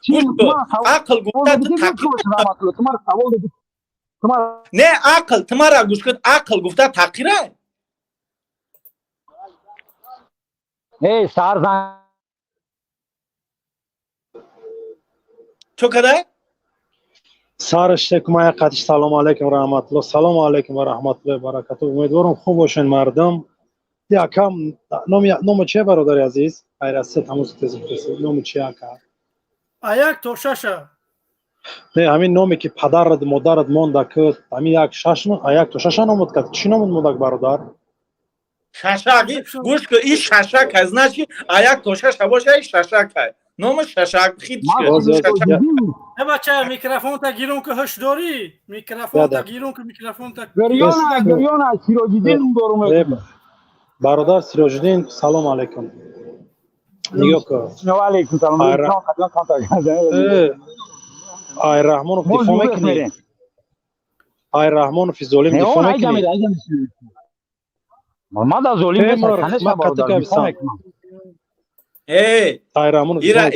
گوش کن عقل گفته تو تحقیر نه عقل تمہارا گوش کن عقل گفته تحقیره ای سارزن چو کده؟ سارشتکم قدش سلام علیکم و رحمت الله سلام علیکم و رحمت الله و برکاته امیدوارم خوب باشین مردم یکم نام چیه برادر عزیز ایرسه تموز تزید نام چیه اکا ایک تو ششه نه همین نامی که پدرت مادرت مونده که همین یک شش ایک تو شش نامود کرد چی نامود مونده برادر ششاقی گوش که این ششاق از نشی ایک تو شش باشه این ششاق نام ششاق خیلی نه بچه میکروفون تا گیرون که هش داری میکروفون تا گیرون که میکروفون تا گریانا سیراجدین دارم برادر سیراجدین سلام علیکم نگاه کن و علیکم سلام ای رحمان دفاع میکنی ای رحمان فی ظالم دفاع میکنی ما دا ظالم نیست ما قطع دفاع میکنم ای رحمان ایرا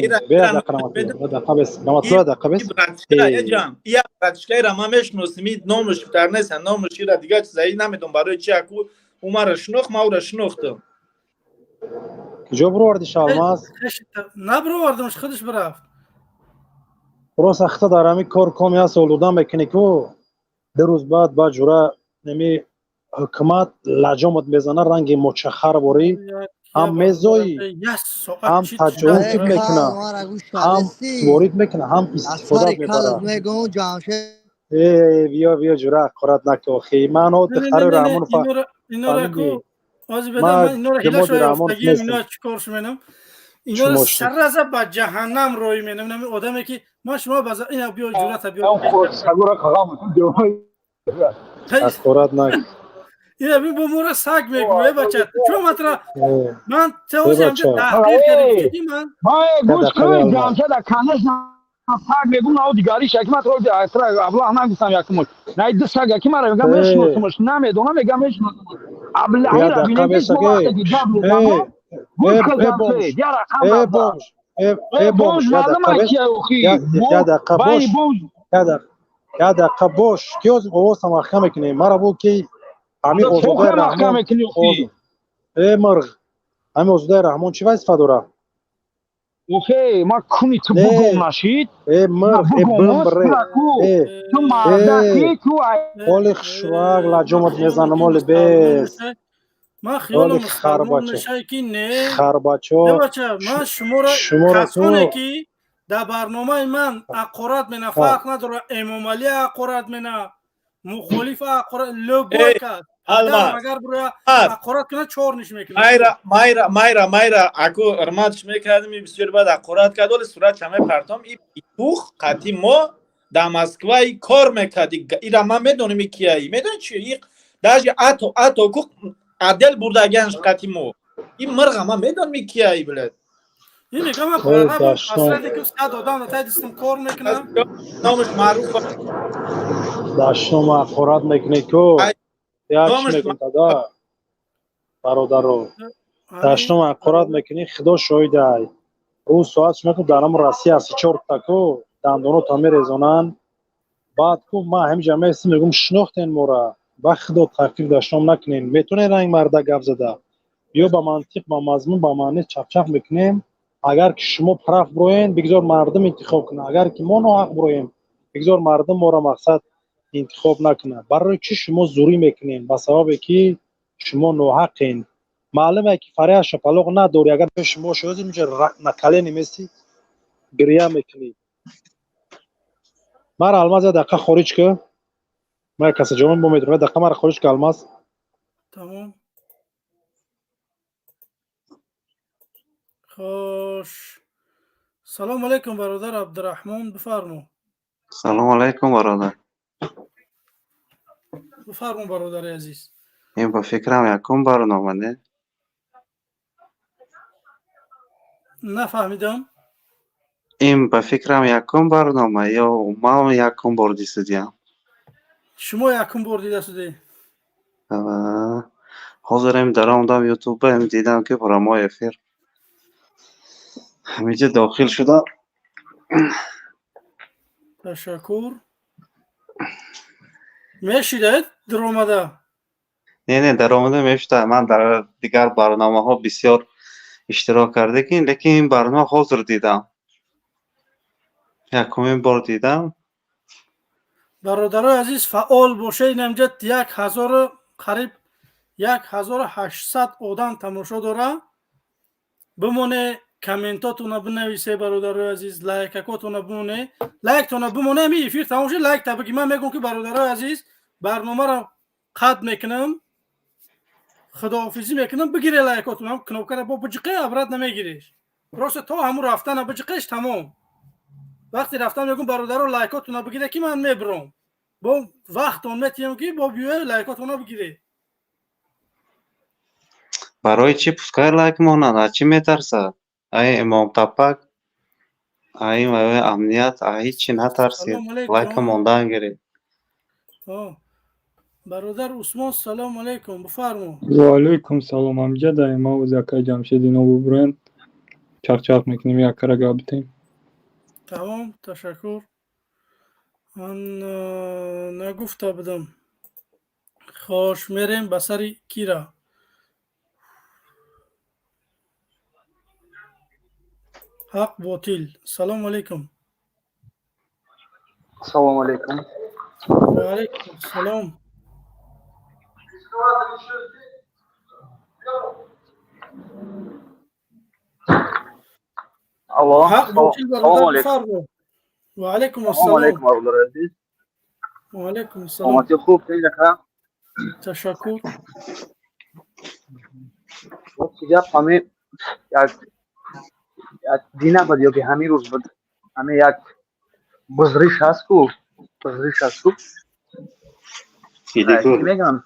یا براتشکای را ما میشناسیم نامش در نیست نامش را دیگه چیزایی نمیدونم برای چی اکو عمر شناخت ما او شناختم کجا بروردی شالماز نه بروردمش خودش برفت برو سخته در همی کار کامی هست اولودن بکنی که دو روز بعد با جوره نمی حکمت لجامت بزنه رنگ مچخر باری هم میزایی هم تجاوز میکنه هم سوارید میکنه هم استفاده میبره بیا جوره قرات نکو خی منو دختر رحمان اینو را کو از بدم اینو را هیلا شوی افتگی اینا چیکارش منم اینا را سر با جهنم روی منم آدمی که ما شما بازار اینا بیا جوره بیا سگورا خغام از قرات نک اینا بی بمورا سگ میگوه بچه چون مطرح من تئوری همجا تحقیق کردیم که من گوش کنید جامشه در کنش سگ میگون او دیگاری شکمت رو اصلا ابله نمیستم یکمون نه دو سگ یکی مرا میگم میشناسمش نمیدونم میگم میشناسمش ابله را بینیم که تو وقتی که جاب میزنم گوش کن جامشه یا رقم بازار بونج معلومه که اوخی یا دقیقه باش که از قواس محکم میکنی مرا بو که همین اوزوده رحمان ای مرغ همین اوزوده رحمان چی وظیفه داره اوکی ما کنی تو بگم نشید ای مرغ ای بمبره تو مردکی تو حالی خشواق لجامت میزنم مال بیس ما خیالم مسلمان نشه که نه خربچه ما شما را کسانه که در برنامه من اقرات منه فرق نداره امام علی اقرات منه مخالف اقرات لوگوی کرد اگر برای اقرات کنه چهار نش میکنه مایرا اکو ارماتش میکردیم بسیار بعد اقرات کرد ولی صورت همه پرتام این پیتوخ قطعی ما در مسکوی کار میکردی ایرا من میدونم کیایی میدونی چیه داشت اتو کو عدل بردگنش قطعی ما این مرغ من میدونم کیایی بلد این میگم من پرنه بود اصلاتی که صد آدم نتای دستم کار میکنم نامش معروف داشتم اخورات میکنه که یاش میکنه دادا برادر رو داشتم اخورات میکنه خدا شاید ای روز ساعت شما که دارم راسی است چهار تاکو دندونو تامیر رزونان بعد کو ما هم جمعه اسم میگم شناختین مورا با خدا تحقیق داشتم نکنین میتونه رنگ مردا گپ زده یا با منطق با مضمون با معنی چپ میکنیم اگر که شما طرف بروین بگذار مردم انتخاب کنه اگر که ما ناحق برویم بگذار مردم ما را مقصد انتخاب نکنه برای چی شما زوری میکنین با سبب که شما ناحقین معلومه که فریح شپلوغ نداری اگر شما شوزی میشه نکله نمیستی گریه میکنی مر الماز دقیقه خارج که ما کسی جوان با میدونه دقیقه مر خارج که الماز تمام خوش. سلام علیکم برادر عبدالرحمن، بفرمو. سلام علیکم برادر. بفرمو برادر عزیز. این با فکرم یکم برنامه نه؟ نفهمیدم. این به فکرم یکم برنامه یا ما یکم بار دیدیم. شما یکم بار دیده شده. حاضر هم در آمدم یوتیوب هم دیدم که برنامه افیر همیشه داخل شده. تشکر. میشید در آمده؟ نه در آمده میشته. من در دیگر برنامه ها بسیار اشتراک کرده که لیکن این برنامه حاضر دیدم. یکمین بار دیدم. برادرای عزیز فعال باشه. این امجد 1000 قریب 1800 آدم تماشا داره. بمونه کامنتاتون بنویسه برادرای عزیز، لایکاتون بمونه، لایکتون بمونه. می افیر تمام شه لایک تا بگی. من میگم که برادرای عزیز برنامه رو قطع میکنم، خداحافظی میکنم. بگیره لایکاتون. هم کنوکر با بجقه ابرد نمیگیریش. راست تا همون رفتن بجقهش تمام. وقتی رفتم میگم برادرها لایکاتون بگیره که من میبرم. با وقت اون میتیم که با بیوه لایکاتون بگیره. برای چی پوسکای لایک مانند؟ از چی میترسه؟ ای امام تپک، ای امنیت، ای چی نترسید. لایک ماندن گیری. برادر عثمان سلام علیکم، بفرمو. و علیکم سلام. امجد ما و زکای جمشید اینو ببرند چاق میکنیم یک کار گابتیم. تمام تشکر. من نگفته بدم. خوش میریم بسر کیرا. حق باطل. سلام علیکم. سلام علیکم. و علیکم السلام. الله. حق باطل سلام علیکم. و علیکم سلام السلام. علیکم برادر عزیز. و علیکم السلام. آماده خوب دیدم. تشکر. دیگه همه یک دینه بود یا که همین روز بود. همه یک بزرش هست کو. بزرش هست کو. چی میگم؟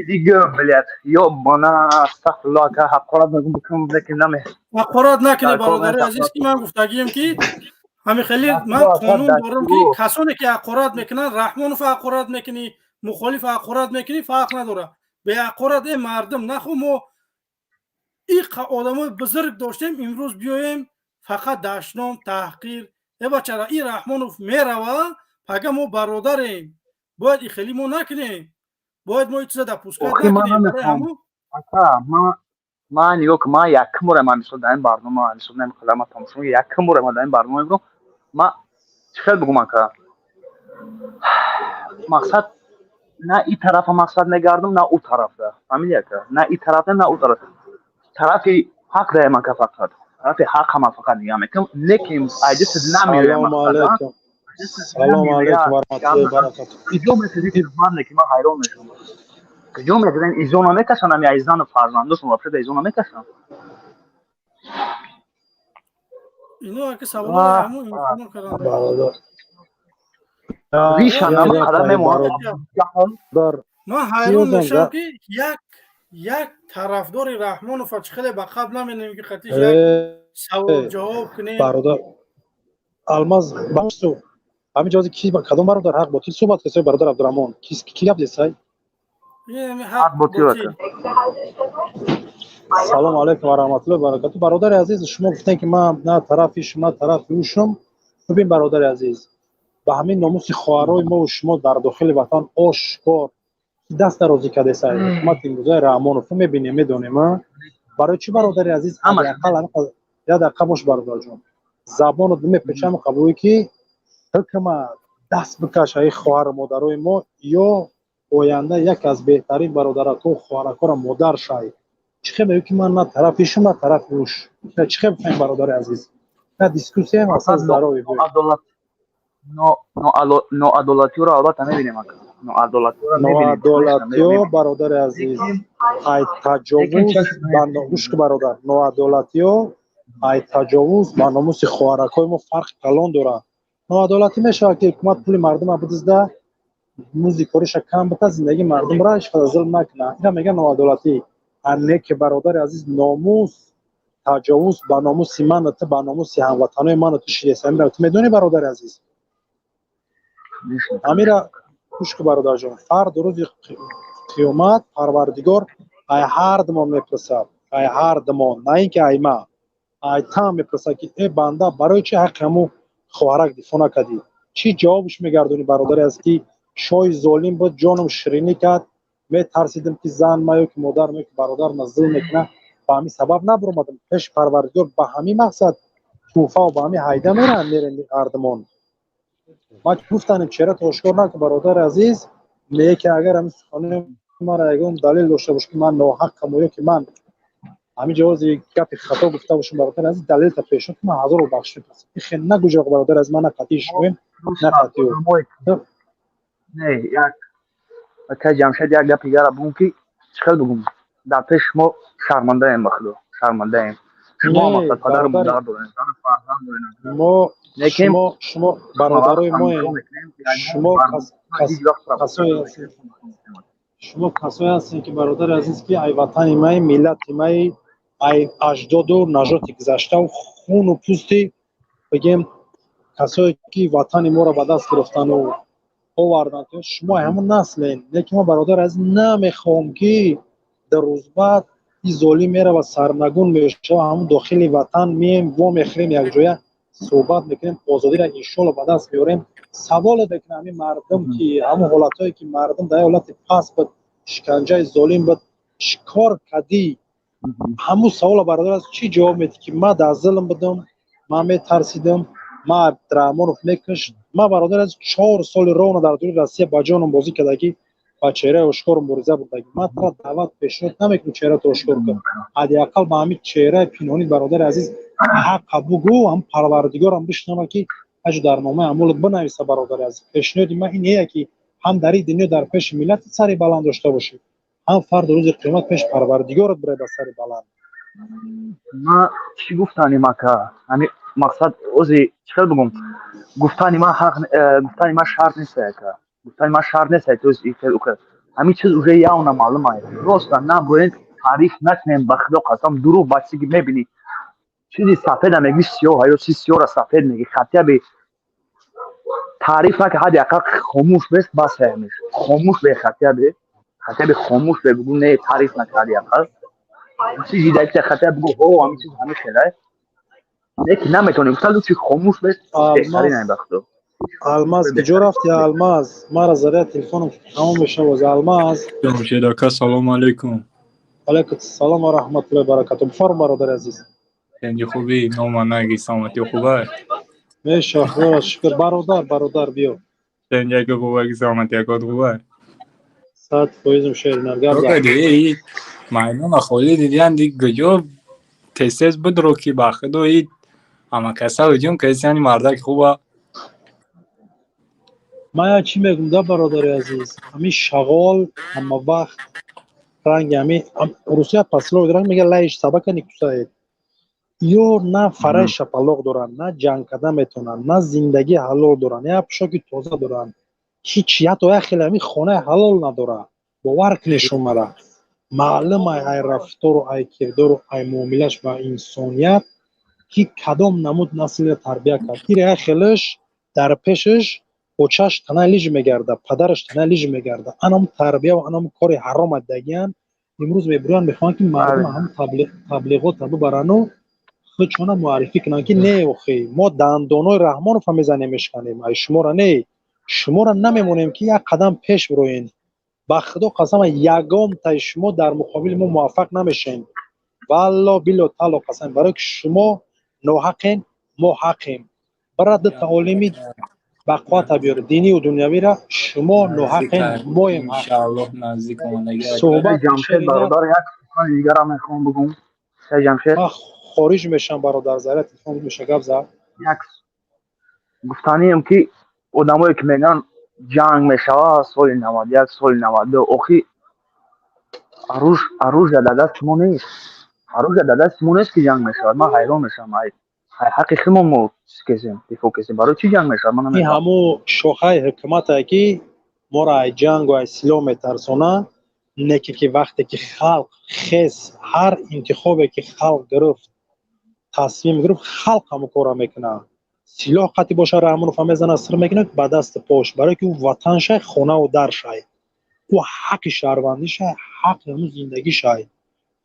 دیگه بلیت یا بنا استغفرالله که حقارت میکنم لیکن نمی. حقارت نکنه برادر عزیز که من گفتگیم که همین خیلی من قانون دارم که کسانی که حقارت میکنن رحمانو حقارت میکنی، مخالف حقارت میکنی فرق نداره. به حقارت مردم نخوام و این آدمای بزرگ داشتیم امروز بیایم فقط دشنام تحقیر. ای بچه این رحمانوف میروه پگه ما برادریم. باید این خیلی ما نکنیم. باید ما این چیزا در پوسکت نکنیم. من نگاه که من یکم باره من میشل در این برنامه میشل نمیخوام من تماشا یکم باره من در این برنامه برو من چخیل بگم که مقصد نه این طرف مقصد نگردم نه او طرف ده فهمیدی که نه این طرف نه او طرف طرفی حق ده من که فقط طرف حق هم فقط نگاه میکنم لیکن ایدیس نمیره مقصد. سلام علیکم و رحمت الله و برکاته. اینجا میتونید من که من حیران میشم. اینجا میتونید ایزونا میکشن یا ایزان و فرزندوشون واسه ایزونا میکشن. اینو که سوال همون اینو کردن. ریشان هم قدم میمونه. من حیران میشم که یک طرفدار رحمانوف خیلی به قبل نمیدونیم که خطیش یک سوال جواب کنه. برادر الماس باشو همین جازی کی کدوم برادر حق باطل صحبت کسی برادر عبدالرحمن کی گپ دیسای حق باطل. سلام علیکم و رحمت الله و برکاته. برادر عزیز شما گفتین که من نه طرفی شما طرف اوشم. ببین برادر عزیز به همین ناموس خواهرای ما و شما در داخل وطن آشکار دست درازی کرده سر حکومت امروزه رحمانوف میبینیم میدونیم. برای چی برادر عزیز حداقل یا دقیقه باش برادر جان زبان رو میپیچم قبولی که حکم دست بکش ای خواهر مادرای ما یا آینده یک از بهترین برادرک و خواهرک را مادر شای. چخه میگه که من نه طرفی شما نه طرف روش. چخه بفهمیم برادر عزیز. نه دیسکوسی هم اساس داره. نو عدالتی رو البته نمیبینیم. نوعدالتی‌ها برادر عزیز ای تجاوز گوش که برادر نوعدالتی‌ها ای تجاوز با ناموس خواهرک‌های ما فرق کلان داره. نوعدالتی میشه که حکومت پول مردم رو بدزده موزی کارش کم بده زندگی مردم را اشغال ظلم نکنه. اینا میگن نوعدالتی. انه که برادر عزیز ناموس تجاوز با ناموس من تو با ناموس هموطنای من تو شیعه را تو میدونی برادر عزیز. امیرا گوش که برادر جان فرد روز قیامت پروردگار ای هر دمان میپرسد ای هر دمان نه اینکه ای ما ای تام میپرسد که ای بنده برای چه حقمو خواهرک دفاع نکردی چی جوابش میگردونی برادر از که شای ظالم بود جانم شیرینی کرد میترسیدم که زن ما که مادر ما که برادر نزدیک میکنه با همین سبب نبرمدم پیش پروردگار با همین مقصد توفا و با همین حیده میرن اردمان. ما گفتم چرا تو اشکار نکن برادر عزیز میگه که اگر همین سخنه ما را یگان دلیل داشته باشه که من ناحقم یا که من همین جواز یک گپ خطا گفته باشم برادر عزیز دلیل تا پیش که من حاضر رو بخشید این نگوجه برادر از من نقطیش کنیم نقطیو نه یک که جمشید یک گپ دیگر بگم که چقدر بگم در پیش ما شرمنده ایم بخدا شرمنده ایم شما مثلا پدر مادر دارین انسان فرزند دارین ما شما برادرای ما شما کسایی هستین که برادر عزیز که ای وطن ما ملت ما ای اجداد و نژاد گذشته و خون و پوستی بگیم کسایی که وطن ما را به دست گرفتن و آوردن شما همون نسلین لیکن ما برادر از نمیخوام که در روز بعد این ظالم میره و سرنگون میشه و همون داخل وطن میم و میخریم یک جایه صحبت میکنیم آزادی را انشالله به دست بیاریم. سوال ده که همین مردم که همون حالتایی که مردم در حالت پس بود شکنجه ظالم بود چیکار کردی همون سوال برادر از چی جواب میدی که ما در ظلم بدم ما میترسیدم ما درامون میکش ما برادر از 4 سال رون در دور روسیه با جانم بازی کردی با چهره اشکار مبارزه بود ما تا دعوت پیشنهاد نمیکنم چهره تو اشکار کنم حداقل با همین چهره پنهانی برادر عزیز حق بگو هم پروردگار هم بشنوه که اجو در نامه عمل بنویسه برادر عزیز. پیشنهاد من اینه که هم در این دنیا در پیش ملت سری بلند داشته باشی هم فرد روز قیامت پیش پروردگارت بره به سری بلند. ما چی گفتانی ما که همین مقصد اوزی چقدر بگم گفتانی ما حق گفتانی ما شرط نیست که گفتانی ما شرط نیست که اوزی که همین چیز اوزی یا اون معلومه راست نه باید تعریف نکنیم به خدا قسم دروغ بچگی میبینی چیزی سفید میگی سیاه یا چیز سیاه را سفید میگی خطیه به تعریف که حد یکا خاموش بست بس همیش خاموش به خطیه به خاموش به بگو نه تعریف نکردی یکا چیزی دیگه خطیه بگو او همین چیز همه خیره لیکن نمیتونی گفتن چی خاموش بست بهتری نمیبخته. الماس کجا رفتی الماس ما را زره تلفنم تمام بشه و الماس جمشید آقا سلام علیکم. علیکم السلام و رحمت الله و برکاته. بفرم برادر عزیز. سنجی خوبی نام نگی سلامتی خوبه میشه خدا شکر برادر بیا سنجی که خوبه که سلامتی اکاد خوبه 100% شیر نرگار آقا دیگه مایمون خالی دیدن دیگه جو تسیز بود رو که بخدو اید اما کسا هجوم کسی یعنی مردک خوبه ما چی میگم ده برادر عزیز همین شغال اما وقت رنگ همین روسیه پسلو رنگ میگه لایش سبک نیکوساید یا نه فرای شپلاق دارن نه جنگ کردن میتونن نه زندگی حلال دارن یا پوشاک تازه دارن هیچ یا تو خیلی همین خونه حلال نداره باور کنشون مرا معلم ای رفتار و ای کردار و ای معاملش با انسانیت که کدام نمود نسل تربیت کرد این خیلیش در پیشش بچهش تنها لیج میگرده پدرش تنها لیج میگرده انم تربیه و انم کار حرام دگیان امروز میبرن میخوان که مردم هم تبلیغات تبو برانو خود چونه معرفی کنن که نه اخی ما دندانای رحمان رو فهمیزنیم میشکنیم ای شما را نه شما را نمیمونیم که یک قدم پیش بروین با خدا قسم یگام تا شما در مقابل ما موفق نمیشین والله بالله تعالی قسم برای که شما ناحقین ما حقیم برای تعالیمی بقوات بیار دینی و دنیوی را شما ناحقین ما ایم انشاءالله نزدیک اومدگی صحبت جمشید برادر یک سخن دیگر هم میخوام بگم جمشید خارج میشم برادر زره تلفن میشه گپ زد یک گفتانی هم که آدمایی که میگن جنگ میشود سال 91 سال 92 آخی عروش در دست ما نیست. عروش در دست ما نیست که جنگ میشود. من حیران میشم. حق خودمون ما کسیم دفاع کسیم. برای چی جنگ میشود؟ من این نمیفهمم. همو شوخای حکومت است که ما را از جنگ و از سلاح میترسونه. نکی که وقتی که خلق خیس هر انتخابی که خلق گرفت تصمیم گرفت خلق همو کارا میکنه. سلاح قطعی باشه رحمانوف هم میزنه سر میکنه به دست پاش برای که او وطن شه خونه و در شه او حق شهروندی شه حق همون زندگی شه.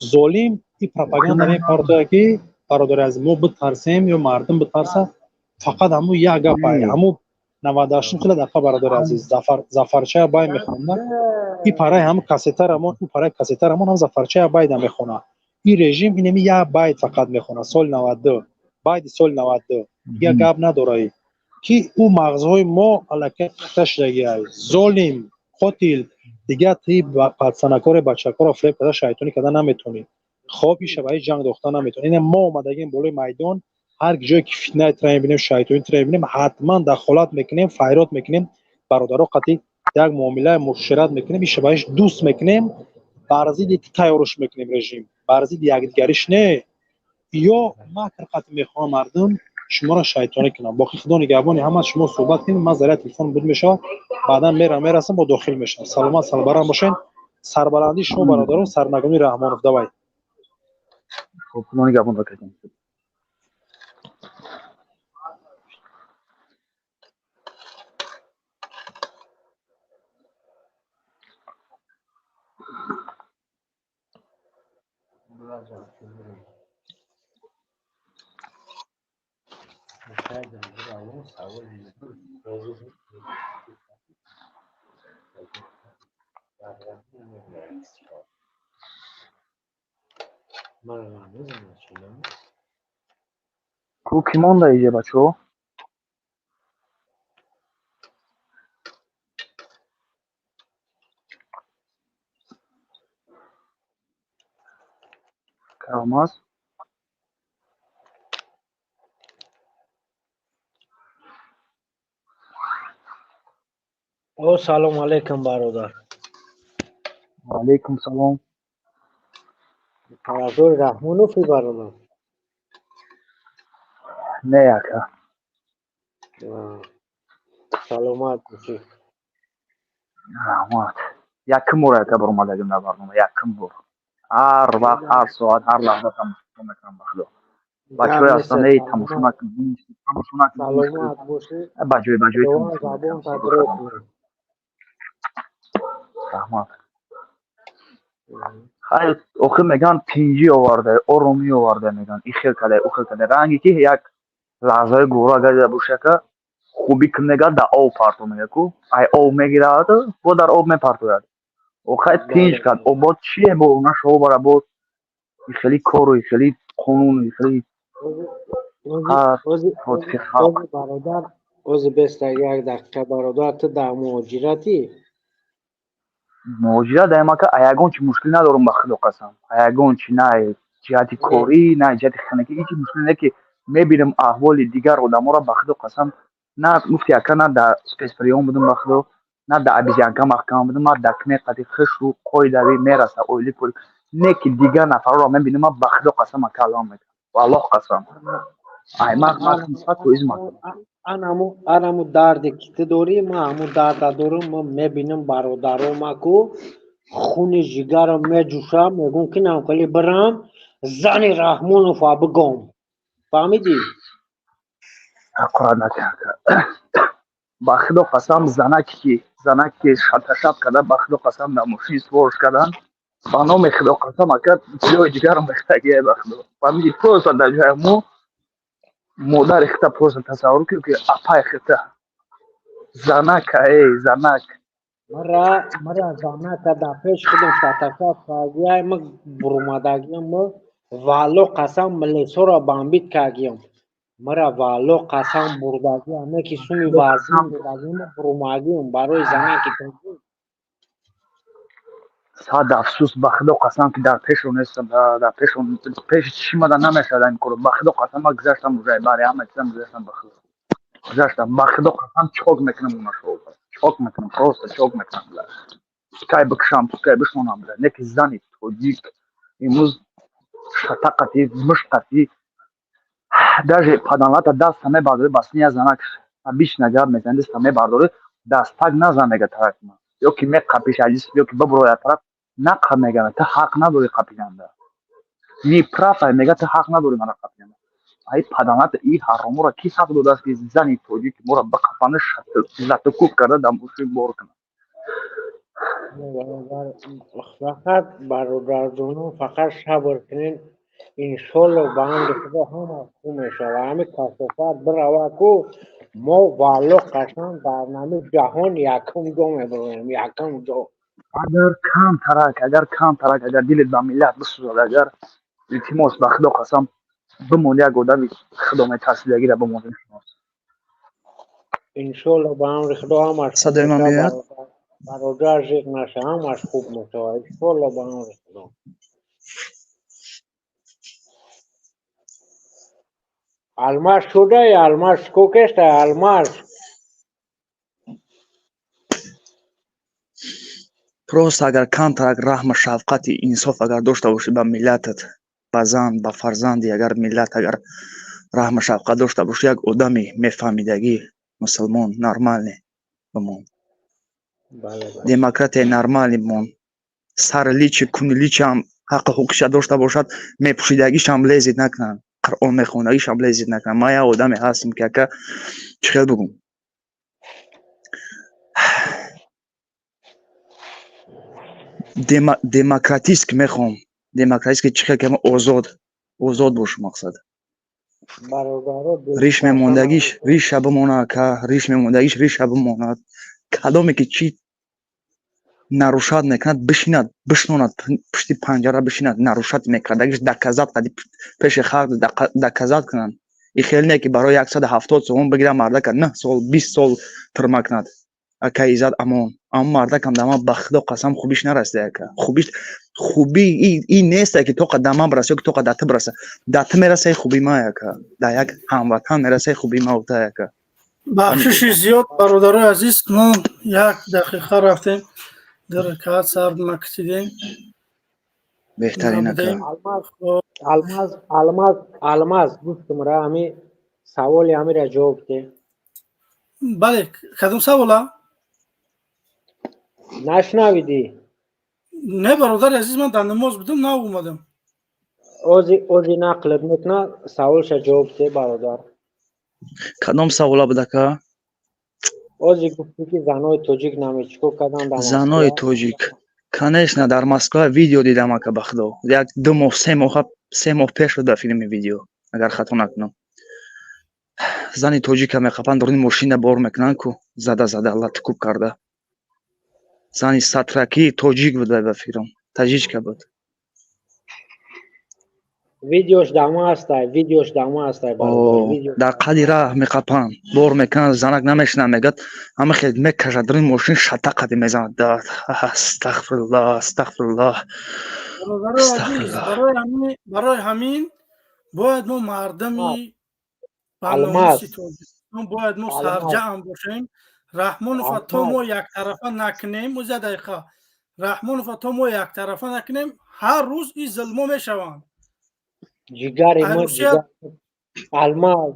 ظالم این پروپاگاندا میپرده که برادر از ما بترسیم یا مردم بترسه. فقط همون یک گپ همون 98 خیلی دفعه برادر عزیز زفرچه بای میخونده این پاره هم کاسترمون اون پاره کاسترمون هم زفرچه بای میخونه. این رژیم اینمی یک باید فقط میخونه سال 92 باید سال 92 یک گپ نداره که او مغزهای ما الکی تشدگی است. ظالم قاتل دیگه تی پدسنکار بچه‌کار فریب کده شیطانی کده نمیتونی خوابی شبای جنگ دختر نمیتونی. این ما اومدگیم بالای میدان هر جایی که فتنه ترین ببینیم شیطانی ترین ببینیم حتما دخالت میکنیم فیرات میکنیم برادرها قطعی یک معامله مشورت میکنیم شبایش دوست میکنیم برزید تیارش میکنیم رژیم برزید یک دیگریش نه یا مکر قطعی میخوام مردم شما را شیطانی کنم. باقی خدا نگهبانی همه شما صحبت کنیم من ذره تلفن بود میشه بعدا میرسم با داخل میشم. سلامت سربلند باشین. سربلندی شما برادران سرنگونی رحمانوف دوای. خب خدا نگهبان بکنیم. کوکی مونده ایجا بچه ها کراماز او سلام علیکم برادر. علیکم سلام. برادر رحمانوفی برادر نه یکه سلامت باشی. رحمت یکم بور که برمادگیم در برنامه یکم بور هر وقت هر ساعت هر لحظه تماشا میکنم بخدا بچه های اصلا ای تماشا نکنیم سلامت باشی. بجوی دعا زبان تدرک کنیم. رحمت خیلی اوخی میگن پینجی آورده ارومی آورده میگن این خیل کده او خیل کده رنگی که یک لحظه گوره اگر باشه که خوبی که میگه در آب پرتو میگه که ای آب میگیره با در آب میپرتوید او خیلی پینج کرد او با چیه با اونا شو برای بود این خیلی کارو این خیلی قانون این خیلی برادر اوزی بست یک دقیقه برادر تو در مهاجرتی مهاجرت دائما که ایگان چی مشکل ندارم بخدا قسم ایگان چی نه جهت کاری نه جهت خانگی هیچ مشکل نه که میبینم احوال دیگر آدما را بخدا قسم نه مفتی اکا نه در سپیسپریون بودم بخدا نه در ابیزیانکا محکم بودم ما دکنه قطعی خش و قوی دوی میرسه اولی پولی نه که دیگر نفر را میبینم ما بخدا قسم کلام میکنم والله قسم ای ما خمسات تو ازم انمو دردی که داری ما همو درد دارم ما میبینم برادرام کو خون جگر میجوشم میگم که نمکلی برم زن رحمانوف بگم فهمیدی؟ قرار نکنه بخدا قسم زنک که شب کده بخدا قسم نموشی سوارش کدن با نام خدا قسم اکد جای جگرم بختگیه بخدا فهمیدی پروسا در جای مو مادر اختا پروسا تصور که اپا اختا زنک زنک مرا زنک در پیش خودم شتکات کاگیه ما برومدگیم ما والو قسم ملیسو را بامبید کاگیم مرا والو قسم بردگی همه که سومی وازیم بردگیم برومدگیم برای زنک کاگیم صد افسوس بخدا قسم که در پیشون نیستم در پیش چی مدن نمیشد این کارو بخدا قسم ما گذاشتم روزای باری همه چیزم گذاشتم بخدا گذاشتم بخدا قسم چوک میکنم اونا شو شوک میکنم پروست شوک میکنم سکای بکشم سکای بشونم نکی زنی توجیک امروز شتاقتی مشقتی даже паданлата даст ҳаме бардори басния занак биш нагар мезанди ҳаме бардори дастак назанега таракма ё ки меқапиш аҷис ё ки бабуроя тарак нақа мегана та ҳақ надори қапиянда ни правай мега та ҳақ надори мана қапиянда ай паданлата и ҳаромура ки ҳақ додааст ки зани тоҷик мора бақапана латукуб карда дамбуши бор кунад فقط برادرجانم فقط صبر کنین انشالله بند خدا همه خوب میشه و همه کسافت برود کو ما والله قسم در نام جهان یکم جا میبریم یکم جا اگر کم ترک اگر دلت به ملت بسوزد اگر التماس به خدا قسم بمونی یک آدمی خدا میترسیدگی را بمونی انشالله به امر خدا همش صدای من میاد برادر زیگ نشه همش خوب میشه انشالله به امر خدا الماس شده الماس کوکسته الماس просто агар камтар раҳма шафқати инсоф агар дошта бошӣ ба миллатат ба зан ба фарзанди агар миллат агар раҳма шафқат дошта бошӣ як одами мефаҳмидагӣ мусулмон нормалне бимон демократия нормали бимон сари личи куни личиам ҳаққи ҳуқуқиша дошта бошад мепӯшидагишам лезит накунад қуръон мехондагишам лезит накунад ман як одаме ҳастам ки ака чӣ хел бигӯм демократист мехоҳам демократист чӣ хел ки озод бош мақсад риш мемондагиш риша бимонад ка риш мемондагиш риша бимонад кадоме ки чӣ нарушад мекунад бишинад бишнонад пушти панҷара бишинад нарушад мекардагиш доказат қади пеши халқ доказат кунанд и хел не ки барои 170 сомон бигирам мардака 9 сол 20 сол тирма кунад ака иззат амон аммо мардакам дама ба худо қасам хубиш нарасида ака хуби и неста ки тоқа дама бираса ё ки тоқа дата бираса дата мерасаи хуби ма ака да як ҳамватан мерасаи хуби ма ута ака бахшиши зиёд бародарои азиз мо як дақиқа рафтем диракат сард максидем беҳтарин ака алмаз гуфтумра ами саволи амира ҷавоб де бале кадом савола нашнавидӣ не бародари азиз ман дар намоз будам наомадам ози нақлид мекуна саволша ҷавоб де бародар кадом савола буд ака ози гуфтӣ ки занои тоҷик нами чикор кардан занои тоҷик конечно дар москва видео дидам ака ба худо як 2 моҳ 3 моҳ пеш шуда филми видео агар хато накунам зани тоҷика меқапанд дорни мошина бор мекунанд ку зада латукуб карда зани сатраки тоҷик буда ба фикрам таҷичка буд видеош дама ҳастай дар қади раҳ меқапанд бор мекунанд занак намешинад мегӯяд ҳама хел мекашад дорни мошин шатақати мезанад астағфируллоҳ барои ҳамин бояд мо мардами барномаи тоҷикистон бояд мо сарҷаъм бошем раҳмонова то мо яктарафа накунем ӯза дақиқа раҳмонова то мо яктарафа накунем ҳар рӯз ин зулмо мешаванд ҷигари мо алмаз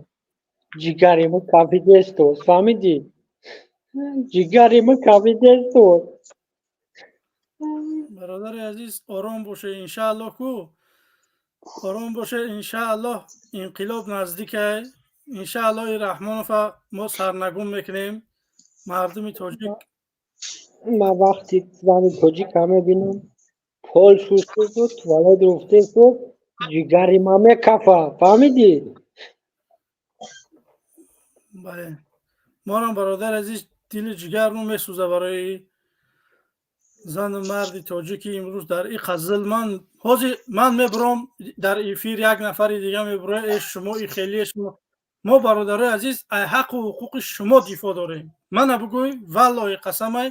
ҷигари мо кавидестос фаҳмидӣ ҷигари мо кавидестос бародари азиз ором боше иншааллоҳ ку ором боше иншааллоҳ инқилоб наздикай иншааллоҳи раҳмонова мо сарнагун мекунем мардуми тоҷик ман вақти зани тоҷика мебинам пол шусте шуд туалет руфте шуд ҷигари ман мекафа фаҳмидӣ бале монам бародари азиз дили ҷигармо месӯза барои зану марди тоҷики имрӯз дар и қазил ман мебурам дар эфир як нафари дига мебурам шумо и хелие шумо мо бародарои азиз ай ҳаққу ҳуқуқи шумо дифоъ дорем мана бигӯй валлоҳи қасамай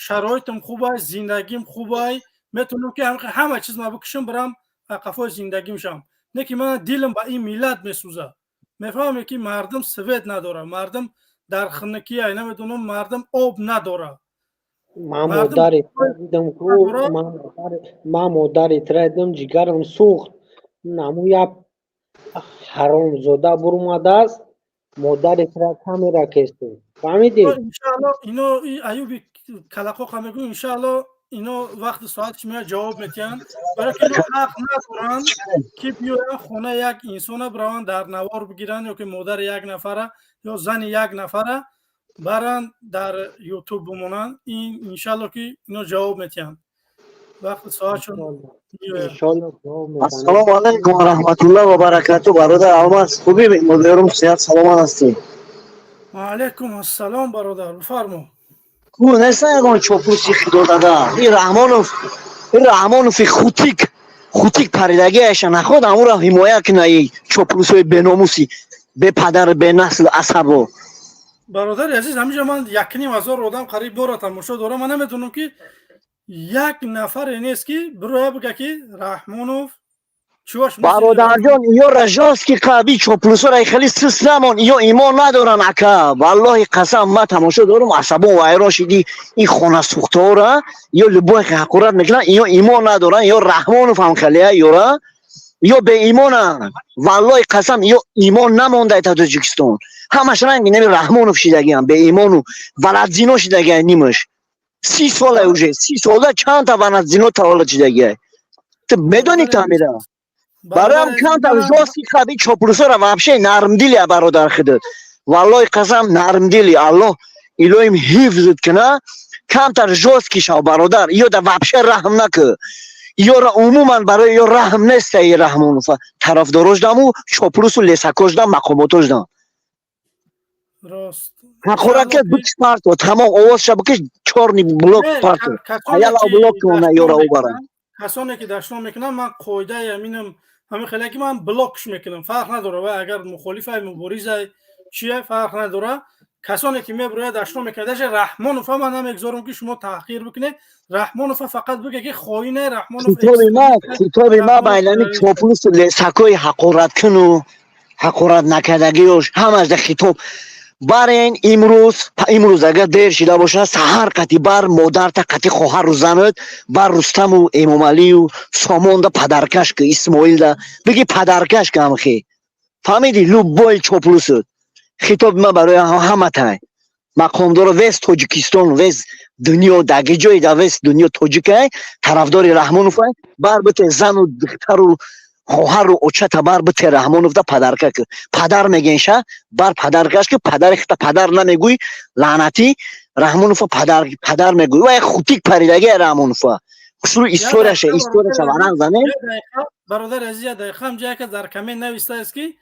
шароитам хубай зиндагим хубай метавонам ки ҳама чиз ма бикушам барам қафои зиндагим шам не ки мана дилам ба ин миллат месӯзад мефаҳме ки мардум свет надорад мардум در خنکی نمیدونم مردم آب نداره. من مادری دیدم که من مادری دیدم جگرم سوخت. نمو یک حرام زاده برومده است مادری کامیرا کشته. فهمیدی؟ انشالله اینو ایوبی کلاقو میگو انشالله اینو وقت ساعتش میاد جواب میتین برای که اینو حق ندارن که بیاین خونه یک انسان بران در نوار بگیرن یا که مادر یک نفره یا زن یک نفره برن در یوتیوب بمونن. این انشالله که اینو جواب میتین وقت ساعتشون السلام علیکم و رحمت الله و برکاته. برادر الماس خوبی؟ مدیرم صحت سلامت هستی؟ و علیکم السلام برادر بفرما. کو نیستن یگان چوپوسی خدا داده این رحمانوف خوتیک پریدگی ایشان نخواد امو را حمایه کنه ای چوپوس های بناموسی به پدر به نسل عصبو. برادر عزیز همیشه من 1,500 آدم قریب داره تماشا داره. من نمیدونم که یک نفر نیست که بروی بگه که رحمانوف برادر جان یا رجاست که قبی چوپلوسا را خیلی سس نمان یا ایمان ندارن اکا والله قسم ما تماشا دارم عصبان و ایران شدی این خانه سوخته ها را یا لبای حقورت میکنن یا ایمان ندارن یا رحمانوف هم خیلیه یورا یا به ایمان والله قسم یا ایمان نمانده تا تاجیکستان همش رنگ نمی رحمانوف شدگی هم به ایمانو ولد زینا شدگی نیمش 30 ساله اوجه 30 ساله چند تا ولد زینا تولد شدگی تو بدونی تعمیره برای هم کم تا جاستی خبی چوپلوسا را وابشه نرم دیلی برادر خودت والله قسم نرم دیلی الله الهیم حفظت کنه کم تا جاست کشا برادر یا دا وابشه رحم نکه یا را عموما برای یا رحم نیسته ای رحمانوف طرف داروش دم و چوپلوس و لیسکوش دم مقاماتوش دم راست حقورکت بکش پارتو تمام آواز شا بکش چارنی بلوک پارتو ایالا بلوک کنه یا را او برن کسانی که دشنام میکنن من قاعده امینم همه خیلی که من بلوکش میکنم فرق نداره و اگر مخالف مبارز چیه فرق نداره. کسانی که میبروید دشنام میکنه رحمانوف من نمیگذارم که شما تحقیر بکنه. رحمانوف فقط بگه که خائنه. رحمانوف کتاب ما بایلانی چوپلوس لیسکوی حقورت کنو حقورت نکردگیش همه از خطاب برای امروز اگر دیر شده باشه سحر قطی بر مادر تا قطی خواهر رو زند بر رستم و امام علی و سامان دا پدرکش که اسماعیل دا بگی پدرکش که همخی فهمیدی لوبای چوپلوست خطاب ما برای همه تای مقام داره وست تاجیکستان وست دنیا دگی جای دا وست دنیا تاجیکه طرفدار رحمانوف بر بته زن و دختر و خواهر رو اوچه تبر بته رحمانوف دا پدرکه که پدر میگنشه بر پدرکش که پدر اختا پدر نمیگوی لعنتی رحمانوف پدر میگوی و خوتیک پریدگی رحمانوف شروع استوریشه بران زنه. برادر عزیز دقیقه هم جایی که در کمین نویسته است که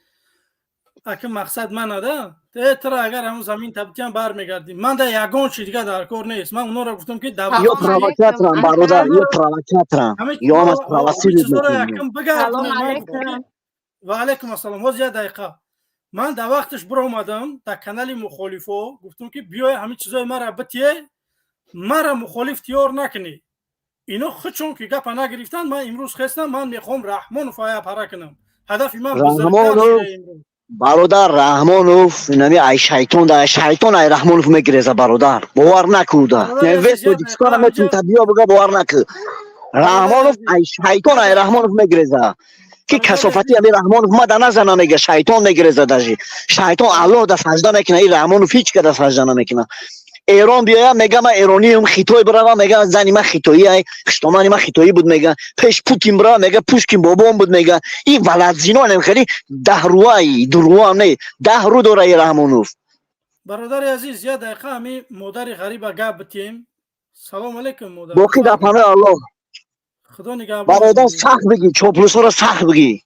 اگه مقصد من نده ترا اگر همون زمین تبتیان بر میگردیم من در یگان چی دیگه در کار نیست. من اونا را گفتم که یا پراوکاترم برادر یا پراوکاترم یا هم از پراوسی و علیکم السلام. باز یه دقیقه من در وقتش برو اومدم در کانال مخالفو گفتم که بیای همین چیزای مرا بتیه مرا مخالف تیار نکنی. اینا خودشون که گپ نگرفتن من امروز خواستم من میخوام رحمانوف پره کنم. هدف من برادر رحمانوف نمی ای شیطان ده شیطان ای رحمانوف میگریزه برادر باور نکوده وست تاجیکستان میتون تبیا بگه باور نکه رحمانوف ای شیطان ای رحمانوف میگریزه که کسافتی همی رحمانوف ما در نظر نمیگه شیطان میگریزه داشی شیطان الله در سجده میکنه ای رحمانوف هیچ که در سجده نمیکنه. ایران بیایم میگه من ایرانی هم خیتوی برام میگه زنی من خیتویی ای خشتمانی من خیتویی بود میگه پیش پوتین برام میگه پوشکین بابام بود میگه این ولد زینا نمیخری 10 روایی درو هم نه 10 رو داره ای رحمانوف. برادر عزیز یه دقیقه همی مادر غریبه گپ بتیم. سلام علیکم مادر باقی در پناه الله خدا نگهبان. برادر سخت بگی چوپلوسا را سخت بگی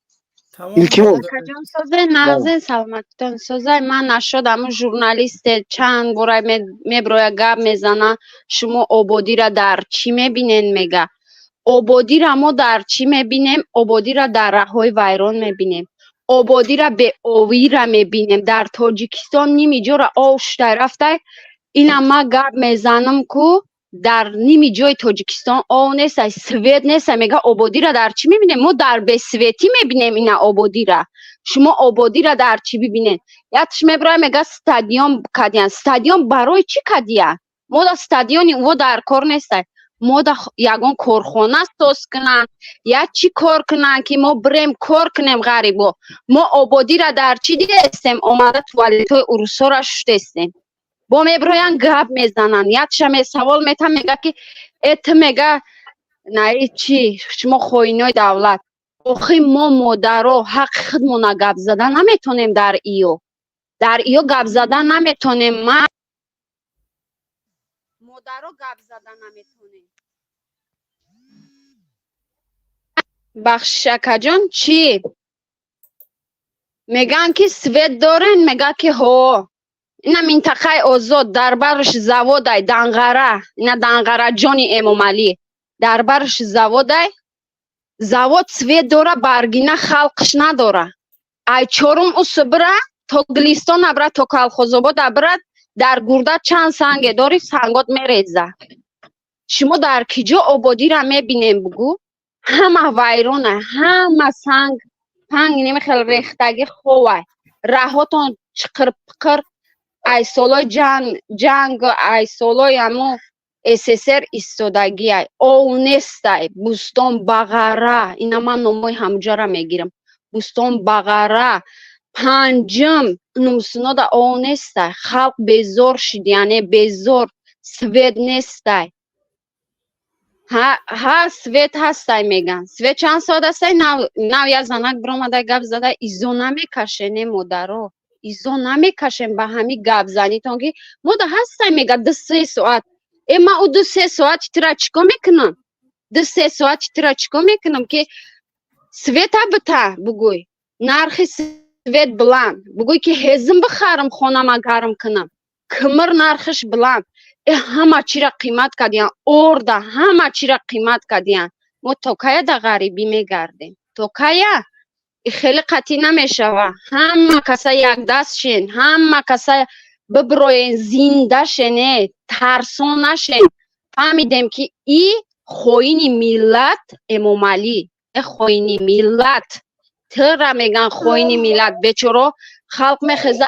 جان سازه نازه سلامتتون سازه من نشدم ژورنالیست چند برای میبروی گپ میزنه شما آبادی را در چی میبینین میگه آبادی را ما در چی میبینیم آبادی را در رههای ویران میبینیم آبادی را به آوی را میبینیم در تاجیکستان نیمی جا را آوش رفته اینا ما گپ میزنم که در نیمی جای تاجیکستان آو نیست سویت نیست میگه آبادی را در چی میبینیم ما در به سویتی میبینیم اینا آبادی را شما آبادی را در چی ببینین؟ یادش میبره میگه استادیوم کدیان. استادیوم برای چی کدیه؟ ما دا استادیوم و در کار نیست. ما دا یگان کارخانه ساز کنن یا چی کار کنن که ما بریم کار کنیم غریبو. ما آبادی را در چی دیگه استیم؟ آمده توالت های اروسا را شده استیم. با میبراین گپ میزنن. یادش می سوال میتم میگه که ات میگه نه چی شما خوینای دولت. آخه ما مادرها حق خودمون گپ زدن نمیتونیم در ایو گپ زدن نمیتونیم. ما مادرها گپ زدن نمیتونیم. بخشکه جان چی میگن که سوید دارن؟ میگه که ها اینا منطقه آزاد در برش زوادای دنغره، اینا دنغره جانی امام علی در برش زوادای زواد سوید داره برگینه خلقش نداره. ای چورم او سبره تا گلیستان ابره تا کلخوزاباد ابره در گرده چند سنگ داری سنگات میریزه. شما در کجا آبادی را میبینیم بگو؟ همه ویرانه، همه سنگ پنگ نمیخیل ریختگی خواه رهاتان چقر پقر. ای سالای جنگ ای سالای همو SSR ایستادگی ای آونست ای بوستان بغره. اینا من نمای همجا را میگیرم. بوستان بغره پنجم نمسونا دا آونست ای خلق بیزار شد. یعنی بیزار سوید نیست ای. ها سوید هست ای میگن. سوید چند ساعت است ای نو یا زنک برامده گپ زده ایزو نمیکشه نه مادرها ایزو نمیکشیم به همی گپ زنی تانگی ماده هست ای میگه 2-3 ساعت. اما او 2-3 ساعت ترا چیکار میکنم؟ 2-3 ساعت ترا چیکار میکنم که سوید بتا بگوی نرخ سوید بلند بگوی که هزم بخرم خونم گرم کنم کمر نرخش بلند. همه چی را قیمت کردین ارده همه چی را قیمت کردین. ما توکایه در غریبی میگردیم. توکایه خیلی قطعی نمیشوه. همه کسا یک دست شین، همه کسا ببروین زنده شنه ترسان نشین. فهمیدیم که ای خوینی ملت امام علی خوینی ملت تر میگن خوینی ملت بیچاره خلق میخزه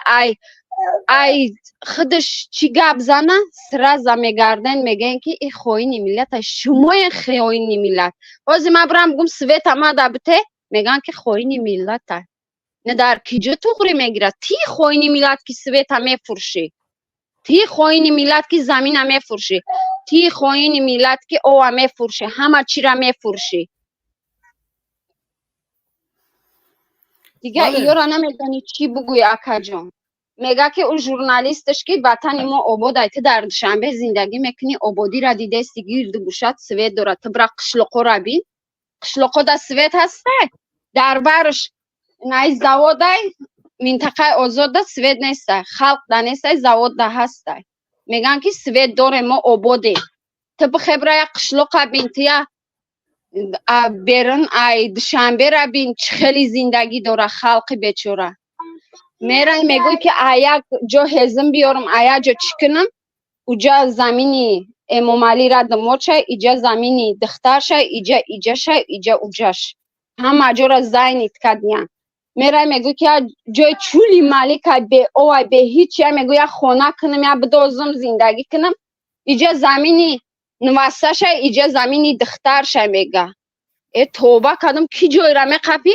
ای خودش چی گپ زنه سرز میگردن میگن که ای خوینی ملت شما خوینی ملت. بازی من برم بگم سویت همه دبته میگن که خوینی ملت های. نه در کجا تغری میگیره؟ تی خوینی ملت که سویت همه فرشی، تی خوینی ملت که زمین همه فرشی، تی خوینی ملت که او همه فرشی، همه چی را همه فرشی. دیگه ایو را نمیدانی چی بگوی اکا جان. میگه که اون ژورنالیستش که وطن ما آباد ایت در دوشنبه زندگی میکنی آبادی را دیده استی گیرد گوشت سوید داره تبرا قشلقو را بین. قشلقو دا سوید هسته در برش نای زوادای منطقه آزاد سوید نیسته خلق دا نیسته زواد دا هسته. میگن که سوید داره ما آباده تب خبره قشلقو بین تیا بیرن ای دوشنبه را بین چه خیلی زندگی داره خلق بیچاره. میرن میگوی که آیا جا هزم بیارم آیا جا چی کنم اوجا زمینی امام علی را دمار شای ایجا زمینی دختر شای ایجا شای ایجا اوجاش هم جا را زینید کدیان. میرن میگوی که جای چولی مالی که به او به هیچ یا میگوی یا خونه کنم یا بدازم زندگی کنم ایجا زمینی نوسته شای ایجا زمینی دختر شای میگه. ای توبه کدم کی جای را میقفی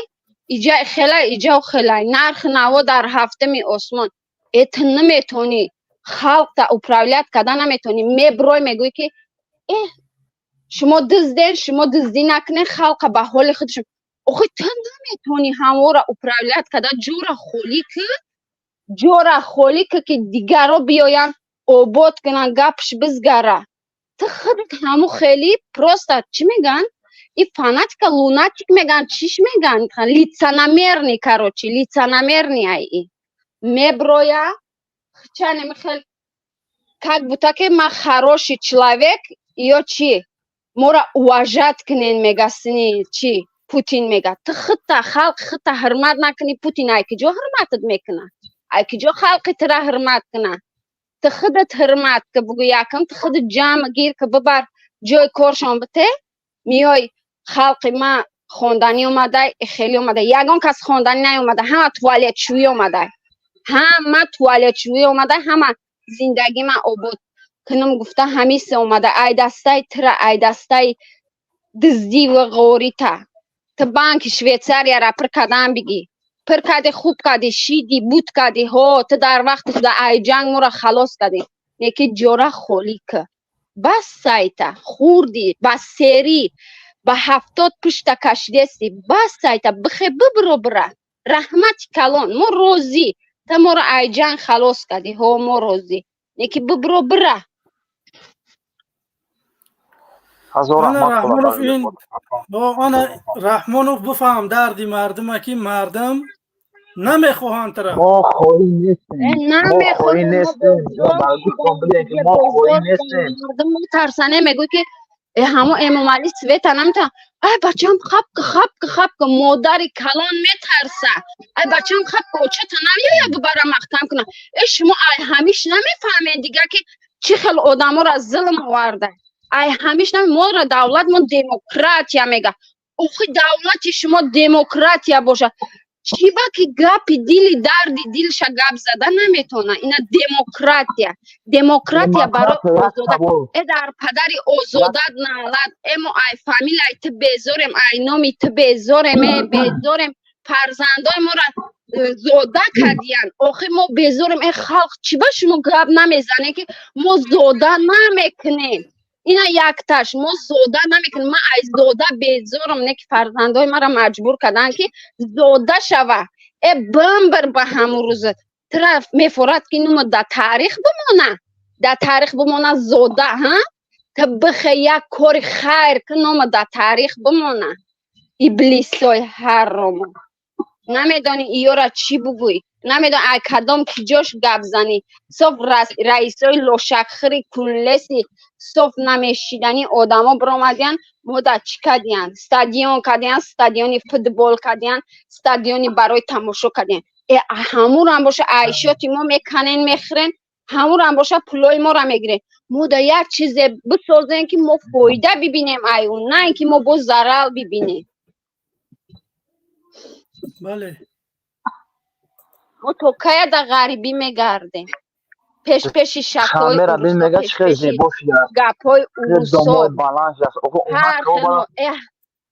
ایجا خیلی ایجا خیلی نرخ نوا در هفته می آسمان ایت نمیتونی خلق تا اپراولیت کدن نمیتونی. میبروی میگوی که شما دزدین شما دزدی نکنین خلق به حال خودشون. آخه تو نمیتونی همه را اپراولیت کدن جورا خولی که دیگر رو بیاین آباد کنن گپش بزگره. تو خودت همو خیلی پروستات چی میگن؟ ای фанатика лунатик میگن چیش میگن лиценамерный короче лиценамерный ай меброя хотя нехел как будто que мы хороший человек ё чи мора уважать кнен мегасини чи Путин мега ты хыта халк хыта хурмат накни Путин ай ки жо хурматд мекна ай ки жо халқи тра хурмат кна ты хыдат хурмат ки бугу якам ты хыд jam гир ки бибар ҷои коршон бите миёй خلق ما خواندنی اومده خیلی اومده یگان کس خواندنی نیومده همه توالت شویی اومده همه توالت شویی اومده همه زندگی من آباد کنم گفته همیشه اومده ای دستای تر ای دستای دزدی و غوری تا بانک شویتساریا را پر کردن بگی پر کردی خوب کردی شیدی بود کردی ها تو در وقت خدا ای جنگ مرا خلاص کردی نیکی جوره خولی که بس سایتا خوردی بس سری با 70 پشت کشیدستی بس سایتا بخی ببرو بره رحمت کلان مو روزی تا مرا ای جنگ خلاص کردی ها مو روزی نیکی ببرو بره انا رحمانوف این با انا رحمانوف بفهم دردی مردم که مردم نمیخواهند طرف ما خواهی نیستیم ما خواهی نیستیم ما خواهی نیستیم مردم ترسانه میگوی که همو امام علی سویت نمیتونم ای بچم خب که مادر کلان میترسه ای بچم خب که چطور نمیه ببرم مختم کنم ای شما ای همیش نمیفهمین دیگه که چی خیلی آدم ها را ظلم آورده ای همیش ما را دولت ما دموکراتیا میگه اوخی دولت شما دموکراتیا باشه چی با که گپی دیلی دردی دیلش گپ زده نمیتونه اینا دموکراتیا برای آزاده در پدری آزادت نالد امو ای فامیل ای تو بیزارم ای نامی تو بیزارم فرزندای ما را زاده کردین آخه ما بیزارم ای خلق چی با شما گپ نمیزنه که ما زاده نمیکنیم اینا یک تاش ما زاده نمیکنیم ما ای زاده بیزارم نه که فرزندای ما را مجبور کردن که زاده شوه ای بمبر به همون روز طرف میفورد که اینو در تاریخ بمونه زاده ها تا بخی یک کار خیر که نام در تاریخ بمونه ابلیسای حرام نمیدانی ایو را چی بگوی نمیدانی ای کدام کی جاش گپ زنی صف رئیسای لوشکخری کلسی صف نمیشیدنی آدما برآمدین مدت چی کردین استادیون کردین استادیونی فوتبال کردین استادیونی برای تماشا کردین همون هم باشه عیشاتی ما میکنین میخرین همون هم باشه پولای ما را میگیرین ما دا یک چیز بسازین که ما فایده ببینیم ایون نه اینکه ما با ضرر ببینیم بله ما تو که در غریبی میگردیم پیش شکای گپای اوسا هر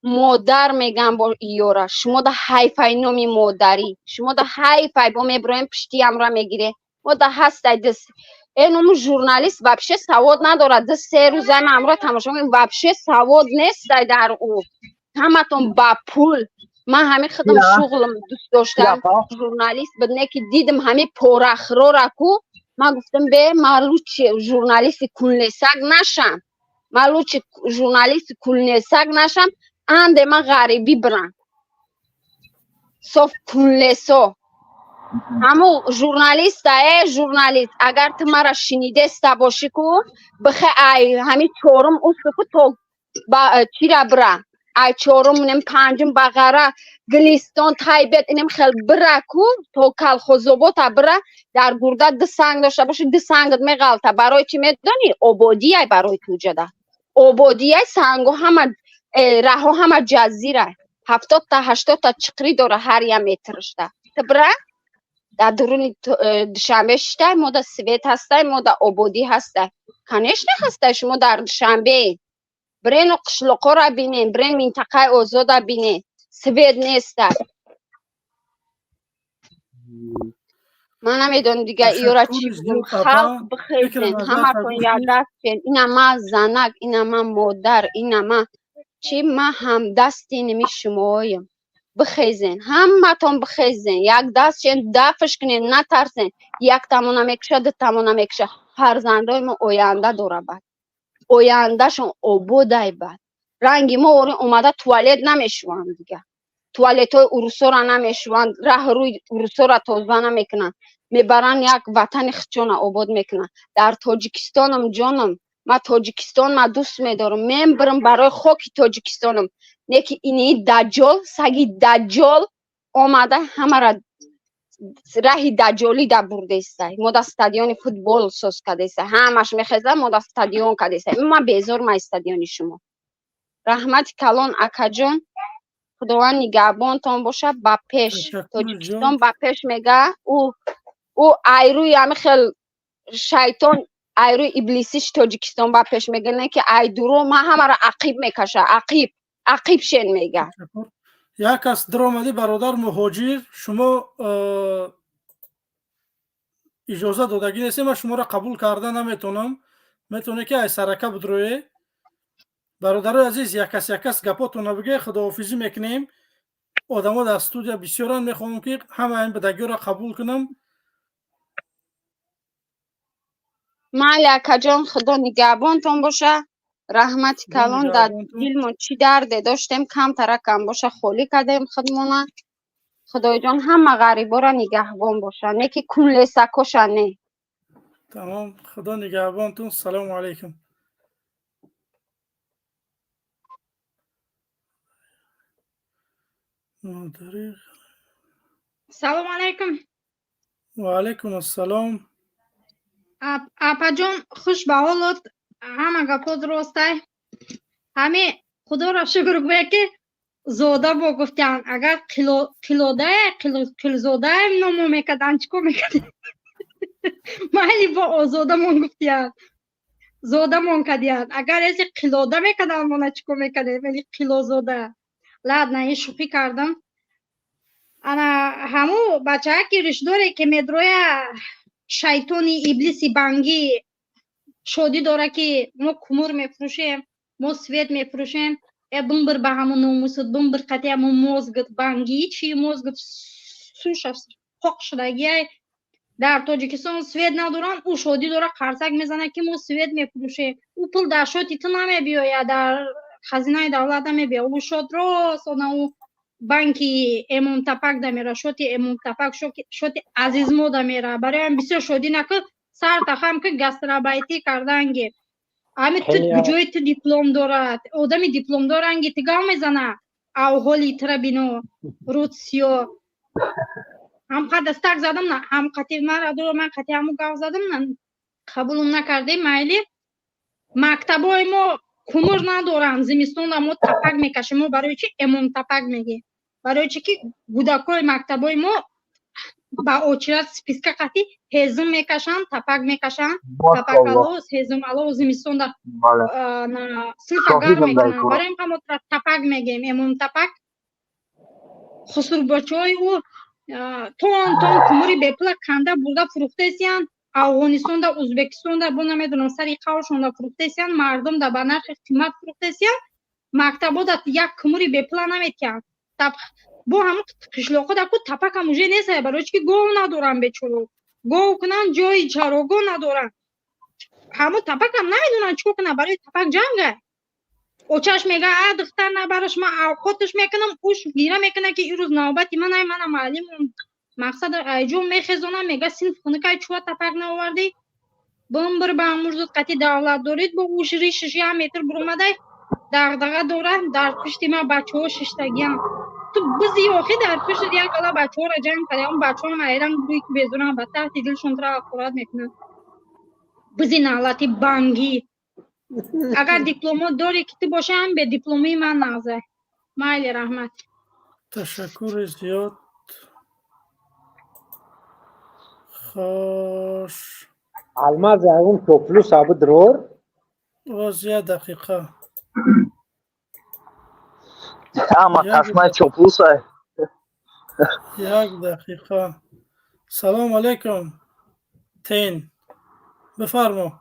مادر میگم با ایورا شما دا حیفای نومی مادری شما دا حیفای با میبرایم پشتی هم را میگیره ما دا هستای دست اینو ژورنالیست وابشه سواد نداره ده 3 روز هم امرا تماشا میکنیم وابشه سواد نیست در او همتون با پول من همین خودم شغلم دوست داشتم ژورنالیست بدونه که دیدم همین پورخرو را کو من گفتم به مالوچ ژورنالیست کلنسک نشم مالوچ ژورنالیست کلنسک نشم اند من غریبی برم صف کلنسو همو ژورنالیست اگر تو مرا شنیده است باشی کو بخی ای همین چورم اوسکو تو با چی را برم ای چورم نم پنجم بغره گلیستان تایبت اینم خیل بره کو تو کلخوزوبوت بره در گرده ده سنگ داشته باشی ده سنگت میغلطه برای چی میدانی عبودیه برای تو جده عبودیه سنگو همه راه همه جزیره 70 تا 80 تا چقری داره هر یه مترش ده بره در درون دوشنبه شده ما در سویت هسته ما در عبودی هسته کنش نخسته شما در دوشنبه برین و قشلقا را بینین برین منطقه آزاد را بینین سوید نیست من نمیدونم دیگه ایورا چی بگم خلق بخیزین همه تون یاد دستین اینا ما زنک اینا ما مادر اینا ما چی ما هم دستی نمی شمایم بخیزین همه تون بخیزین یک دستین دفش کنین نترسین یک تمونه میکشه ده تمونه میکشه فرزندای ما آینده داره بد آینده شون عبودای بد رنگی ما اومده توالت نمیشوان دیگه توالت های اروسا را نمیشوان راه روی اروسا را تازه نمیکنن میبرن یک وطن خچون عبود میکنن در تاجیکستانم جانم ما تاجیکستان ما دوست میدارم میبرم برای خاک تاجیکستانم نه که اینی دجال سگی دجال آمده همه را راهی دجالی در برده است ما در استادیون فوتبال ساز کرده است همش میخزه ما در استادیون کرده است ما بیزار ما استادیون شما رحمت کلان اکا جان خداوند نگهبانتان باشه با پیش تاجیکستان با پیش میگه او ایروی همه خیلی شیطان ایروی ابلیسیش تاجیکستان با پیش میگه نه که ای درو ما همه را عقیب میکشه عقیب شین میگه. یک از درآمدی برادر مهاجر شما اجازه دادگی نیست من شما را قبول کرده نمیتونم میتونه که ای سرکه بدروی برادر عزیز یک کس گپاتون بگه خداحافظی میکنیم آدما در استودیو بسیارن میخوام که همه این بدگی را قبول کنم. مالی اکا جان خدا نگهبانتون باشه رحمت کلان در دلمون چی درد داشتیم کم ترکم باشه خالی کردیم خودمون خدای جان همه غریبا را نگهبان باشه نه که کل سکوشه نه. تمام خدا نگهبانتون. سلام علیکم. سلام علیکم. و علیکم السلام. اپا جان خوش به حالت همه گپا درسته همه خدا را شکر گویا که زاده با گفتن اگر کلزاده نامو میکدن چکو میکدن مالی با آزاده من گفتن زاده من کدیان اگر ایسی قلاده میکدن من چکو میکدن ولی قلازاده لاد نه شوخی کردم. انا همو بچه ها که رشداره که میدروی شیطانی ابلیسی بانگی شادی داره که ما کمر میفروشیم ما سوید میفروشیم بمبر به همون ناموسد بمبر قطعه همون موزگت بانگی چی موزگت سوش حق شدگی در تاجیکستان سوید ندارن او شادی داره قرصک میزنه که ما سوید میفروشیم او پول در شادی تو نمیبیاید در خزینه دولت نمیبیاید او شاد راست او بانکی امام تپک دمیره شوتی امام تپک شوتی عزیز مو دمیره برای هم بسیار شدی نکه سر تخم که گسترابایتی کردنگی همه تو بجوی تو دیپلم دارد آدمی دیپلم دارنگی تگاه میزنه او حالی تر بینو رود سیو هم قد دستک زدم نه هم قطعی من قطعی همو گاو زدم نه قبولم نکرده مایلی مکتبای ما کمر ندارن زمستون ما تپک میکشیم ما برای چی امام تپک میگی برای چی که گودکای مکتبای ما با اوچرات سپیسکا قطعی هزم میکشن تپک میکشن تپک الوز هزم الوز زمستون دا سلفا گرم میکنن برای اینکه ما تپک میگیم امام تپک خسرو بچای او تون کمری بپلا کنده برده فروخته سیان افغانستان دا ازبکستان دا بو نمیدونم سری قوشون دا فروخته سیان مردم دا به نرخ قیمت فروخته سیان مکتبا دا یک کمری بپلا نمیتیان بو همون قشلاقا دا کو تپک هموجه نیسته برای که گو ندارن بچولو گو کنن جای چراگو ندارن همون تپک هم نمیدونن چکو کنن برای تپک جنگه اوچش میگه دختر نبرش من اوقاتش میکنم اوش گیره میکنه که این روز نوبتی من معلم مقصد ایجو میخزونم میگه سینف خونه که چوه تپک نوردی بمبر به امورزود قطعی دولت دارید با اوش ریشش یه متر برومده دغدغه داره در پشتی ما بچه ها ششتگیان تو بزی آخی در پشت یک کلا بچه ها را جمع کرده اون بچه ها مایرن بروی که بیزونن به تحت دلشون را اخورات میکنن بزی نالتی بانگی اگر دیپلومات داری که تو باشه هم به دیپلومی من نازه مایلی رحمت. تشکر زیاد. خوش الماز اون توپلو ثابت درور وزیه دقیقه اما تصمه چوپلوس یک دقیقه. سلام علیکم تین بفرما.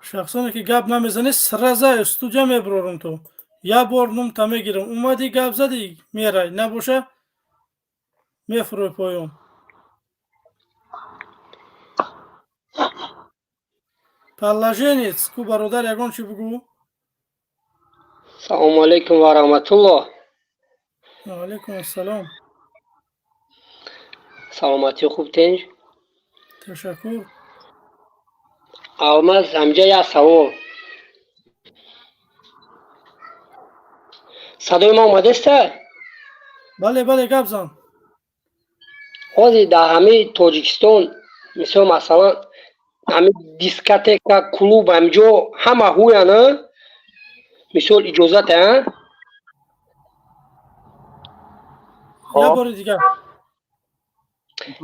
شخصانی که گپ نمیزنی سرزه استودیو میبرورم تو یا بار نوم تا میگیرم اومدی گپ زدی میره نباشه میفروی پایون. پلاژینیц کو برادر یگان چی بگو. سلام علیکم و رحمت الله. و علیکم السلام. سلامتی خوب تنج. تشکر. آمد همجا یا سوال صدای ما اومده است؟ بله بله گپ زن. حاضر در همه تاجیکستان مثلا همین دیسکاتیکا کلوب همجا همه هویانه مثال اجازت ها یه بار دیگه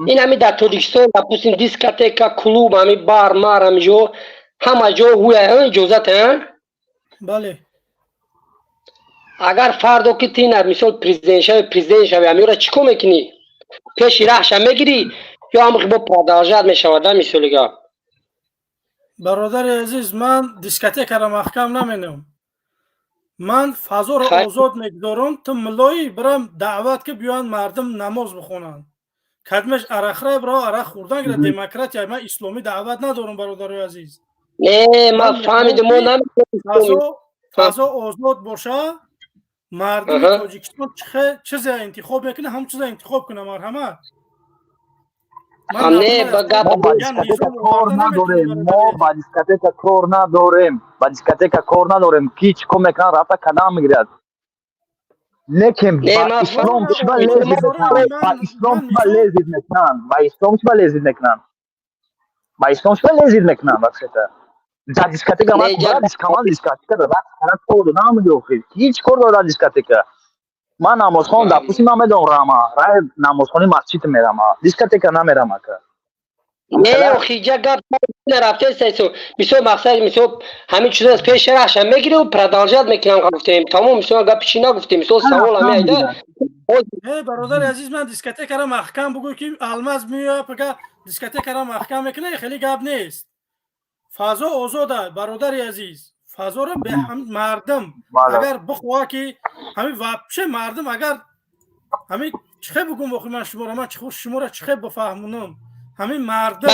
این همین در تاجیکستان دپوسین دیسکاتیکا کلوب همین بار مار همجا همه جا هویانه اجازت ها بله اگر فردو که تینر مثال پریزیدنت شوی همین را چیکار میکنی پیش رهش هم میگیری یا هم با پاداجت میشود مثال برادر عزیز من دیسکاتیک را محکم نمینم من فضا را آزاد میگذارم تو ملایی برم دعوت که بیان مردم نماز بخونن کدمش عرق برا عرق خوردن که دموکرات یا من اسلامی دعوت ندارم برادر عزیز نه من فهمیدم فضا آزاد باشه مردم تاجیکستان چیز انتخاب میکنه هم چیز انتخاب کنه مرحمت ما با دیسکاتیک کار نداریم ما با دیسکاتیک کار نداریم با دیسکاتیک کار نداریم کی چیکار میکنه رفته قدم میگیرد لیکن با اسلام چه لذت میکنن با اسلام چه لذت میکنن با اسلام چه لذت میکنن با اسلام چه لذت میکنن وقتی در دیسکاتیک ما برای دیسکاتیک را رفت کار نمیده خیلی هیچ کار داره دیسکاتیک من نماز خوان در پوسی من میدونم راه نماز خوانی مسجد میرم دیسکاتیک نمیرم که نه خیجا گپ نرفته سیسو میسو مقصد میسو همین چیزا از پیش راش هم میگیره و پرداجت میکنم گفتیم تمام میسو گپ چی نگفتیم میسو سوال هم ایده برادر عزیز من دیسکاتیک را محکم بگو که الماس میاد بگه دیسکاتیک را محکم میکنه خیلی گپ نیست فضا آزاده برادر عزیز فضا را به مردم اگر بخواه که همین وابشه مردم اگر همین چه بگم بخواه من شما را چه بفهمونم همین مردم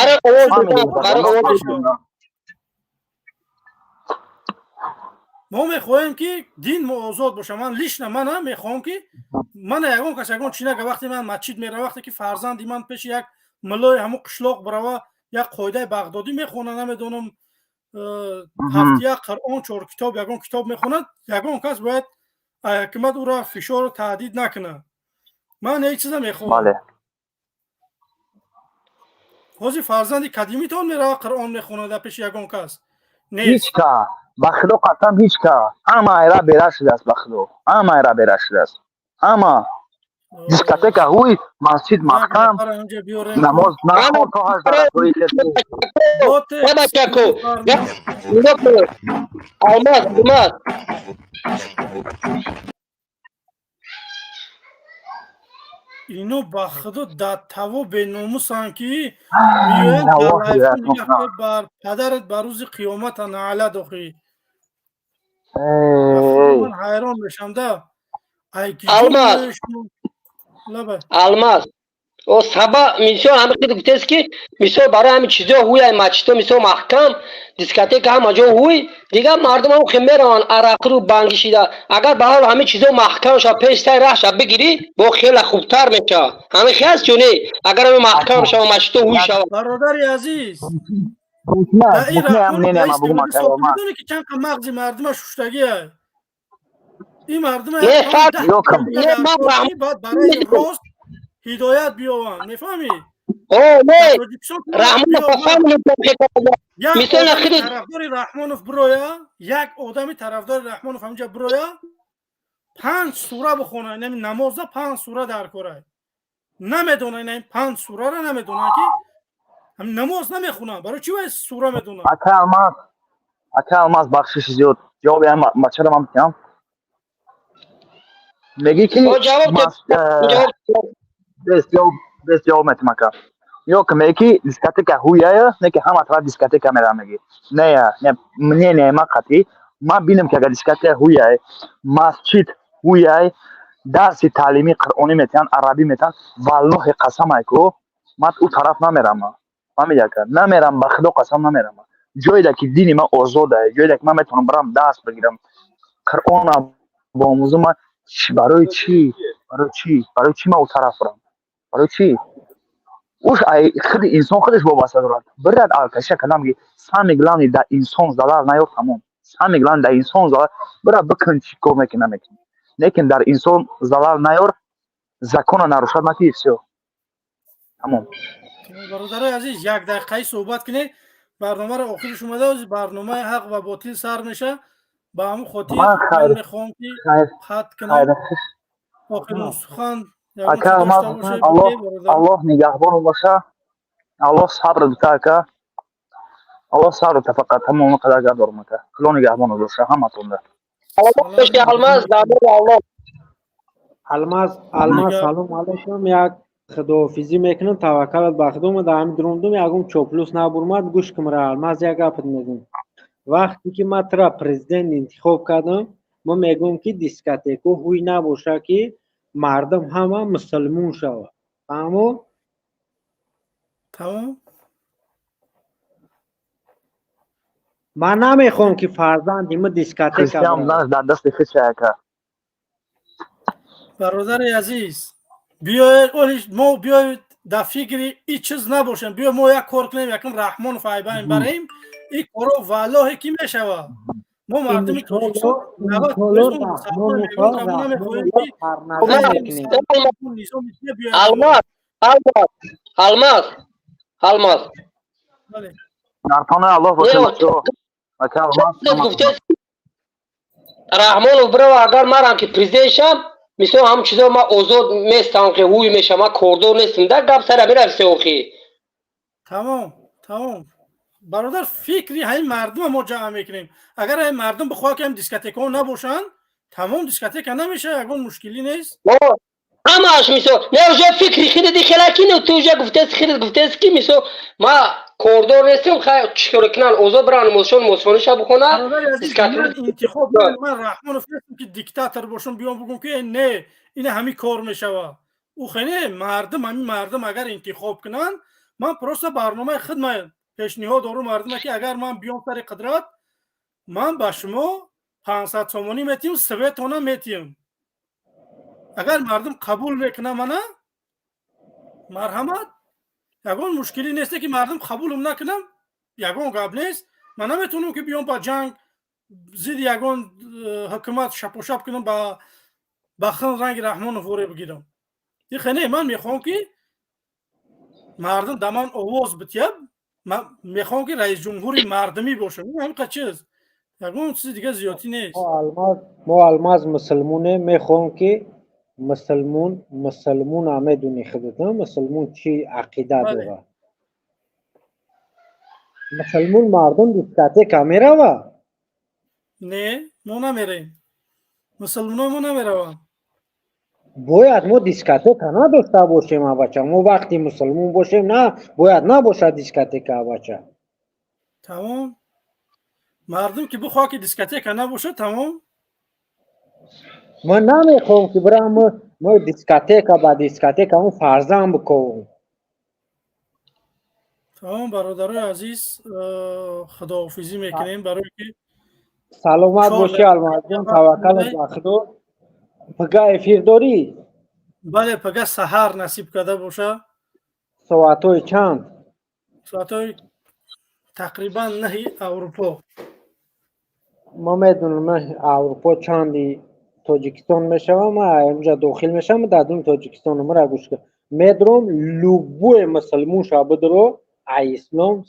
ما میخواهیم که دین ما آزاد باشه من لیش نه من هم میخوام که من یگان کس یگان چینه که وقتی من مسجد میره وقتی که فرزندی من پیش یک ملای همون قشلاق برای یک قاعده بغدادی میخونه نمیدونم هفته یک قرآن 4 کتاب یگان کتاب میخوند یگان کس باید حکومت او را فشار و تهدید نکنه من هیچ چیز میخوام حاضی فرزندی قدیمی تان میره قرآن میخونه در پیش یگان کس هیچ که بخلو قسم هیچ که همه ایرا بیره شده است بخلو همه ایرا بیره شده است همه دیسکاتیک هوی مسجد محکم نماز نخون تا 18 روی اینو با خدا در توا به ناموسن که میوین در دیگه بر پدرت بر روز قیامت نعلت اخی من حیران میشم ده الماس او سبا میسو همه که گفتست که میسو برای همین چیزا هوی مچتو میسو محکم دیسکاتیک هم جا هوی دیگه مردم هم خمیران عرق رو بانگیشیده اگر به حال همین چیزا محکم شد پیش تای راه شد بگیری با خیلی خوبتر میشه همین خیلی چونه اگر همین محکم شد مچتو هوی شد برادر عزیز میدونی که چند مغزی مردم شوشتگیه این مردم برای راست هدایت بیاون میفهمی؟ نه رحمانوف برویا یک آدمی طرفدار رحمانوف همینجا برویا 5 سوره بخونه نماز 5 سوره در کاره نمیدونه این 5 سوره را نمیدونه که هم نماز نمیخونه برای چی باید سوره میدونه اکا الماس بخشش زیاد جواب هم بچه رو من بکنم میگی که بس جواب میتونم که یا که میگی دیسکاتیک هویه نه که همه طرف دیسکاتیک میرم میگی نه ما قطعی ما بینم که اگر دیسکاتیک هویه مسجد هویه درس تعلیمی قرآنی میتن عربی میتن والله قسم ایکو من او طرف نمیرم فهمیدی که نمیرم به خدا قسم نمیرم جایی که دین ما آزاده جایی که من میتونم برم درس بگیرم قرآن با موضوع ما برای چی ما او طرف برم برای چی اوش خود انسان خودش وابسته دارد برد آلکشه که نمیگی سامیگلانی در انسان زلال نیار تمام سامیگلان در انسان زلال برد بکن چی کار میکنه نمیکنه لیکن در انسان زلال نیار زکان نروشد نکی بسیار تمام برادر عزیز یک دقیقه صحبت کنه برنامه رو آخرش اومده و برنامه حق و باطل سر میشه با همون خاطر من من میخوام که خط کنم آخرین سخن یا چی اکا داشته باشه الله بگه برادر. الله نگهبان باشه الله صبر بده اکا الله صبر بده فقط همون قدر دارم اکا خدا نگهبان باشه همتون ده الله بشه الماس دامو الله الماس سلام علیکم یک خداحافظی میکنم توکلت به خدا من در همین دروندم یکم چوپلوس نبرمد گوش کم را الماس یک گپ میگم وقتی که من ترا پرزیدنت انتخاب کردم من میگم که دیسکاتیکو هوی نباشه که مردم همه مسلمون شود اما تمام من نمیخوام که فرزند ما دیسکاتیک کریستیان در دست خیش اکا برادر عزیز بیاید ما بیاید در فکر این چیز نباشیم بیا ما یک کار کنیم یکم رحمان فایبین بریم این کارو والله کی میشوه ما مردم تاجیکستان الماس نرفانه الله باشه بچه اکا رحمان برو اگر مرم که پرزیدنت شم مثل هم چیزا ما آزاد میستم که هوی میشم ما کوردور نیستم در گپ سر میرفته اوخی تمام برادر فکری های مردم ما جمع میکنیم اگر های مردم بخواه که هم دیسکاتیک ها نباشن تمام دیسکاتیک نمیشه اگر مشکلی نیست همش میسو نه اوجا فکری خیلی دی خلاکی نه تو اوجا گفته است که میسو ما کوردور نیستم خیلی چکر کنن اوزا بران مسلمانش بخونه انتخاب من رحمان فرستم که دیکتاتور باشم بیام بگم که نه این همین کار میشوه او خیلی مردم اگر انتخاب کنن من پروسه برنامه خدمت پیشنهاد دارم مردم که اگر من بیام سر قدرت من با شما 500 تومانی میتیم 3 تونه میتیم اگر مردم قبول میکنه منه مرحمت یگان مشکلی نیست که مردم قبولم نکنم یگان گپ نیست من نمیتونم که بیام با جنگ زید یگان حکومت شپ و شپ کنم با خون رنگ رحمان فوره بگیرم این خیلی من میخوام که مردم دمان آواز بتیب من میخوام که رئیس جمهوری مردمی باشم این همین چیز یگان چیز دیگه زیادی نیست ما الماس مسلمونه میخوام که مسلمون همه دونی خودتون مسلمون چی عقیده داره مسلمون مردم دیسکاتیک میره و نه ما نمیریم مسلمون ما نمیره باید ما دیسکاتیک نداشته باشیم بچه ما وقتی مسلمون باشیم نه باید نباشه دیسکاتیک بچه تمام مردم که بخواه که دیسکاتیک نباشه تمام من نمیخوام که برام ما دیسکاتیک با دیسکاتیک همون فرزن بکنم تمام برادرای عزیز خداحافظی میکنیم برای که سلامت باشی الماس جان توکل به خدا پگاه افیر داری بله پگاه سحر نصیب کرده باشه ساعتای چند ساعتای تقریبا نه اروپا ما میدونم اروپا چندی تاجیکستان میشم ما اینجا داخل میشم در دون تاجیکستان مرا گوش کن میدونم لوبو مسلمون شابه رو اسلام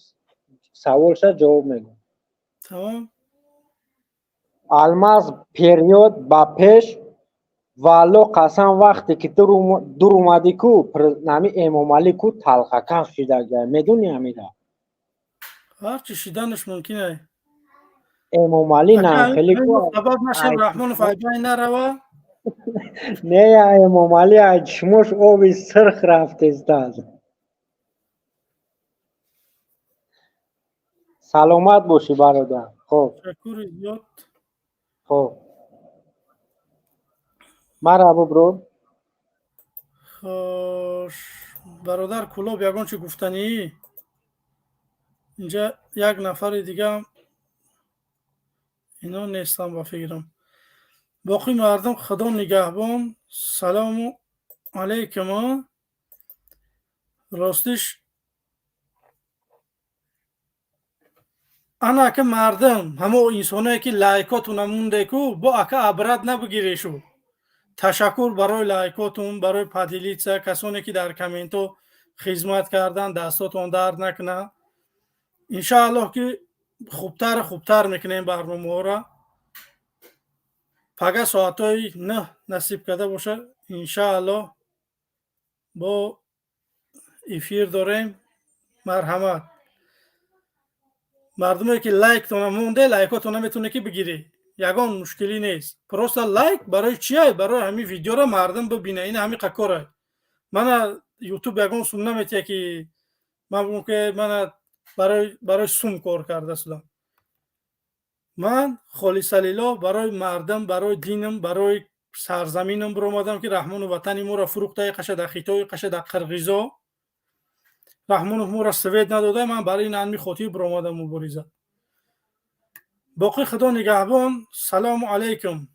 سوالش جواب میگم تمام الماس پریود با پیش والله قسم وقتی که دور اومدی کو نامی امام علی کو تلقه کف شده گه میدونی همیده هر چی شیدنش ممکنه امام علی نه خیلی کو سبب نشیم رحمان فایبای نروا نه امام علی اجموش آبی سرخ رفته استاد سلامت باشی برادر خب شکر زیاد خب مرحبا برو خوش برادر کلاب یگان چی گفتنی اینجا یک نفر دیگه اینا نیستم با فکرم باقی مردم خدا نگهبان سلام علیکم راستش انا که مردم همه انسانایی که لایکاتون نمونده کو با اکا عبرت نبگیریشو تشکر برای لایکاتون برای پادلیتسا کسانی که در کامنتو خدمت کردن دستاتون درد نکنه انشاءالله که خوبتر میکنیم برنامه ها را. فقط ساعتای نه نصیب کرده باشه انشاءالله با افیر داریم. مرحمت. مردمی که لایک تونه مونده لایکاتونه میتونه که بگیری، یگان مشکلی نیست. پروست لایک برای چیه؟ برای همین ویدیو را مردم ببینه. این همین کاره. من یوتیوب یگان سون نمیتیه که من برای سوم کار کرده سودم. من خالص لله برای مردم، برای دینم، برای سرزمینم برآمدم که رحمان وطن ما را فروخته قشه در خیتای قشه در قرقیزا رحمان ما را سوید نداده. من برای این انمی خاطی برآمدم مبارزه. باقی خدا نگهبان. سلام علیکم.